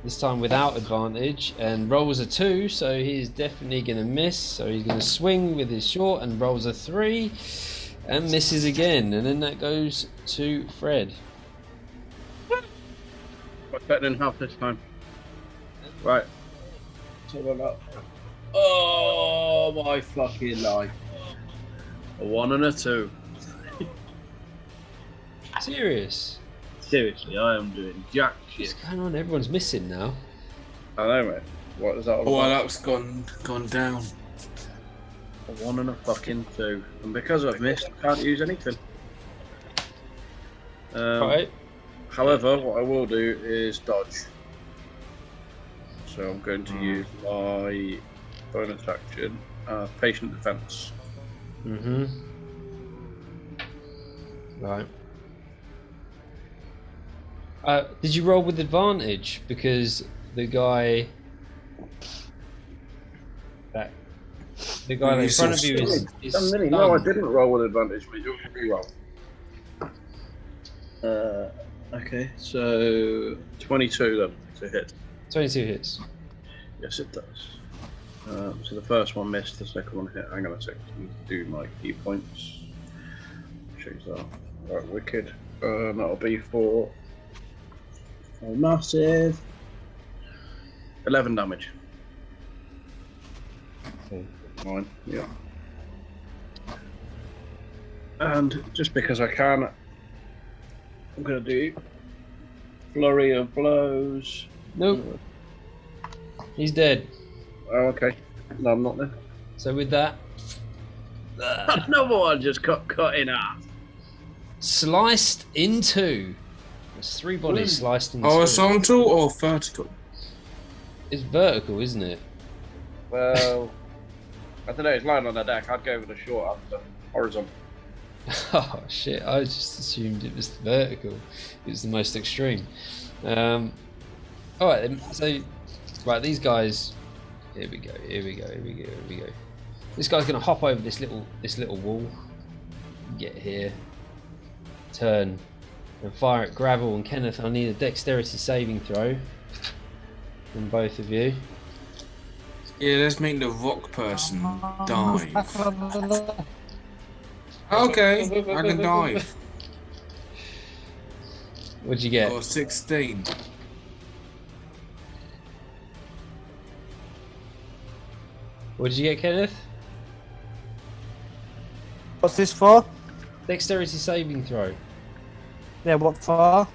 This time without advantage, and rolls a 2, so he's definitely going to miss. So he's going to swing with his short and rolls a 3 and misses again, and then that goes to Fred. Got better than half this time. Right. So we're up. Oh my fucking life. A 1 and a 2. Serious? Seriously, I am doing jack What's shit. going on? Everyone's missing now. I know, mate. What is that all Oh, well, about? that's gone down. A 1 and a fucking 2. And because I've missed, I can't use anything. Right. However, what I will do is dodge. So I'm going to use my bonus action, patient defense. Mm-hmm. Right. Did you roll with advantage? Because the guy in front of you is stunned. No, I didn't roll with advantage, but you can re-roll. Okay, so 22 then to hit. 22 hits. Yes, it does. So the first one missed, the second one hit. Hang on a second, do my key points. Change that. Right, wicked. That'll be for a massive 11 damage. Okay. 9, yeah. And just because I can, I'm going to do flurry of blows. Nope. He's dead. Oh, okay. No, I'm not then. So with that, Another one just cut in half. sliced in 2. There's 3 bodies sliced in 2. Horizontal or vertical? It's vertical, isn't it? Well, I don't know. It's lying on the deck. I'd go with a short answer. Horizontal. Oh shit! I just assumed it was the vertical. It was the most extreme. All right then. So, right, these guys. Here we go. Here we go. Here we go. Here we go. This guy's gonna hop over this little wall. Get here. Turn and fire at Gravel and Kenneth. I need a dexterity saving throw from both of you. Yeah, let's make the rock person dive. Okay, I can dive. What'd you get? Got 16. What did you get, Kenneth? What's this for? Dexterity saving throw. Yeah, what for?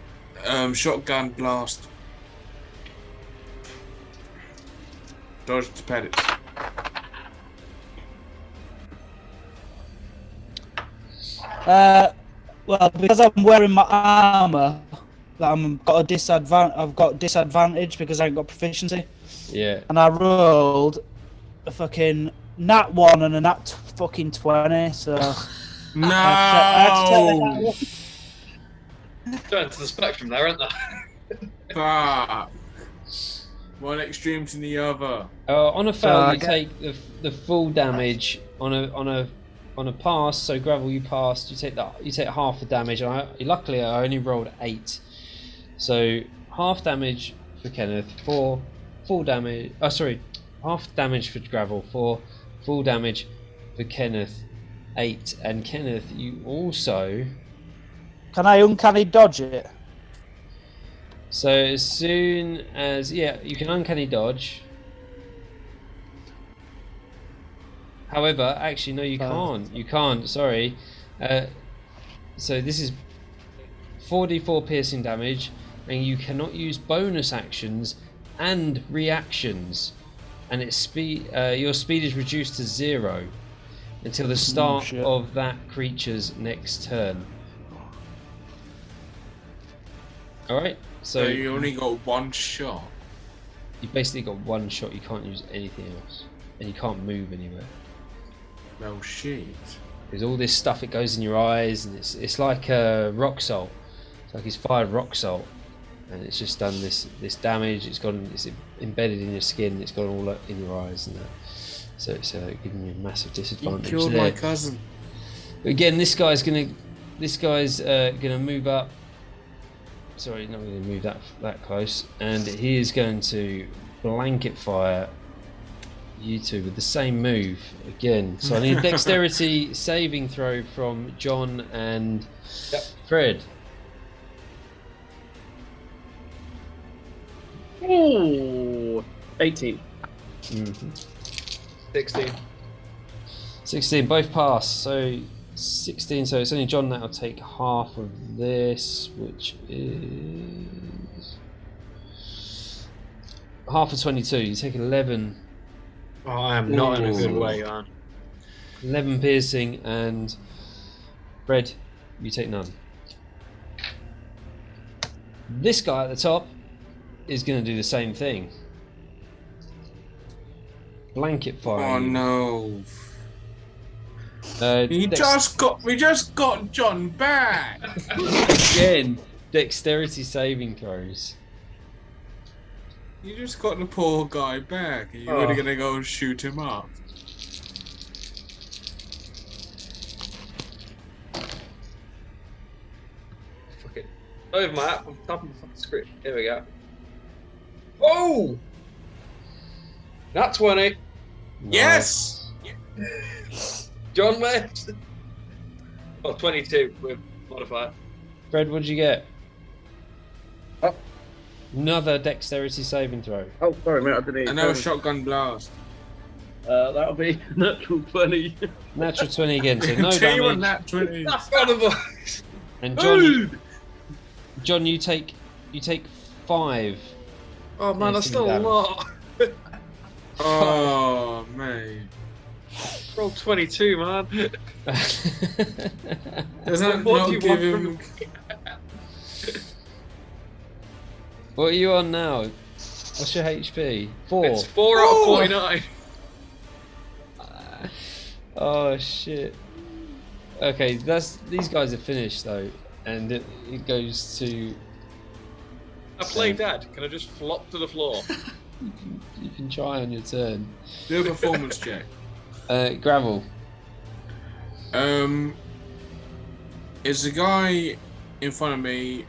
Shotgun blast. Dodge the pellets. Well, because I'm wearing my armor, I've got disadvantage because I ain't got proficiency. Yeah. And I rolled a fucking nat 1 and a nat fucking 20, so No! Going to the spectrum there, aren't they? Fuck. One extreme to the other. On a fail, So you take the full damage. On a pass, so Gravel, you passed. You take half the damage. Luckily, I only rolled 8, so half damage for Kenneth, 4 full damage. Oh, sorry, half damage for Gravel, 4 full damage for Kenneth, 8. And Kenneth, you also. Can I uncanny dodge it? So as soon as you can uncanny dodge. However, actually no, you can't. You can't. Sorry. So this is 4d4 piercing damage, and you cannot use bonus actions and reactions, and its speed. Your speed is reduced to 0 until the start of that creature's next turn. All right. So you only got one shot. You basically got one shot. You can't use anything else, and you can't move anywhere. No shit. There's all this stuff. It goes in your eyes, and it's like rock salt. It's like he's fired rock salt, and it's just done this damage. It's embedded in your skin. It's gone all in your eyes and that. So it's giving you a massive disadvantage. You killed there. my cousin. Again, this guy's gonna move up. Sorry, not going to move that close, and he is going to blanket fire you two with the same move again. So I need a dexterity saving throw from John and Fred. Ooh, 18. Mm-hmm. 16. 16, both pass. So 16, so it's only John that'll take half of this, which is half of 22. You take 11. Oh, I am not in a good way, man. 11 piercing, and Fred, you take none. This guy at the top is going to do the same thing. Blanket fire. Oh no. We just got John back. Again, dexterity saving throws. You just got the poor guy back, and you're really gonna go and shoot him up. Fuck it. Over my app, I'm tapping the fucking script. Here we go. Oh! That's 20. Yes! John, mate. Oh, 22 with modifier. Fred, what did you get? Oh. Another dexterity saving throw. Oh, sorry, mate. I didn't hear. Another shotgun blast. That'll be natural 20. Natural 20 again, so no Tell you what, damage. nat 20. That's one of us. And John, you take 5. Oh man, that's still a damage. lot. Oh man. Roll 22, man. Does that What not do you give want him? What are you on now? What's your HP? 4. It's 4 out of 49. Oh shit. Okay, these guys are finished though, and it goes to. I play dead. Can I just flop to the floor? You can try on your turn. Do a performance check. Gravel. Is the guy in front of me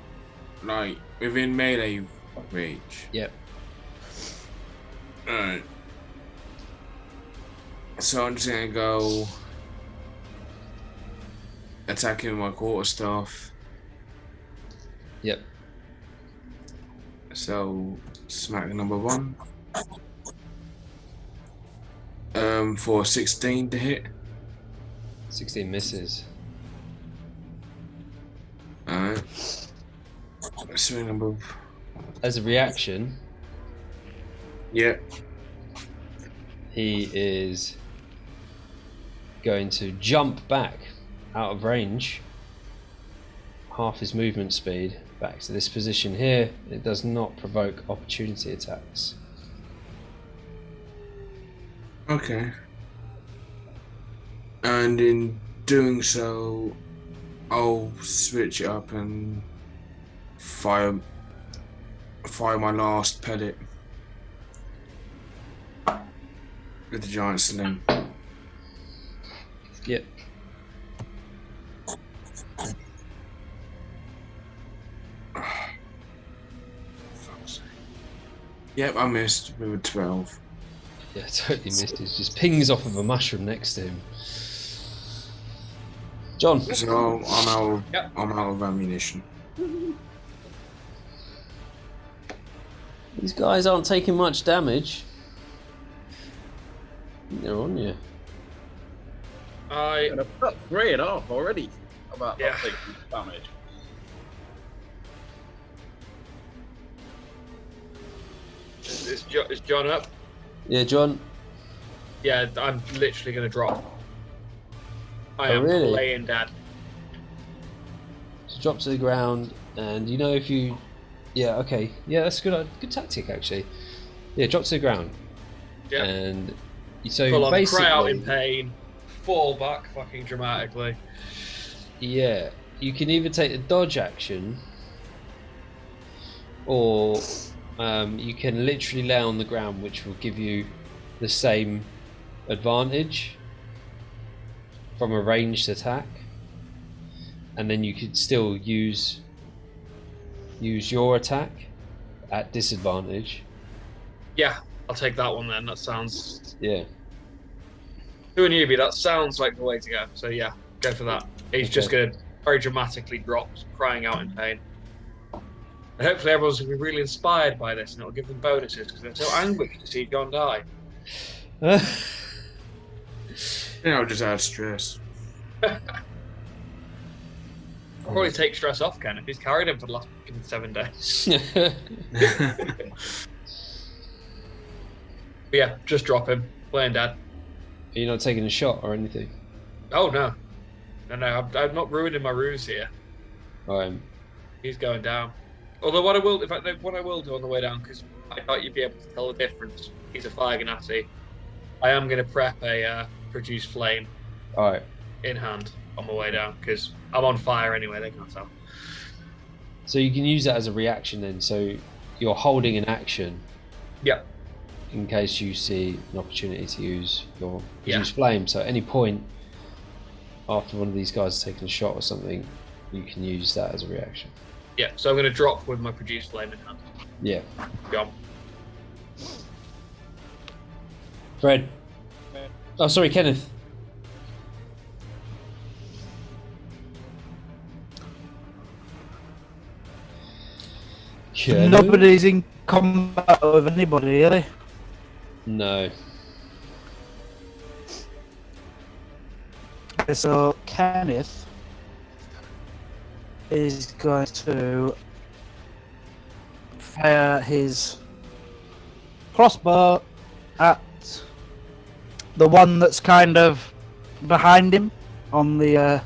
like within melee reach? Yep. Alright. So I'm just gonna go attacking my quarterstaff. Yep. So smack number 1. For 16 to hit. 16 misses. Alright. Swing number. As a reaction, Yep. he is going to jump back out of range, half his movement speed, back to this position here. It does not provoke opportunity attacks. Okay. And in doing so, I'll switch it up and fire my last pellet with the giant sling. Yep. Yep, I missed with a 12. Yeah, totally missed. It just pings off of a mushroom next to him. John. So I'm out. Yep. I'm out of ammunition. These guys aren't taking much damage. They're on you. And I've got 3.5 already. About Yeah. that taking damage. Is John up? Yeah, John. Yeah, I'm literally going to drop. I Oh, am really? playing dead. So drop to the ground, and you know if you, yeah, okay, yeah, that's good tactic actually. Yeah, drop to the ground, Yeah. and so Full on, basically, cry out in pain, fall back fucking dramatically. yeah, you can either take the dodge action, or you can literally lay on the ground, which will give you the same advantage from a ranged attack, and then you could still use your attack at disadvantage. Yeah, I'll take that one then. That sounds. Yeah. To a newbie, that sounds like the way to go. So yeah, go for that. He's just going to very dramatically drop, crying out in pain. And hopefully everyone's going to be really inspired by this, and it'll give them bonuses because they're so anguished to see John die. Yeah, I'll just add stress. Probably take stress off Ken if he's carried him for the last 7 days. But yeah, just drop him. Playing dead. Are you not taking a shot or anything? Oh no, no, I'm not ruining my ruse here. He's going down. Although what I will do on the way down, because I thought you'd be able to tell the difference. He's a fire ganassi. I am going to prep a produce flame. All right. In hand on my way down because I'm on fire anyway. They can't tell. So you can use that as a reaction then. So you're holding an action. Yep. In case you see an opportunity to use your produce flame. So at any point after one of these guys has taken a shot or something, you can use that as a reaction. Yeah. So I'm going to drop with my produce flame in hand. Yeah. Go. Fred. Oh, sorry, Kenneth. Kenneth? Nobody's in combat with anybody, are they? No. Okay, so Kenneth is going to fire his crossbow at the one that's kind of behind him on the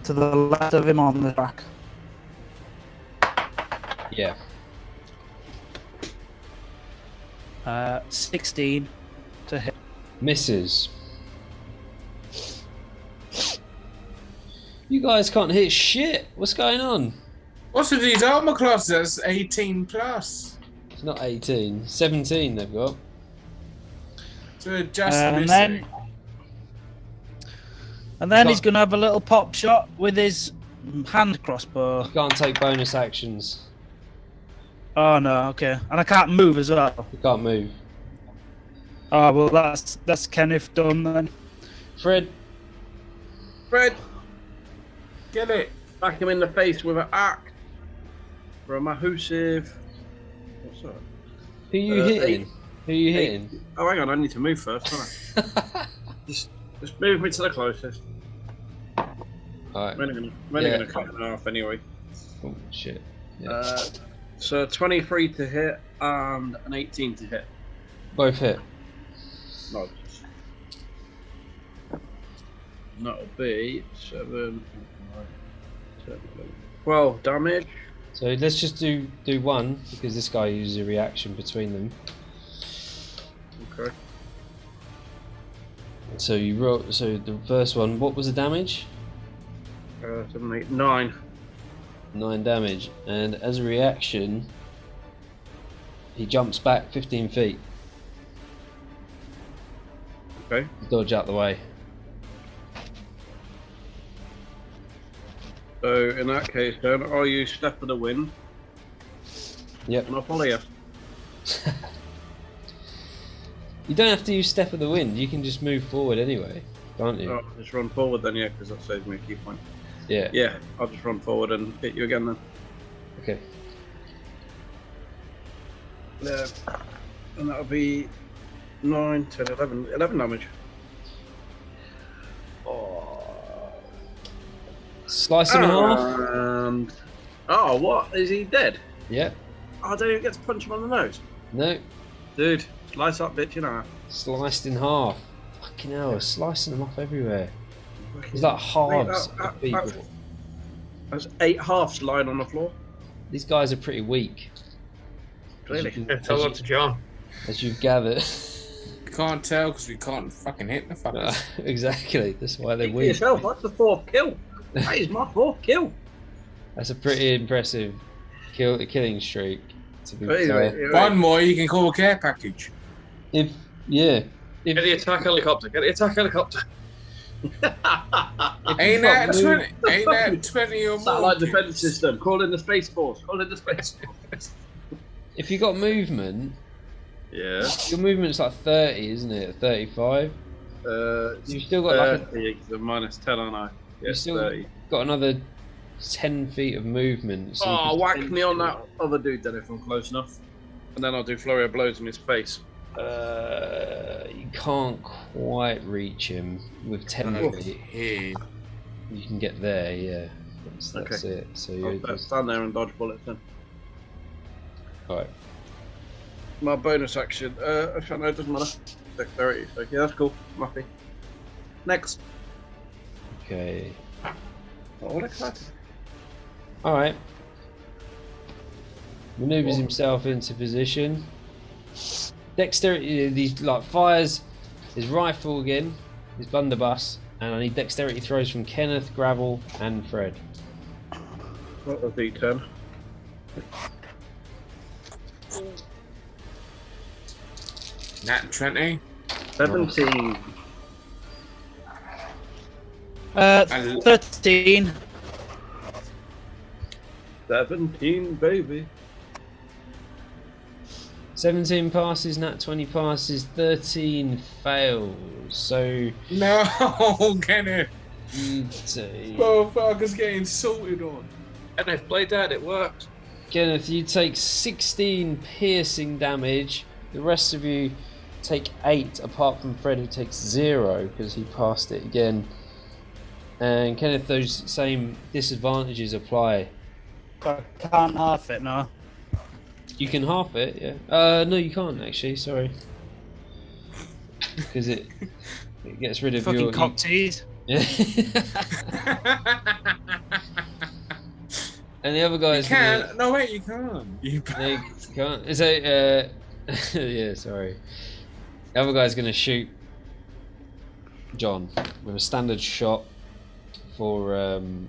to the left of him on the track. Yeah. 16 to hit. Misses. You guys can't hit shit. What's going on? What's with these armor classes? That's 18 plus. It's not 18. 17 they've got. So just And missing. then he's going to have a little pop shot with his hand crossbow. You can't take bonus actions. Oh no, okay. And I can't move as well. You can't move. Oh well, that's Kenneth done then. Fred, Get it. Back him in the face with an axe. For a mahusive. What's that? who are you hitting? 8. Who are you hitting? Oh, hang on, I need to move first, don't I? Just move me to the closest. Alright. I'm only gonna cut it in half anyway. Oh shit. Yeah. So 23 to hit and an 18 to hit. Both hit. No. And that'll be 7, 12 damage. So let's just do one because this guy uses a reaction between them. Okay. So you roll. So the first one, what was the damage? 7, 8, 9. 9 damage, and as a reaction, he jumps back 15 feet. Okay. Dodge out the way. So in that case, then I'll use Step of the Wind. Yep. And I'll follow you. You don't have to use Step of the Wind. You can just move forward anyway, can't you? Oh, just run forward then, yeah, because that saves me a key point. Yeah. Yeah, I'll just run forward and hit you again then. Okay. Yeah. And that'll be 9, 10, 11 damage. Slice him in half. And... Oh, what? Is he dead? Yep. Oh, I don't even get to punch him on the nose. No. Dude, slice up, bitch, you know. Sliced in half. Fucking hell, slicing them off everywhere. It's like halves of people. There's 8 halves lying on the floor. These guys are pretty weak. Clearly. Tell that to John. As you've gathered. You can't tell because we can't fucking hit the fuckers. Exactly, that's why they're Think for weak. yourself, that's the 4th kill. That is my 4th kill. That's a pretty impressive killing streak. To be Anyway, fair. anyway. One more, you can call a care package. If Get the attack helicopter. Get the attack helicopter. Ain't that 20? Ain't that 20 or more? Satellite defense system. Call in the Space Force. Call in the Space Force. if you got movement, Yeah. your movement's like 30, isn't it? 35. You've still got like 30, the minus 10, aren't I? you Yes, still 30. got another 10 feet of movement. So you Oh, could whack potentially- me on that other dude then if I'm close enough. And then I'll do flurry of blows in his face. You can't quite reach him with 10 feet. Here. You can get there, yeah. That's Okay. it. So I'll you're just stand there and dodge bullets then. alright. My bonus action, no, it doesn't matter. Dexterity, so yeah, that's cool. I'm happy. Next. Okay. Oh, what exciting. Alright. Maneuvers himself into position. Dexterity, he like fires his rifle again, his blunderbuss, and I need dexterity throws from Kenneth, Gravel, and Fred. What was D10? Nat 20. 17. 13. 17, baby. 17 passes, nat 20 passes, 13 fails. So No, Kenneth. you take Motherfucker's getting sorted on. And if play dead, it worked. Kenneth, you take 16 piercing damage. The rest of you take 8, apart from Fred, who takes 0 because he passed it again. And Kenneth, those same disadvantages apply. I can't half it, no. You can half it, yeah. No, you can't actually. Sorry, because it gets rid of Fucking your cock tease. Yeah. And the other guys You can. No, wait, you can't. You They can't. Is it? Yeah, sorry. The other guy's gonna shoot John with a standard shot for an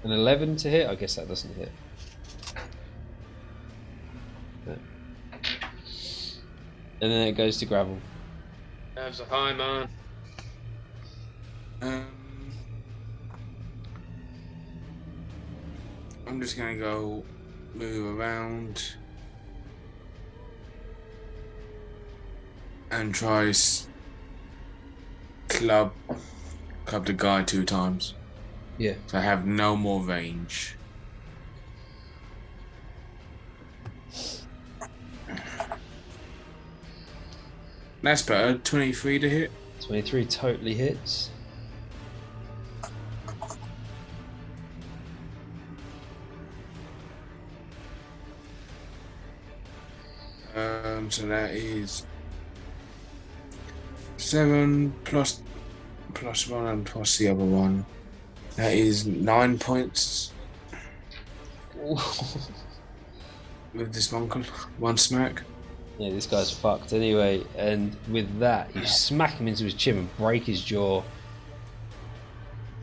11 to hit. I guess that doesn't hit. No. And then it goes to Gravel. That's a high, man. I'm just gonna go move around and try club the guy 2 times. Yeah. So I have no more range. That's better. 23 to hit. 23 totally hits. So that is 7 plus 1 and plus the other one. That is 9 points. With this one smack. Yeah, this guy's fucked anyway. And with that, you smack him into his chin and break his jaw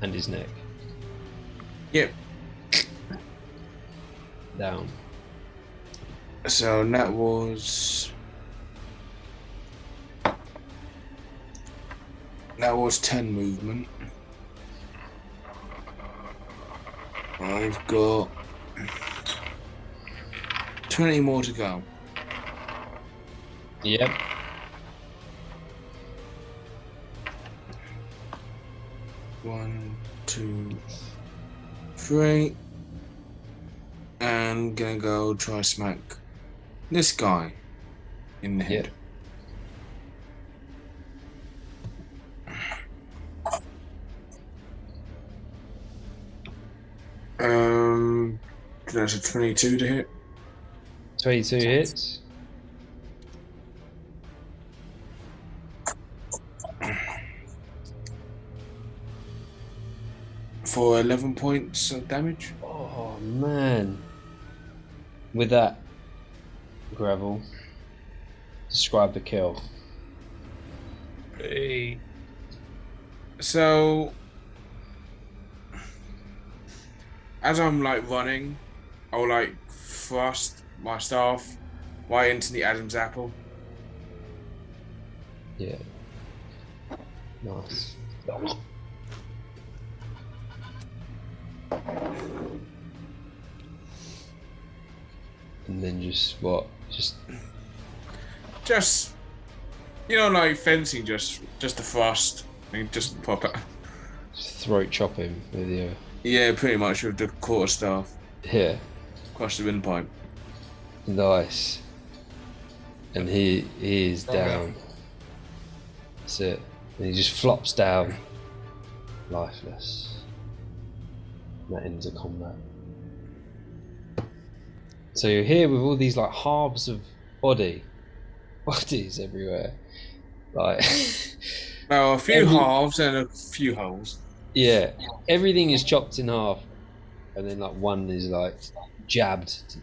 and his neck. Yep. Down. So that was 10 movement. I've got 20 more to go. Yep. One, two, three. And gonna go try smack this guy in the head. That's a 22 to hit. 22 hits. For 11 points of damage. Oh man. With that, Gravel, describe the kill. Hey. So, as I'm like running, I'll like thrust my staff right into the Adam's apple. Yeah. Nice. And then just what? Just you know, like fencing, just a thrust. And just pop it. Throat chop him with your. Yeah, pretty much with the quarterstaff. Yeah. Across the windpipe. Nice. And he is down. That's it. And he just flops down, lifeless. And that ends the combat. So you're here with all these like halves of bodies everywhere. Like Well, a few halves and a few holes. Yeah, everything is chopped in half, and then like one is like jabbed.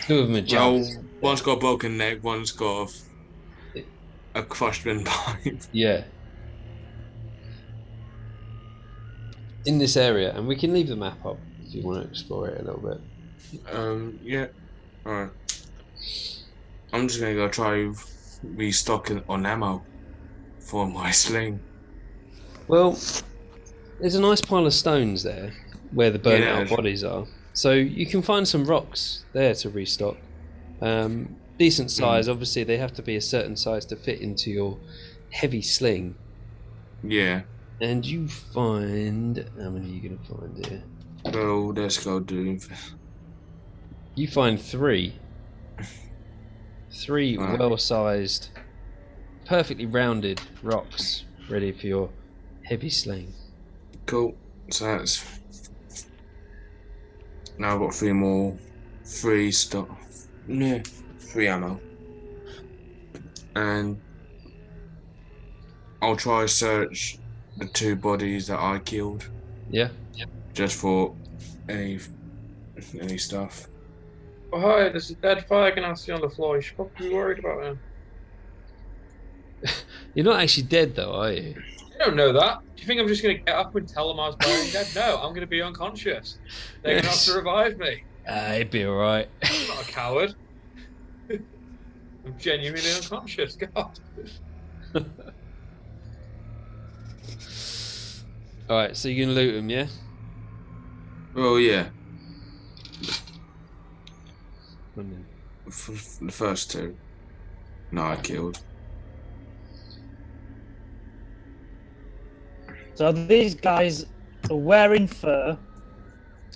2 of them are jabbed. Well, one's got a broken neck, one's got a crushed windpipe. Yeah. In this area, and we can leave the map up if you want to explore it a little bit. Yeah. Alright. I'm just gonna go try restocking on ammo for my sling. Well, there's a nice pile of stones there where the burnt out bodies are. So you can find some rocks there to restock. Decent size, obviously they have to be a certain size to fit into your heavy sling. Yeah. And you find... How many are you going to find here? So let's go do... You find 3. 3 well-sized, perfectly rounded rocks ready for your heavy sling. Cool. So that's... Now I've got 3 more. 3 stock. Yeah. 3 ammo. And I'll try search the 2 bodies that I killed. Yeah. Just for any stuff. Oh hi, there's a dead fire ganassi on the floor. You should probably be worried about him. You're not actually dead though, are you? Yeah, don't know that. Do you think I'm just going to get up and tell them I was playing dead? No, I'm going to be unconscious. They're going to have to revive me. It'd be alright. I'm not a coward. I'm genuinely unconscious. God. Alright, so you can loot them, yeah? Well, yeah. I mean, The first two. No, I killed. So these guys are wearing fur,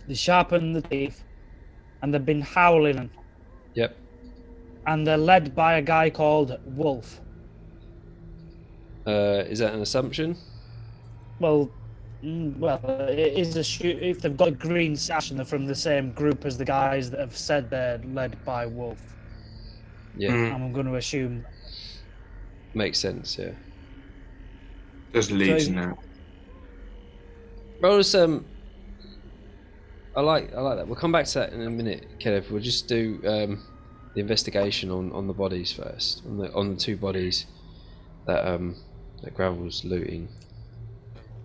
they sharpen the teeth, and they've been howling. yep. And they're led by a guy called Wolf. Is that an assumption? Well, it is if they've got a green sash and they're from the same group as the guys that have said they're led by Wolf. Yeah. I'm going to assume. Makes sense, yeah. Just leads now. Roll us, I like that. We'll come back to that in a minute, Kenneth. We'll just do the investigation on the bodies first. On the two bodies that Gravel's looting.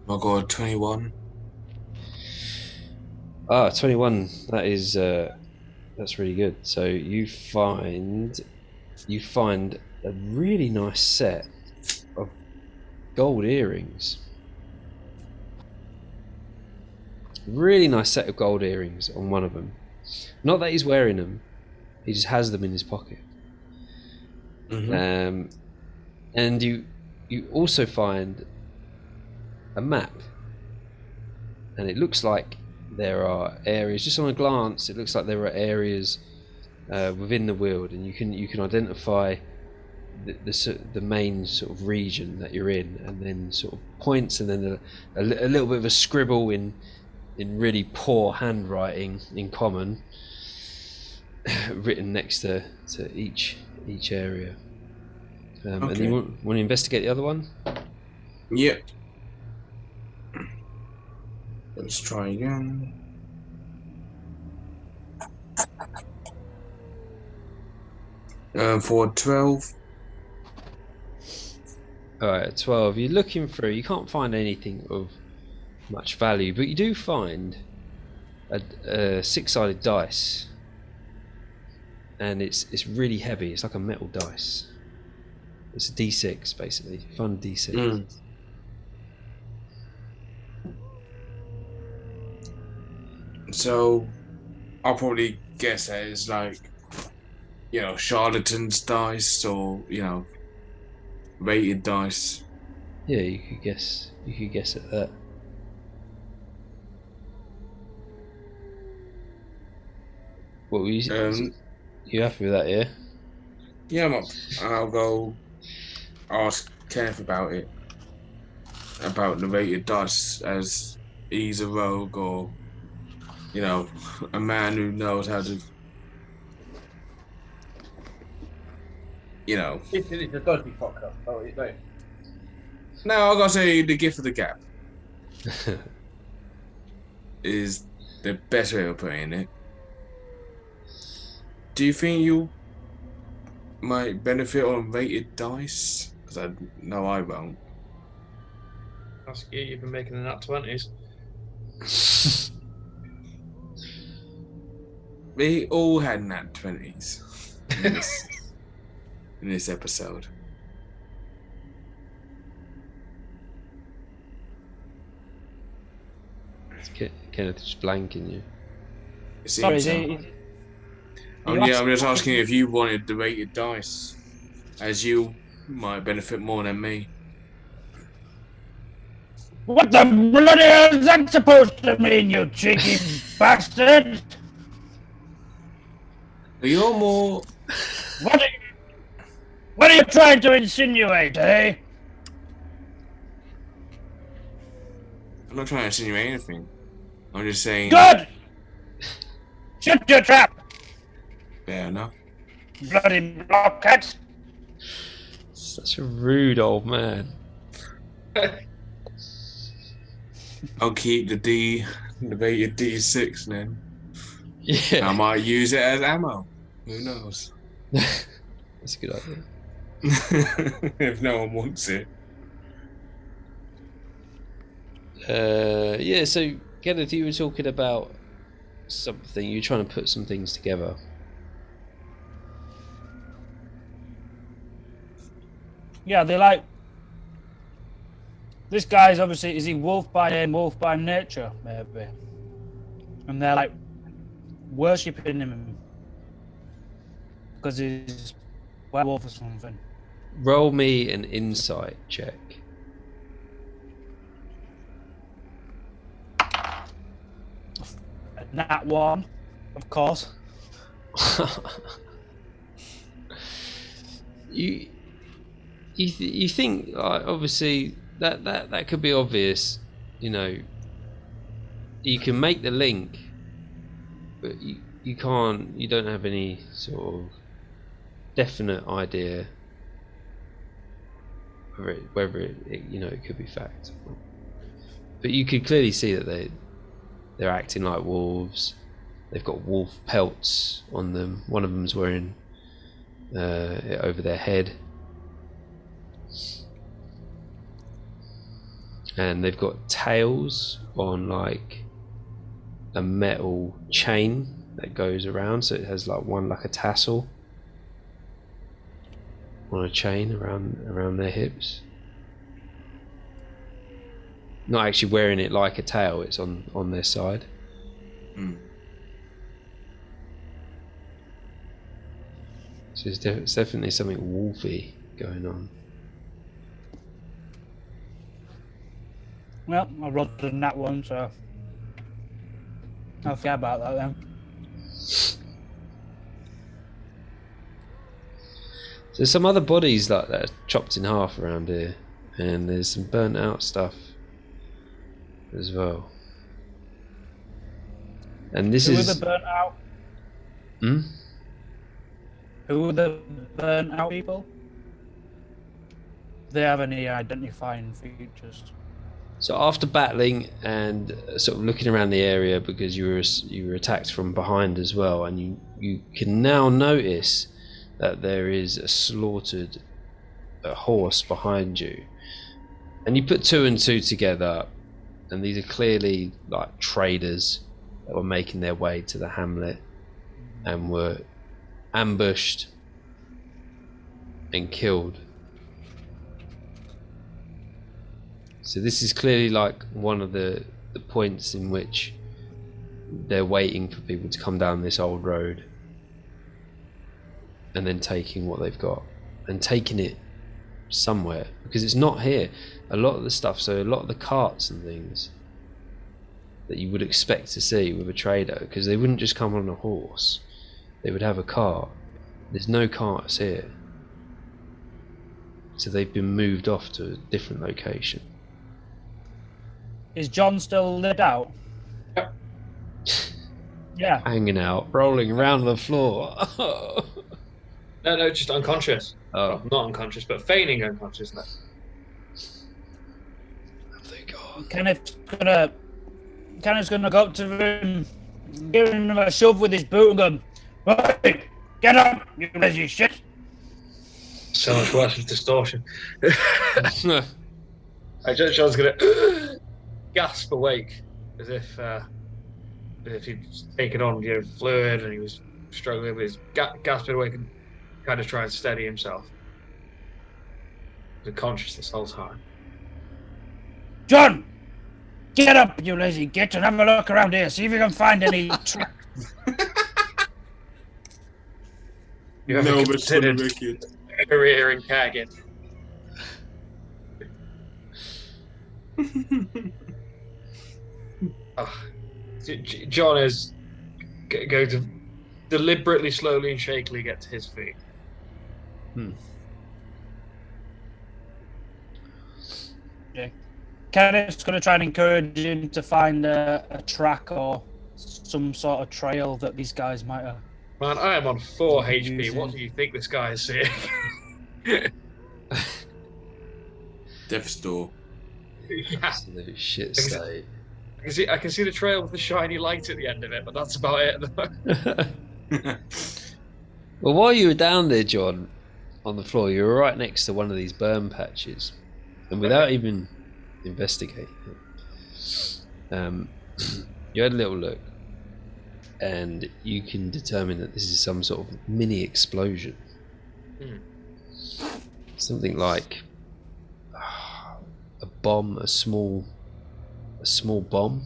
Oh god, 21. 21. That is that's really good. So you find a really nice set of gold earrings. Really nice set of gold earrings on one of them. Not that he's wearing them, he just has them in his pocket. Mm-hmm. And you also find a map, and it looks like there are areas. Just on a glance, it looks like there are areas within the world, and you can identify the main sort of region that you're in, and then sort of points, and then a little bit of a scribble in really poor handwriting in common, written next to each area. Okay. And you want to investigate the other one? Yep. Let's try again. For 12. Alright, 12. You're looking through, you can't find anything of much value, but you do find a six-sided dice, and it's really heavy. It's like a metal dice. It's a D6 basically. Fun D6. So I'll probably guess that it's like, charlatans dice, or rated dice. Yeah, you could guess at that. What were you? You happy with that? Yeah. Yeah, I'll go ask Kenneth about it. About the rated dice, as he's a rogue, or a man who knows how to. It's a dodgy fucker. Oh, you know. No, I gotta say the gift of the gap is the best way of putting it. Do you think you might benefit on rated dice? Because I know I won't. Ask you, you've been making the nat 20s. We all had nat 20s in this episode. Kenneth just blanking you. It seems so. I'm just asking if you wanted the rated dice, as you might benefit more than me. What the bloody hell is that supposed to mean, you cheeky bastard? You're more. What are you trying to insinuate, eh? I'm not trying to insinuate anything. I'm just saying. Good! Shut your trap! Fair enough. Bloody blockhead! Such a rude old man. I'll keep the rated D6 then. Yeah. I might use it as ammo. Who knows? That's a good idea. If no one wants it. Yeah, so Kenneth, you were talking about something. You're trying to put some things together. Yeah, they're like. This guy's obviously, is he wolf by name, wolf by nature, maybe? And they're like worshipping him because he's werewolf or something. Roll me an insight check. Nat 1, of course. you think obviously that could be obvious, you know. You can make the link, but you can't. You don't have any sort of definite idea whether it you know, it could be fact. But you could clearly see that they're acting like wolves. They've got wolf pelts on them. One of them's wearing it over their head, and they've got tails on like a metal chain that goes around, so it has like one, like a tassel on a chain around their hips. Not actually wearing it like a tail, it's on their side. So it's definitely something wolfy going on. Well, I rolled a nat 1, so I'll forget about that then. So there's some other bodies like that are chopped in half around here, and there's some burnt out stuff as well. And this Who is are the burnt out? Hmm? Who are the burnt out people? Do they have any identifying features? So after battling and sort of looking around the area, because you were attacked from behind as well, and you can now notice that there is a slaughtered horse behind you, and you put 2 and 2 together, and these are clearly like traders that were making their way to the hamlet and were ambushed and killed. So this is clearly like one of the points in which they're waiting for people to come down this old road and then taking what they've got and taking it somewhere, because it's not here. A lot of the stuff, so a lot of the carts and things that you would expect to see with a trader, because they wouldn't just come on a horse, they would have a cart. There's no carts here, so they've been moved off to a different location. Is John still lit out? Yep. Yeah. Hanging out, rolling around on the floor. No, just unconscious. Oh. Well, not unconscious, but feigning unconsciousness. Thank God. Kenneth's gonna go up to him, give him a shove with his boot and go, "Right, get up, you lazy shit." So much worse with distortion. John's gonna gasp awake as if he'd taken on fluid and he was struggling with his gasping awake and kind of trying to steady himself. The consciousness the whole time. John, get up, you lazy git, and have a look around here. See if you can find any tracks. You haven't considered a career in cagging. John is going to deliberately, slowly and shakily get to his feet. Yeah. Kenneth's going to try and encourage him to find a track or some sort of trail that these guys might have. Man, I am on 4 HP. What do you think this guy is seeing? Death store. Yeah. Absolute shit state. I can see the trail with the shiny light at the end of it, but that's about it at the moment. Well, while you were down there, John, on the floor, you were right next to one of these burn patches, and without even investigating it, You had a little look, and you can determine that this is some sort of mini explosion. Something like a bomb, a small bomb,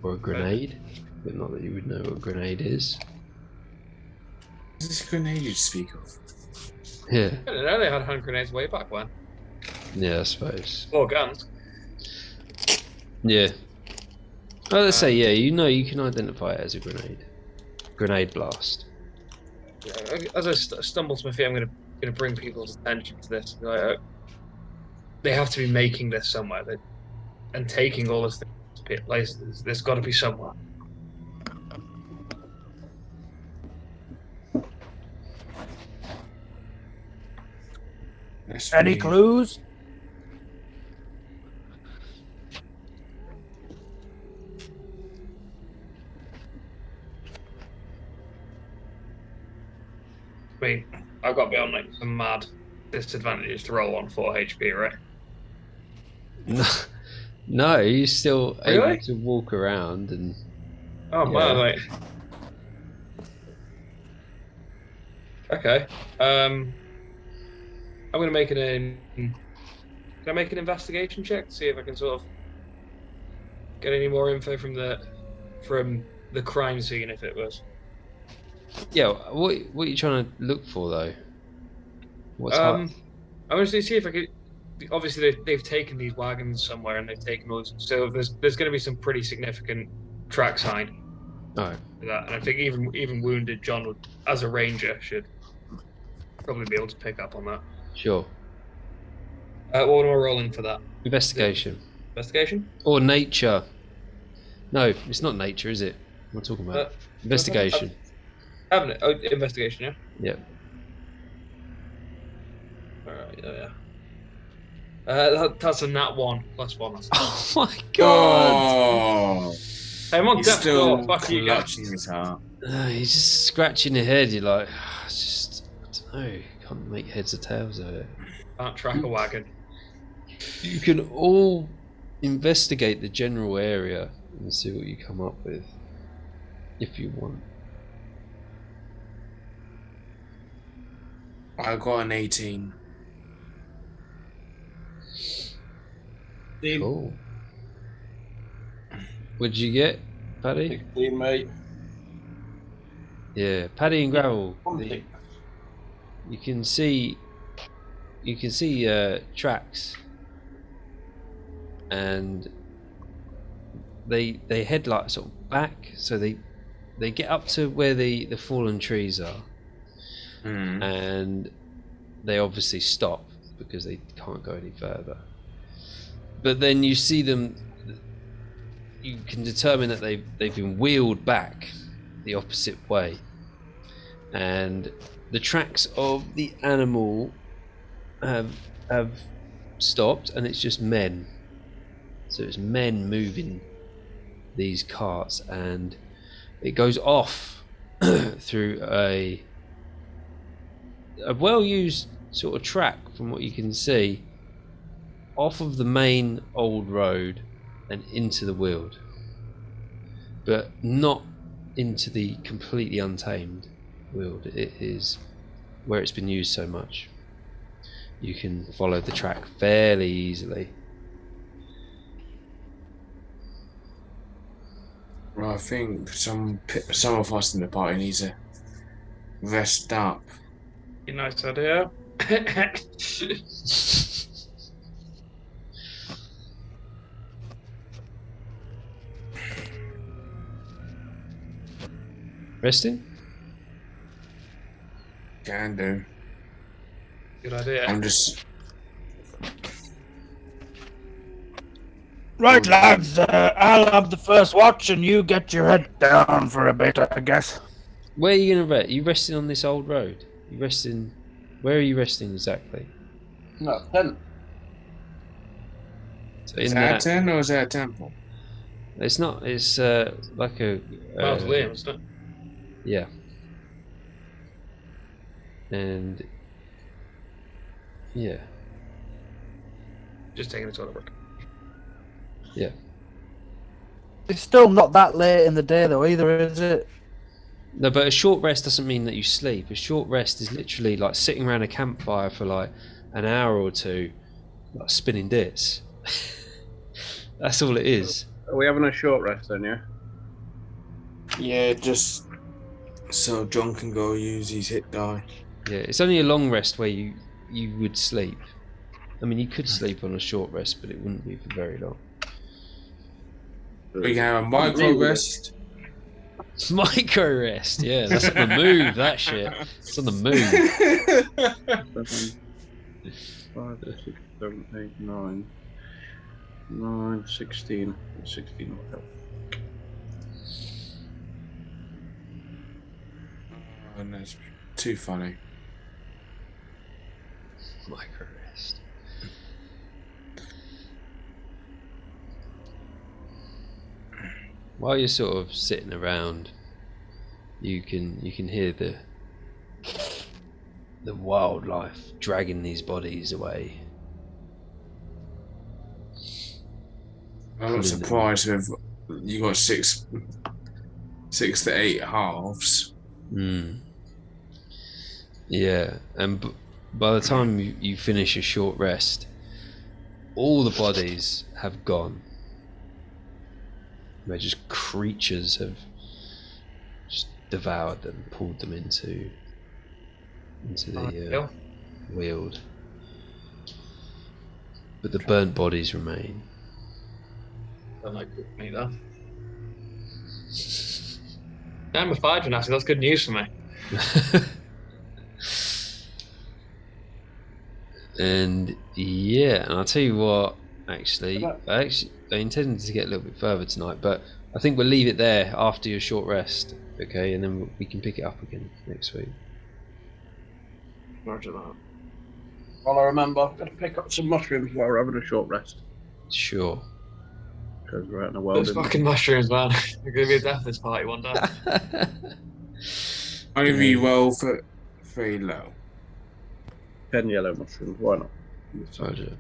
or a grenade. But not that you would know what a grenade is. Is this a grenade you speak of? Yeah. I don't know, they had hand grenades way back when. Yeah, I suppose. 4 guns. Yeah. Oh, let's say, yeah, you can identify it as a grenade. Grenade blast. As I stumble to my feet, I'm going to bring people's attention to this. Like, they have to be making this somewhere, and taking all this places. There's got to be somewhere. Any clues? I mean, I've got to be on like some mad disadvantage to roll on 4 HP, right? No, you're still Really? able to walk around and. Oh Yeah. man, like. Okay. I'm gonna make Can I make an investigation check to see if I can sort of get any more info from the crime scene, if it was? Yeah, what are you trying to look for though? What's I'm gonna see if I could. Obviously, they've taken these wagons somewhere, and they've taken all. So there's going to be some pretty significant track sign. Oh. For that, and I think even wounded John would, as a ranger, should probably be able to pick up on that. Sure. What am I rolling for that? Investigation. Investigation? Or nature. No, it's not nature, is it? What am I talking about? Investigation. Haven't it? Oh, investigation, yeah? Yeah. Alright, yeah. That's a nat 1 +1. Oh my god! Oh, Hey, I'm on he's death still door. Fuck you guys. clutching his heart. He's just scratching your head. You're like, it's just, I don't know. Can't make heads or tails of it. Can't track a wagon. You can all investigate the general area and see what you come up with, if you want. I got an 18. Cool. What did you get, Paddy? 16, mate. Yeah, Paddy and Gravel. You can see tracks, and they head like sort of back, so they get up to where the fallen trees are, and they obviously stop because they can't go any further. But then you see them. You can determine that they've been wheeled back the opposite way, and the tracks of the animal have stopped, and it's just men. So it's men moving these carts, and it goes off through a well-used sort of track, from what you can see, off of the main old road and into the Weald, but not into the completely untamed Weald. It is where it's been used so much. You can follow the track fairly easily. Well, I think some of us in the party needs to rest up. Nice idea. Resting? Can do. Good idea. I'm just. Right, lads. I'll have the first watch, and you get your head down for a bit, I guess. Where are you gonna rest? You resting on this old road? You resting? Where are you resting exactly? No, 10. So Is in that a that, 10 or is that a temple? it's not. It's like a Mausoleum, isn't it? yeah. And yeah, Just taking a toilet break. Yeah. It's still not that late in the day, though, either, is it? No, but a short rest doesn't mean that you sleep. A short rest is literally like sitting around a campfire for like an hour or two, like spinning dits. That's all it is. Are we having a short rest then, yeah? Yeah, just so John can go use his hit die. Yeah, it's only a long rest where you would sleep. I mean, you could sleep on a short rest, but it wouldn't be for very long. We can have a micro rest. Micro rest, yeah, that's on the move. That shit, it's on the move. 7, 5, 6, 7, 8, 9, 9, 16, 16. And that's too funny. Micro rest. While you're sort of sitting around, you can hear the wildlife dragging these bodies away. I'm not surprised if you got 6 to 8 halves. Yeah, and by the time you finish a short rest, all the bodies have gone. They're just creatures have just devoured them, pulled them into the weald. But the burnt bodies remain. Don't like me though. I'm a fire genasi, that's good news for me. And yeah, and I'll tell you what, I intended to get a little bit further tonight, but I think we'll leave it there after your short rest, okay? And then we can pick it up again next week. Roger that. Well, I remember I've got to pick up some mushrooms while we're having a short rest. Sure. Because we're out in the world. Those fucking mushrooms, man. They're going to be a death this party one day. I'll give you well for very low. 10 yellow mushrooms, why not? Roger.